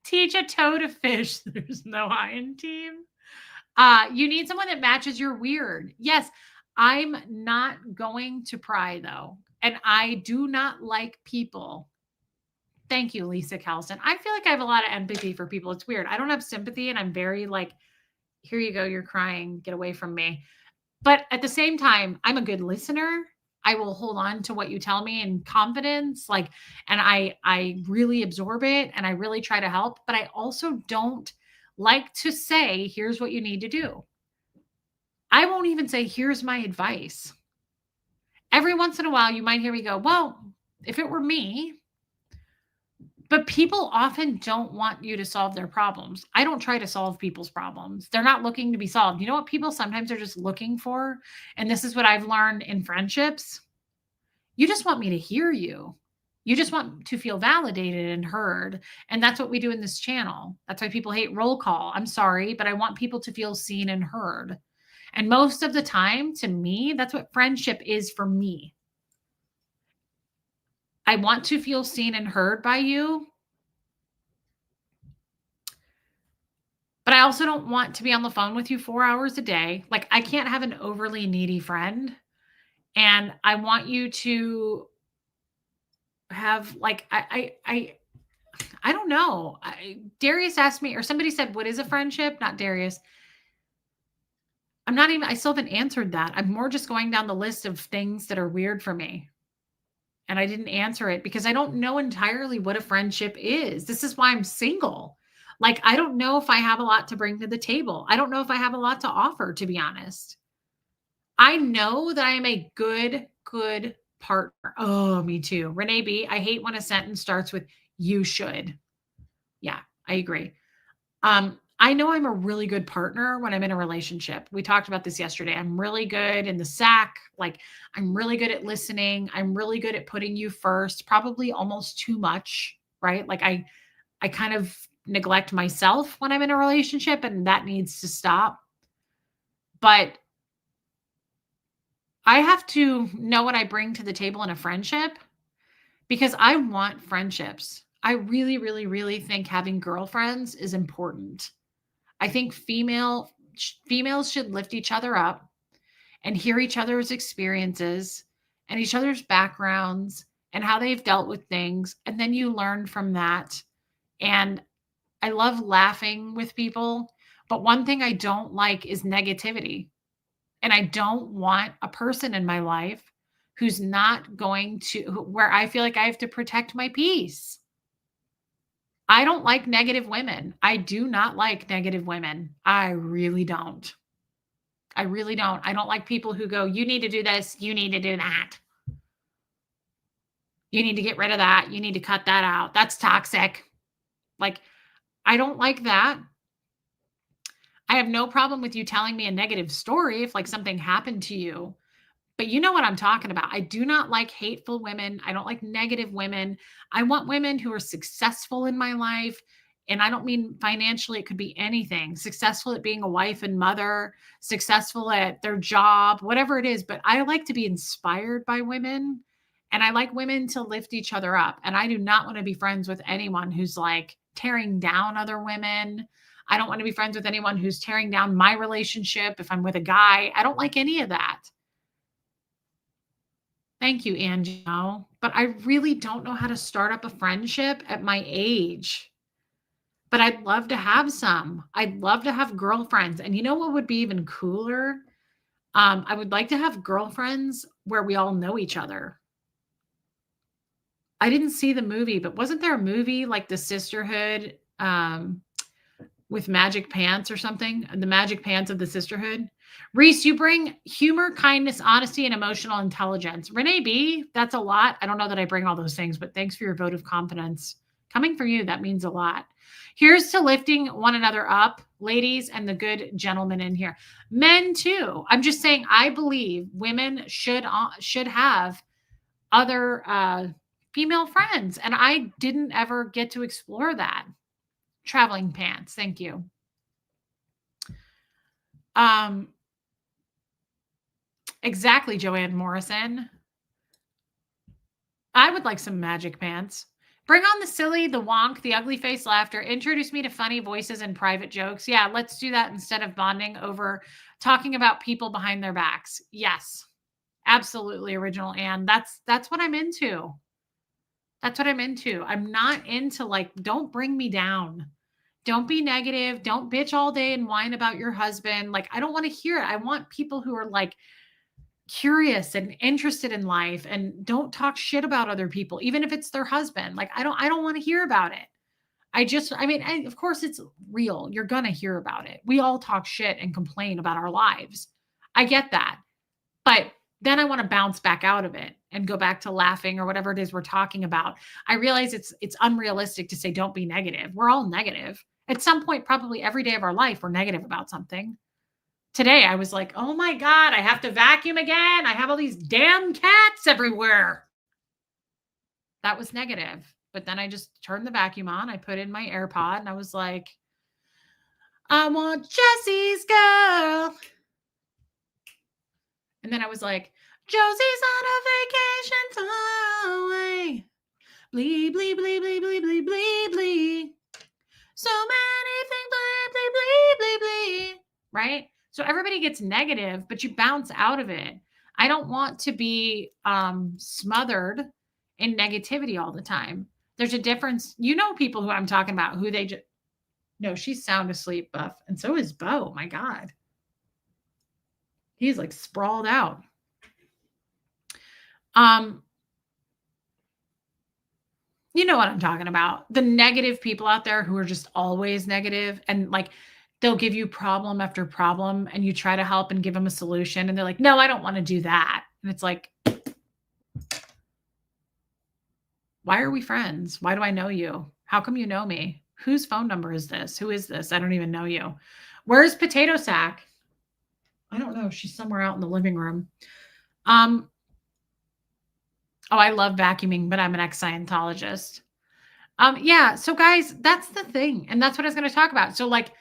teach a toe to fish. There's no I in team. You need someone that matches your weird. Yes, I'm not going to pry though. And I do not like people. Thank you, Lisa Calson. I feel like I have a lot of empathy for people. It's weird. I don't have sympathy, and I'm very like, here you go, you're crying, get away from me. But at the same time, I'm a good listener. I will hold on to what you tell me in confidence, like, and I really absorb it, and I really try to help, but I also don't like to say, here's what you need to do. I won't even say, here's my advice. Every once in a while, you might hear me go, well, if it were me, but people often don't want you to solve their problems. I don't try to solve people's problems. They're not looking to be solved. You know what people sometimes are just looking for? And this is what I've learned in friendships. You just want me to hear you. You just want to feel validated and heard. And that's what we do in this channel. That's why people hate roll call. I'm sorry, but I want people to feel seen and heard. And most of the time, to me, that's what friendship is for me. I want to feel seen and heard by you. But I also don't want to be on the phone with you 4 hours a day. Like, I can't have an overly needy friend. And I want you to have, like, I don't know. Darius asked me, or somebody said, what is a friendship? Not Darius. I still haven't answered that. I'm more just going down the list of things that are weird for me. And I didn't answer it because I don't know entirely what a friendship is. This is why I'm single. Like, I don't know if I have a lot to bring to the table. I don't know if I have a lot to offer, to be honest. I know that I am a good partner. Oh, me too. Renee B, I hate when a sentence starts with, you should. Yeah, I agree. I know I'm a really good partner when I'm in a relationship. We talked about this yesterday. I'm really good in the sack. Like, I'm really good at listening. I'm really good at putting you first, probably almost too much, right? Like, I kind of neglect myself when I'm in a relationship, and that needs to stop. But I have to know what I bring to the table in a friendship because I want friendships. I really, really, really think having girlfriends is important. I think females should lift each other up and hear each other's experiences and each other's backgrounds and how they've dealt with things, and then you learn from that. And I love laughing with people, but one thing I don't like is negativity. And I don't want a person in my life who's not going to where I feel like I have to protect my peace. I don't like negative women. I do not like negative women. I really don't. I really don't. I don't like people who go, "You need to do this, you need to do that. You need to get rid of that. You need to cut that out. That's toxic." Like, I don't like that. I have no problem with you telling me a negative story if like something happened to you. But you know what I'm talking about. I do not like hateful women. I don't like negative women. I want women who are successful in my life. And I don't mean financially, it could be anything. Successful at being a wife and mother, successful at their job, whatever it is. But I like to be inspired by women. And I like women to lift each other up. And I do not want to be friends with anyone who's like tearing down other women. I don't want to be friends with anyone who's tearing down my relationship if I'm with a guy. I don't like any of that. Thank you, Angie. No, but I really don't know how to start up a friendship at my age. But I'd love to have some. I'd love to have girlfriends. And you know what would be even cooler? I would like to have girlfriends where we all know each other. I didn't see the movie, but wasn't there a movie like The Sisterhood with Magic Pants or something? The Magic Pants of the Sisterhood? Reese, you bring humor, kindness, honesty, and emotional intelligence. Renee B, that's a lot. I don't know that I bring all those things, but thanks for your vote of confidence. Coming from you, that means a lot. Here's to lifting one another up, ladies, and the good gentlemen in here. Men, too. I'm just saying, I believe women should have other female friends, and I didn't ever get to explore that. Traveling pants, thank you. Exactly, Joanne Morrison. I would like some magic pants. Bring on the silly, the wonk, the ugly face laughter. Introduce me to funny voices and private jokes. Yeah, let's do that instead of bonding over talking about people behind their backs. Yes, absolutely, original Anne. That's what I'm into. That's what I'm into. I'm not into like, don't bring me down. Don't be negative. Don't bitch all day and whine about your husband. Like, I don't want to hear it. I want people who are like curious and interested in life and don't talk shit about other people, even if it's their husband. Like, I don't want to hear about it. Of course it's real. You're going to hear about it. We all talk shit and complain about our lives. I get that. But then I want to bounce back out of it and go back to laughing or whatever it is we're talking about. I realize it's unrealistic to say don't be negative. We're all negative. At some point, probably every day of our life, we're negative about something. Today, I was like, oh my God, I have to vacuum again. I have all these damn cats everywhere. That was negative. But then I just turned the vacuum on. I put in my AirPod and I was like, I want Jesse's girl. And then I was like, Josie's on a vacation far away. Blee, blee, blee, blee, blee, blee, blee, blee. So many things, blee, blee, blee, blee, blee. Right? So everybody gets negative, but you bounce out of it. I don't want to be smothered in negativity all the time. There's a difference. You know people who I'm talking about, who they just... No, she's sound asleep, Buff. And so is Bo. My God. He's like sprawled out. You know what I'm talking about. The negative people out there who are just always negative and like they'll give you problem after problem and you try to help and give them a solution and they're like, no, I don't want to do that. And it's like, why are we friends? Why do I know you? How come you know me? Whose phone number is this? Who is this? I don't even know you. Where's Potato Sack? I don't know. She's somewhere out in the living room. Oh, I love vacuuming, but I'm an ex-Scientologist. Yeah. So guys, that's the thing. And that's what I was going to talk about. So like,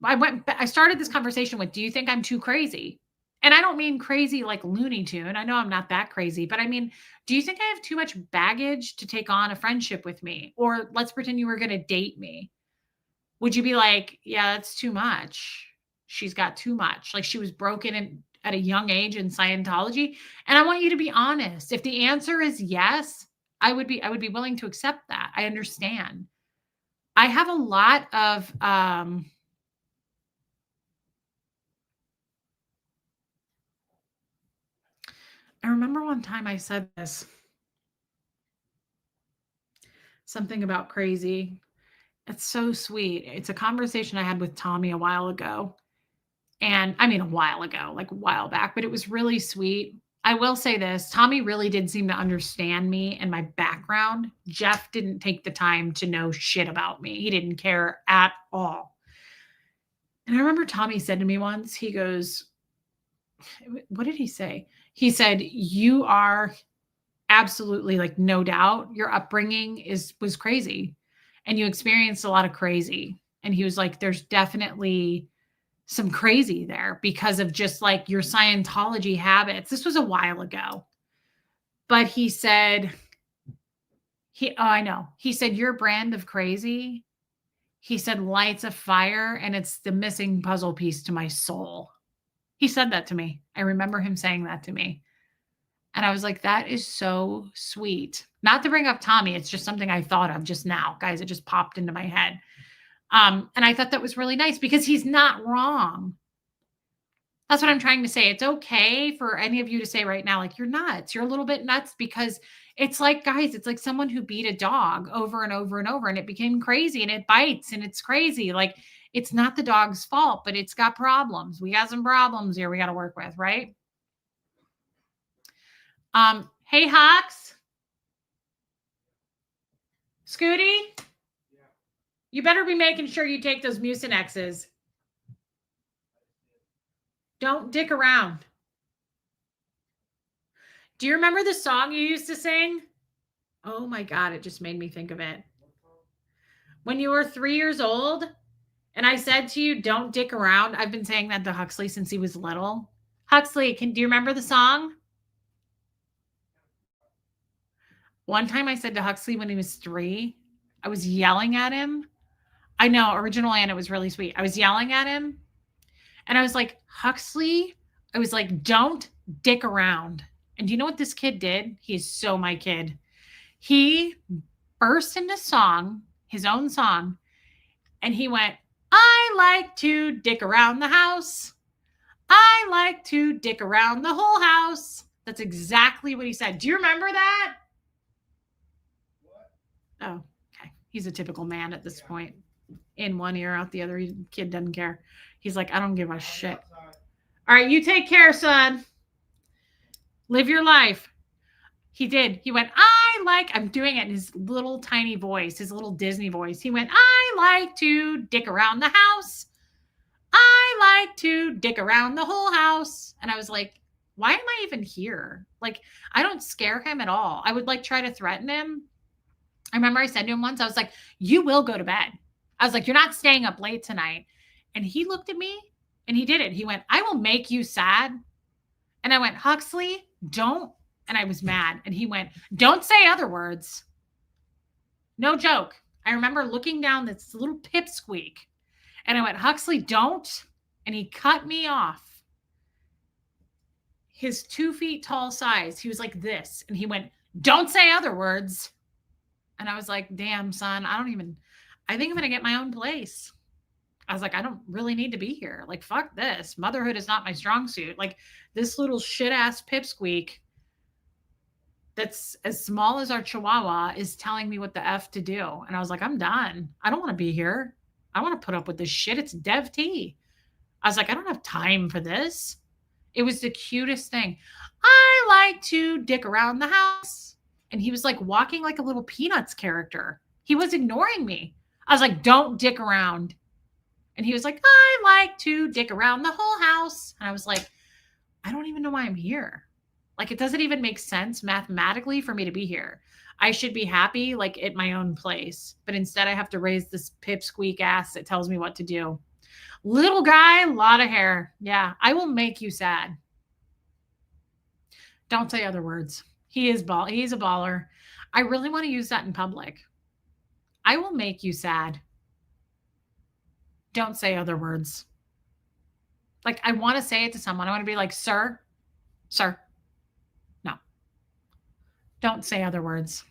I started this conversation with, do you think I'm too crazy? And I don't mean crazy like Looney Tune. I know I'm not that crazy, but I mean, do you think I have too much baggage to take on a friendship with me? Or let's pretend you were going to date me. Would you be like, yeah, that's too much? She's got too much. Like she was broken at a young age in Scientology. And I want you to be honest. If the answer is yes, I would be willing to accept that. I understand. I have a lot of I remember one time I said this, something about crazy. It's so sweet. It's a conversation I had with Tommy a while ago. And I mean, a while ago, like a while back, but it was really sweet. I will say this, Tommy really did seem to understand me and my background. Jeff didn't take the time to know shit about me. He didn't care at all. And I remember Tommy said to me once, he goes, what did he say? He said, "You are absolutely, like, no doubt, your upbringing was crazy, and you experienced a lot of crazy." And he was like, "There's definitely some crazy there because of just, like, your Scientology habits." This was a while ago, but he said I know. He said, "Your brand of crazy," he said, "lights a fire, and it's the missing puzzle piece to my soul." He said that to me. I remember him saying that to me. And I was like, that is so sweet. Not to bring up Tommy, it's just something I thought of just now. Guys, it just popped into my head. And I thought that was really nice because he's not wrong. That's what I'm trying to say. It's okay for any of you to say right now, like, you're nuts. You're a little bit nuts because it's like, guys, it's like someone who beat a dog over and over and over and it became crazy and it bites and it's crazy. Like, it's not the dog's fault, but it's got problems. We got some problems here we got to work with, right? Hey, Hawks. Scooty, you better be making sure you take those Mucinexes. Don't dick around. Do you remember the song you used to sing? Oh my God, it just made me think of it. When you were 3 years old, and I said to you, don't dick around. I've been saying that to Huxley since he was little. Huxley, do you remember the song? One time I said to Huxley when he was 3, I was yelling at him. I know, original Anna was really sweet. I was yelling at him and I was like, Huxley, I was like, don't dick around. And do you know what this kid did? He's so my kid. He burst into song, his own song, and he went, I like to dick around the house. I like to dick around the whole house. That's exactly what he said. Do you remember that? What? Oh, okay. He's a typical man at this point. In one ear, out the other. Kid doesn't care. He's like, I don't give a shit. All right, you take care, son. Live your life. He did. He went, I'm doing it in his little tiny voice, his little Disney voice. He went, I like to dick around the house. I like to dick around the whole house. And I was like, why am I even here? Like, I don't scare him at all. I would like try to threaten him. I remember I said to him once, I was like, you will go to bed. I was like, you're not staying up late tonight. And he looked at me and he did it. He went, I will make you sad. And I went, Huxley, don't. And I was mad. And he went, don't say other words. No joke. I remember looking down this little pipsqueak. And I went, Huxley, don't. And he cut me off. His 2 feet tall size. He was like this. And he went, don't say other words. And I was like, damn, son, I think I'm going to get my own place. I was like, I don't really need to be here. Like, fuck this. Motherhood is not my strong suit. Like, this little shit ass pipsqueak that's as small as our chihuahua is telling me what the F to do. And I was like, I'm done. I don't want to be here. I want to put up with this shit. It's Dev T. I was like, I don't have time for this. It was the cutest thing. I like to dick around the house. And he was like walking like a little Peanuts character. He was ignoring me. I was like, don't dick around. And he was like, I like to dick around the whole house. And I was like, I don't even know why I'm here. Like, it doesn't even make sense mathematically for me to be here. I should be happy, like, at my own place. But instead, I have to raise this pipsqueak ass that tells me what to do. Little guy, a lot of hair. Yeah, I will make you sad. Don't say other words. He's a baller. I really want to use that in public. I will make you sad. Don't say other words. Like, I want to say it to someone. I want to be like, sir, no, don't say other words.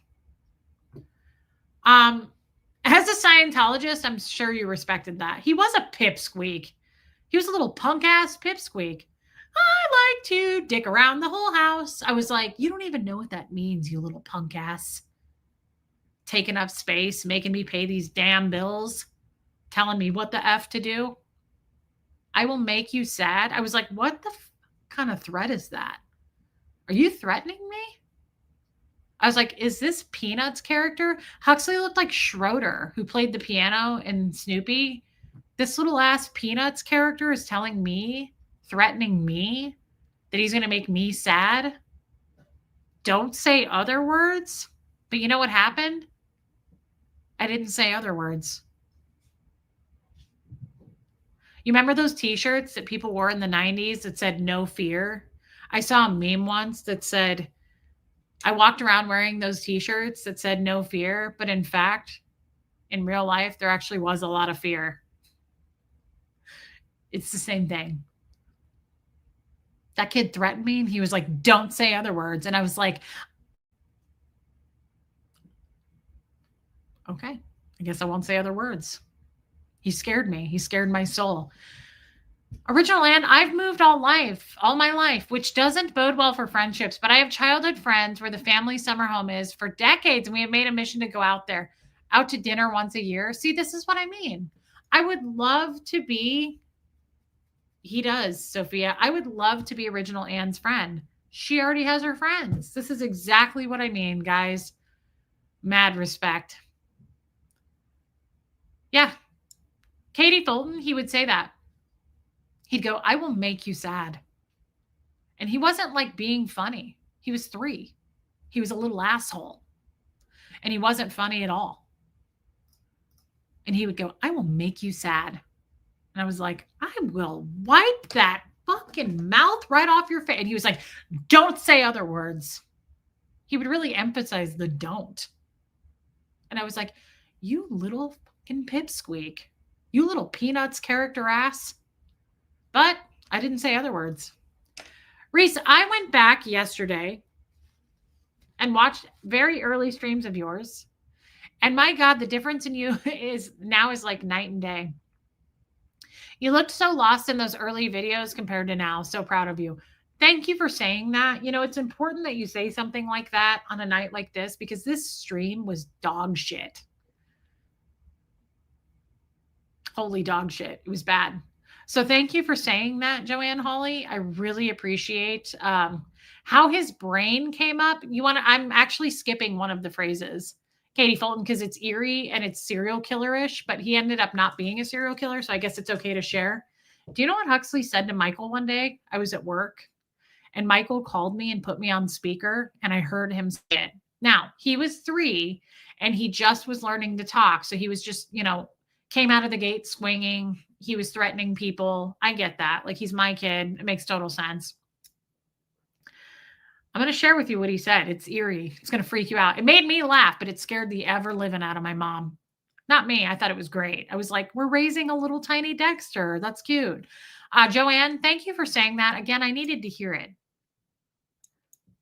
As a Scientologist, I'm sure you respected that. He was a pipsqueak. He was a little punk ass pipsqueak. I like to dick around the whole house. I was like, you don't even know what that means, you little punk ass. Taking up space, making me pay these damn bills, telling me what the F to do. I will make you sad. I was like, what the kind of threat is that? Are you threatening me? I was like, is this Peanuts character? Huxley looked like Schroeder, who played the piano in Snoopy. This little ass Peanuts character is telling me, threatening me, that he's going to make me sad. Don't say other words. But you know what happened? I didn't say other words. You remember those t-shirts that people wore in the 90s that said no fear? I saw a meme once that said, I walked around wearing those t-shirts that said no fear, but in fact, in real life, there actually was a lot of fear. It's the same thing. That kid threatened me and he was like, don't say other words. And I was like, okay, I guess I won't say other words. He scared me. He scared my soul. Original Land, I've moved all my life, which doesn't bode well for friendships, but I have childhood friends where the family summer home is for decades, and we have made a mission to go out there, out to dinner once a year. See, this is what I mean. I would love to be, he does, Sophia. I would love to be Original Anne's friend. She already has her friends. This is exactly what I mean, guys. Mad respect. Yeah. Katie Fulton, he would say that. He'd go, I will make you sad. And he wasn't like being funny. He was 3. He was a little asshole. And he wasn't funny at all. And he would go, I will make you sad. And I was like, I will wipe that fucking mouth right off your face. And he was like, don't say other words. He would really emphasize the don't. And I was like, you little fucking pipsqueak. You little Peanuts character ass. But I didn't say other words. Reese, I went back yesterday and watched very early streams of yours. And my God, the difference in you is like night and day. You looked so lost in those early videos compared to now. So proud of you. Thank you for saying that. You know, it's important that you say something like that on a night like this because this stream was dog shit. Holy dog shit. It was bad. So thank you for saying that, Joanne Hawley. I really appreciate how his brain came up. I'm actually skipping one of the phrases, Katie Fulton, because it's eerie and it's serial killer-ish, but he ended up not being a serial killer. So I guess it's okay to share. Do you know what Huxley said to Michael one day? I was at work and Michael called me and put me on speaker and I heard him say it. Now, he was 3 and he just was learning to talk. So he was just, came out of the gate swinging. He was threatening people. I get that. Like, he's my kid. It makes total sense. I'm going to share with you what he said. It's eerie. It's going to freak you out. It made me laugh, but it scared the ever living out of my mom. Not me. I thought it was great. I was like, we're raising a little tiny Dexter. That's cute. Joanne, thank you for saying that. Again, I needed to hear it.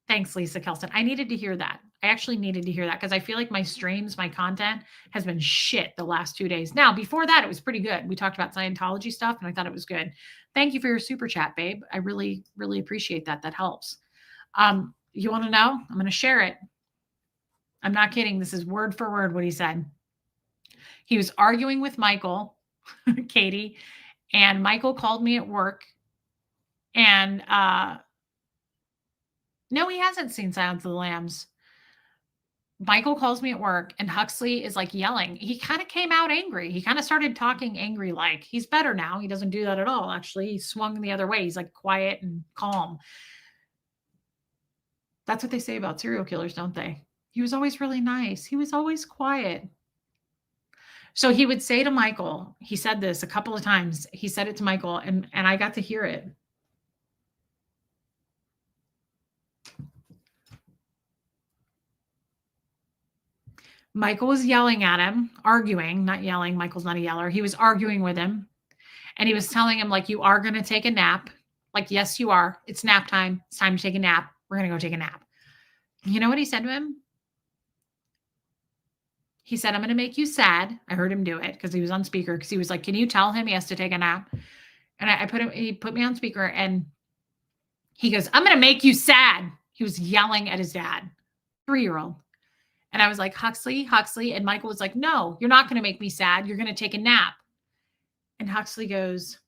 Thanks, Lisa Kelson. I needed to hear that. I actually needed to hear that because I feel like my streams, my content has been shit the last 2 days. Now, before that, it was pretty good. We talked about Scientology stuff and I thought it was good. Thank you for your super chat, babe. I really, really appreciate that. That helps. You want to know? I'm going to share it. I'm not kidding. This is word for word what he said. He was arguing with Michael, Katie, and Michael called me at work and, no, he hasn't seen Silence of the Lambs. Michael calls me at work and Huxley is like yelling. He kind of came out angry. He kind of started talking angry like. He's better now. He doesn't do that at all. Actually, he swung the other way. He's like quiet and calm. That's what they say about serial killers, don't they? He was always really nice. He was always quiet. So he would say to Michael, he said this a couple of times. He said it to Michael and I got to hear it. Michael was yelling at him, arguing, not yelling. Michael's not a yeller. He was arguing with him. And he was telling him, like, you are going to take a nap. Like, yes, you are. It's nap time. It's time to take a nap. We're going to go take a nap. You know what he said to him? He said, I'm going to make you sad. I heard him do it because he was on speaker, because he was like, can you tell him he has to take a nap? And he put me on speaker, and he goes, I'm going to make you sad. He was yelling at his dad, 3-year-old. And I was like, Huxley. And Michael was like, no, you're not going to make me sad. You're going to take a nap. And Huxley goes,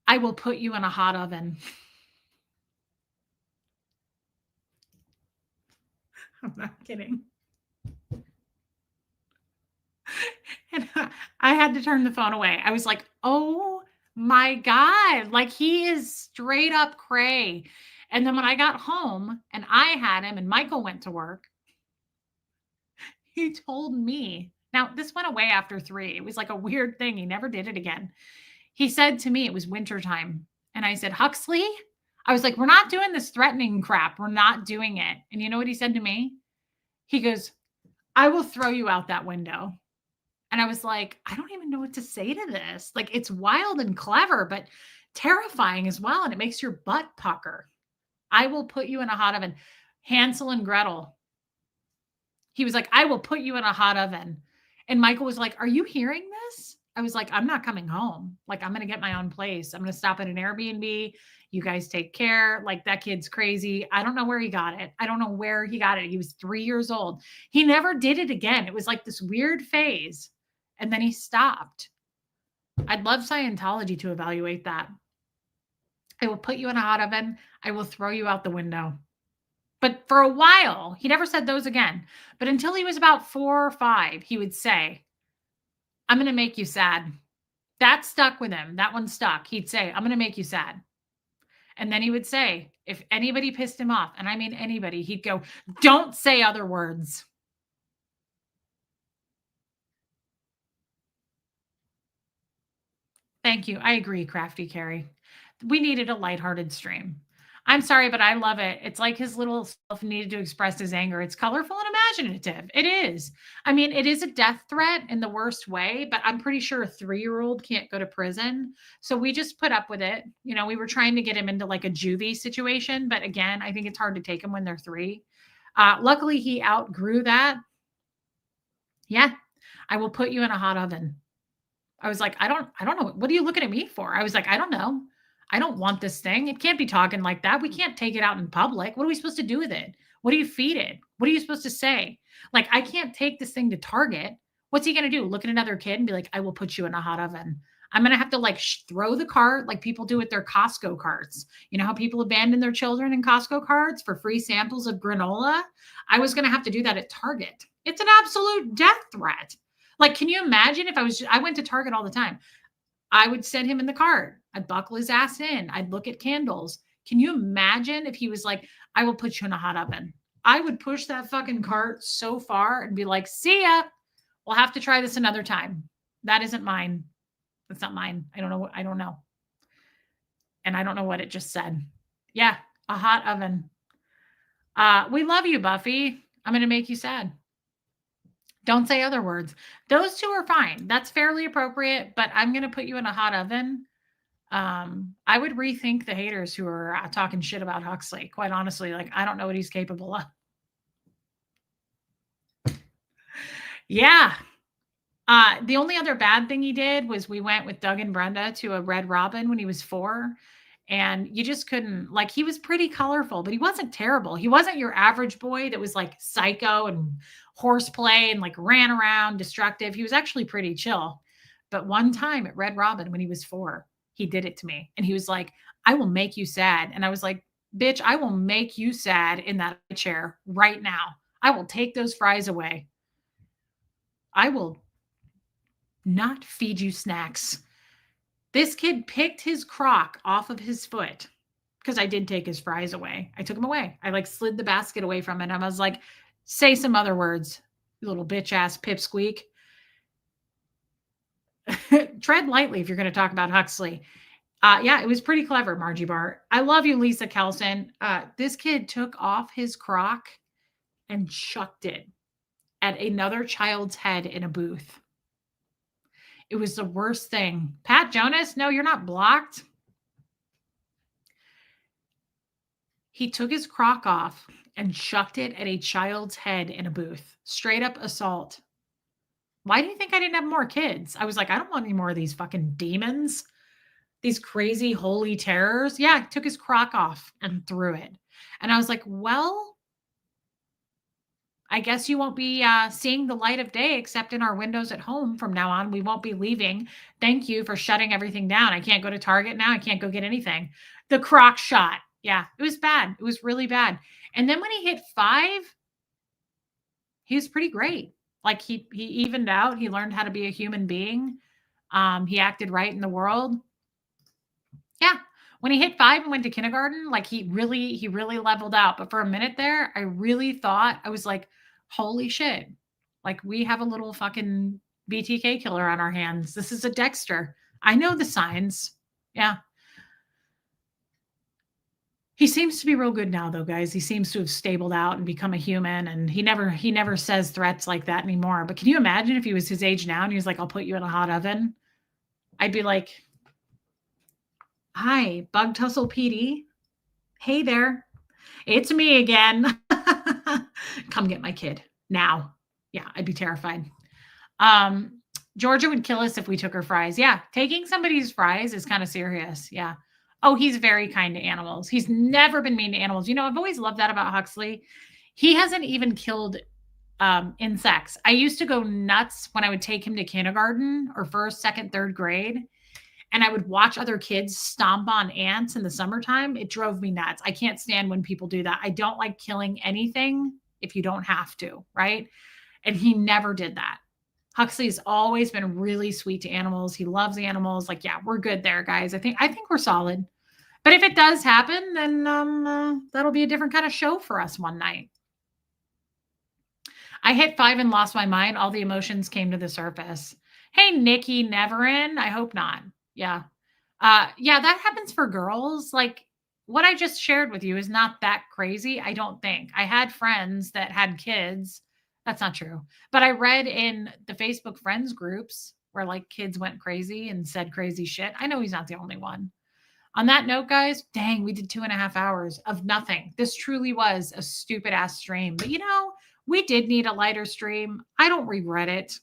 I will put you in a hot oven. I'm not kidding. And I had to turn the phone away. I was like, oh my God, like he is straight up cray. And then when I got home and I had him and Michael went to work, he told me, now this went away after 3. It was like a weird thing. He never did it again. He said to me, it was wintertime. And I said, Huxley, I was like, we're not doing this threatening crap. We're not doing it. And you know what he said to me? He goes, I will throw you out that window. And I was like, I don't even know what to say to this. Like, it's wild and clever, but terrifying as well. And it makes your butt pucker. I will put you in a hot oven. Hansel and Gretel. He was like, I will put you in a hot oven. And Michael was like, are you hearing this? I was like, I'm not coming home. Like, I'm going to get my own place. I'm going to stop at an Airbnb. You guys take care. Like, that kid's crazy. I don't know where he got it. I don't know where he got it. He was 3 years old. He never did it again. It was like this weird phase. And then he stopped. I'd love Scientology to evaluate that. I will put you in a hot oven. I will throw you out the window. But for a while, he never said those again. But until he was about 4 or 5, he would say, I'm going to make you sad. That stuck with him. That one stuck. He'd say, I'm going to make you sad. And then he would say, if anybody pissed him off, and I mean anybody, he'd go, don't say other words. Thank you. I agree, Crafty Carrie. We needed a lighthearted stream. I'm sorry, but I love it. It's like his little self needed to express his anger. It's colorful and imaginative. It is. I mean, it is a death threat in the worst way, but I'm pretty sure a 3-year-old can't go to prison. So we just put up with it. You know, we were trying to get him into like a juvie situation, but again, I think it's hard to take him when they're 3. Luckily, he outgrew that. Yeah, I will put you in a hot oven. I was like, I don't know. What are you looking at me for? I was like, I don't know. I don't want this thing. It can't be talking like that. We can't take it out in public. What are we supposed to do with it? What do you feed it? What are you supposed to say? Like, I can't take this thing to Target. What's he going to do? Look at another kid and be like, I will put you in a hot oven. I'm going to have to like throw the cart like people do with their Costco carts. You know how people abandon their children in Costco carts for free samples of granola? I was going to have to do that at Target. It's an absolute death threat. Like, can you imagine if I went to Target all the time. I would send him in the cart. I'd buckle his ass in. I'd look at candles. Can you imagine if he was like, I will put you in a hot oven? I would push that fucking cart so far and be like, see ya. We'll have to try this another time. That isn't mine. That's not mine. I don't know. I don't know. And I don't know what it just said. Yeah, a hot oven. We love you, Buffy. I'm going to make you sad. Don't say other words. Those 2 are fine. That's fairly appropriate, but I'm going to put you in a hot oven. I would rethink the haters who are talking shit about Huxley. Quite honestly, like, I don't know what he's capable of. Yeah. The only other bad thing he did was we went with Doug and Brenda to a Red Robin when he was 4. And you just couldn't, like, he was pretty colorful, but he wasn't terrible. He wasn't your average boy that was like psycho and horseplay and like ran around destructive. He was actually pretty chill. But one time at Red Robin when he was 4, he did it to me. And he was like, I will make you sad. And I was like, bitch, I will make you sad in that chair right now. I will take those fries away. I will not feed you snacks. This kid picked his crock off of his foot because I did take his fries away. I took them away. I like slid the basket away from it. And I was like, say some other words, you little bitch ass pipsqueak. Tread lightly if you're going to talk about Huxley. Yeah, it was pretty clever, Margie Bart. I love you, Lisa Kelson. This kid took off his crock and chucked it at another child's head in a booth. It was the worst thing. Pat Jonas, no, you're not blocked. He took his crock off and chucked it at a child's head in a booth. Straight up assault. Why do you think I didn't have more kids? I was like, I don't want any more of these fucking demons, these crazy holy terrors. Yeah, took his crock off and threw it. And I was like, well, I guess you won't be seeing the light of day except in our windows at home from now on. We won't be leaving. Thank you for shutting everything down. I can't go to Target now. I can't go get anything. The crock shot. Yeah, it was bad. It was really bad. And then when he hit 5, he was pretty great. Like he evened out. He learned how to be a human being. He acted right in the world. Yeah. When he hit 5 and went to kindergarten, like he really leveled out. But for a minute there, I really thought, I was like, holy shit. Like we have a little fucking BTK killer on our hands. This is a Dexter. I know the signs. Yeah. He seems to be real good now though, guys. He seems to have stabled out and become a human, and he never says threats like that anymore. But can you imagine if he was his age now and he was like, I'll put you in a hot oven? I'd be like, hi, Bug Tussle PD. Hey there. It's me again. Come get my kid now. Yeah, I'd be terrified. Georgia would kill us if we took her fries. Yeah, taking somebody's fries is kind of serious. Yeah. Oh, he's very kind to animals. He's never been mean to animals. You know, I've always loved that about Huxley. He hasn't even killed insects. I used to go nuts when I would take him to kindergarten or first, second, third grade, and I would watch other kids stomp on ants in the summertime. It drove me nuts. I can't stand when people do that. I don't like killing anything if you don't have to, right? And he never did that. Huxley's always been really sweet to animals. He loves animals. Like, yeah, we're good there, guys. I think we're solid. But if it does happen, then that'll be a different kind of show for us one night. I hit 5 and lost my mind. All the emotions came to the surface. Hey, Nikki Neverin. I hope not. Yeah. Yeah, that happens for girls. Like what I just shared with you is not that crazy. I don't think. I had friends that had kids. That's not true. But I read in the Facebook friends groups where like kids went crazy and said crazy shit. I know he's not the only one. On that note, guys, dang, we did 2.5 hours of nothing. This truly was a stupid ass stream. But you know, we did need a lighter stream. I don't regret it.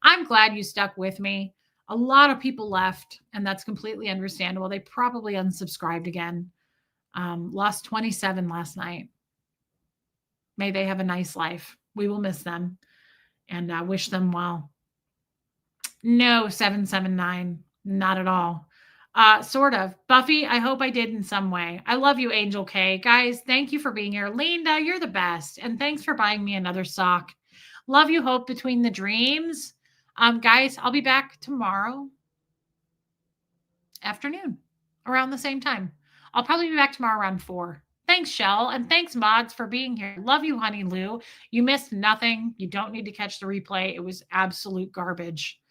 I'm glad you stuck with me. A lot of people left, and that's completely understandable. They probably unsubscribed again. Lost 27 last night. May they have a nice life. We will miss them and wish them well. No, 779. Not at all. Sort of. Buffy, I hope I did in some way. I love you, Angel K. Guys, thank you for being here. Linda, you're the best. And thanks for buying me another sock. Love you, Hope Between the Dreams. Guys, I'll be back tomorrow afternoon around the same time. I'll probably be back tomorrow around 4. Thanks, Shell. And thanks, mods, for being here. Love you, Honey Lou. You missed nothing. You don't need to catch the replay. It was absolute garbage.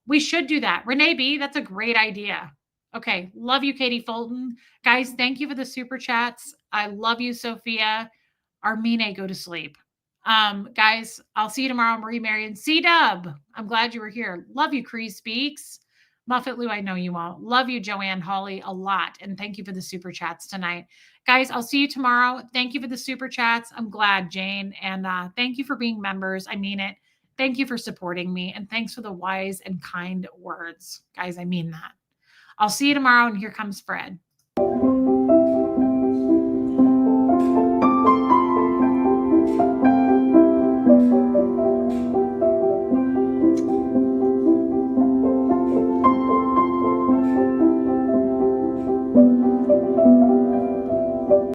We should do that. Renee B, that's a great idea. Okay. Love you, Katie Fulton. Guys, thank you for the super chats. I love you, Sophia. Armine, go to sleep. Guys, I'll see you tomorrow. Marie Marion. C-Dub, I'm glad you were here. Love you, Cree Speaks. Muffet Lou, I know you won't. Love you, Joanne Hawley, a lot. And thank you for the super chats tonight. Guys, I'll see you tomorrow. Thank you for the super chats. I'm glad, Jane. And thank you for being members. I mean it. Thank you for supporting me. And thanks for the wise and kind words. Guys, I mean that. I'll see you tomorrow. And here comes Fred.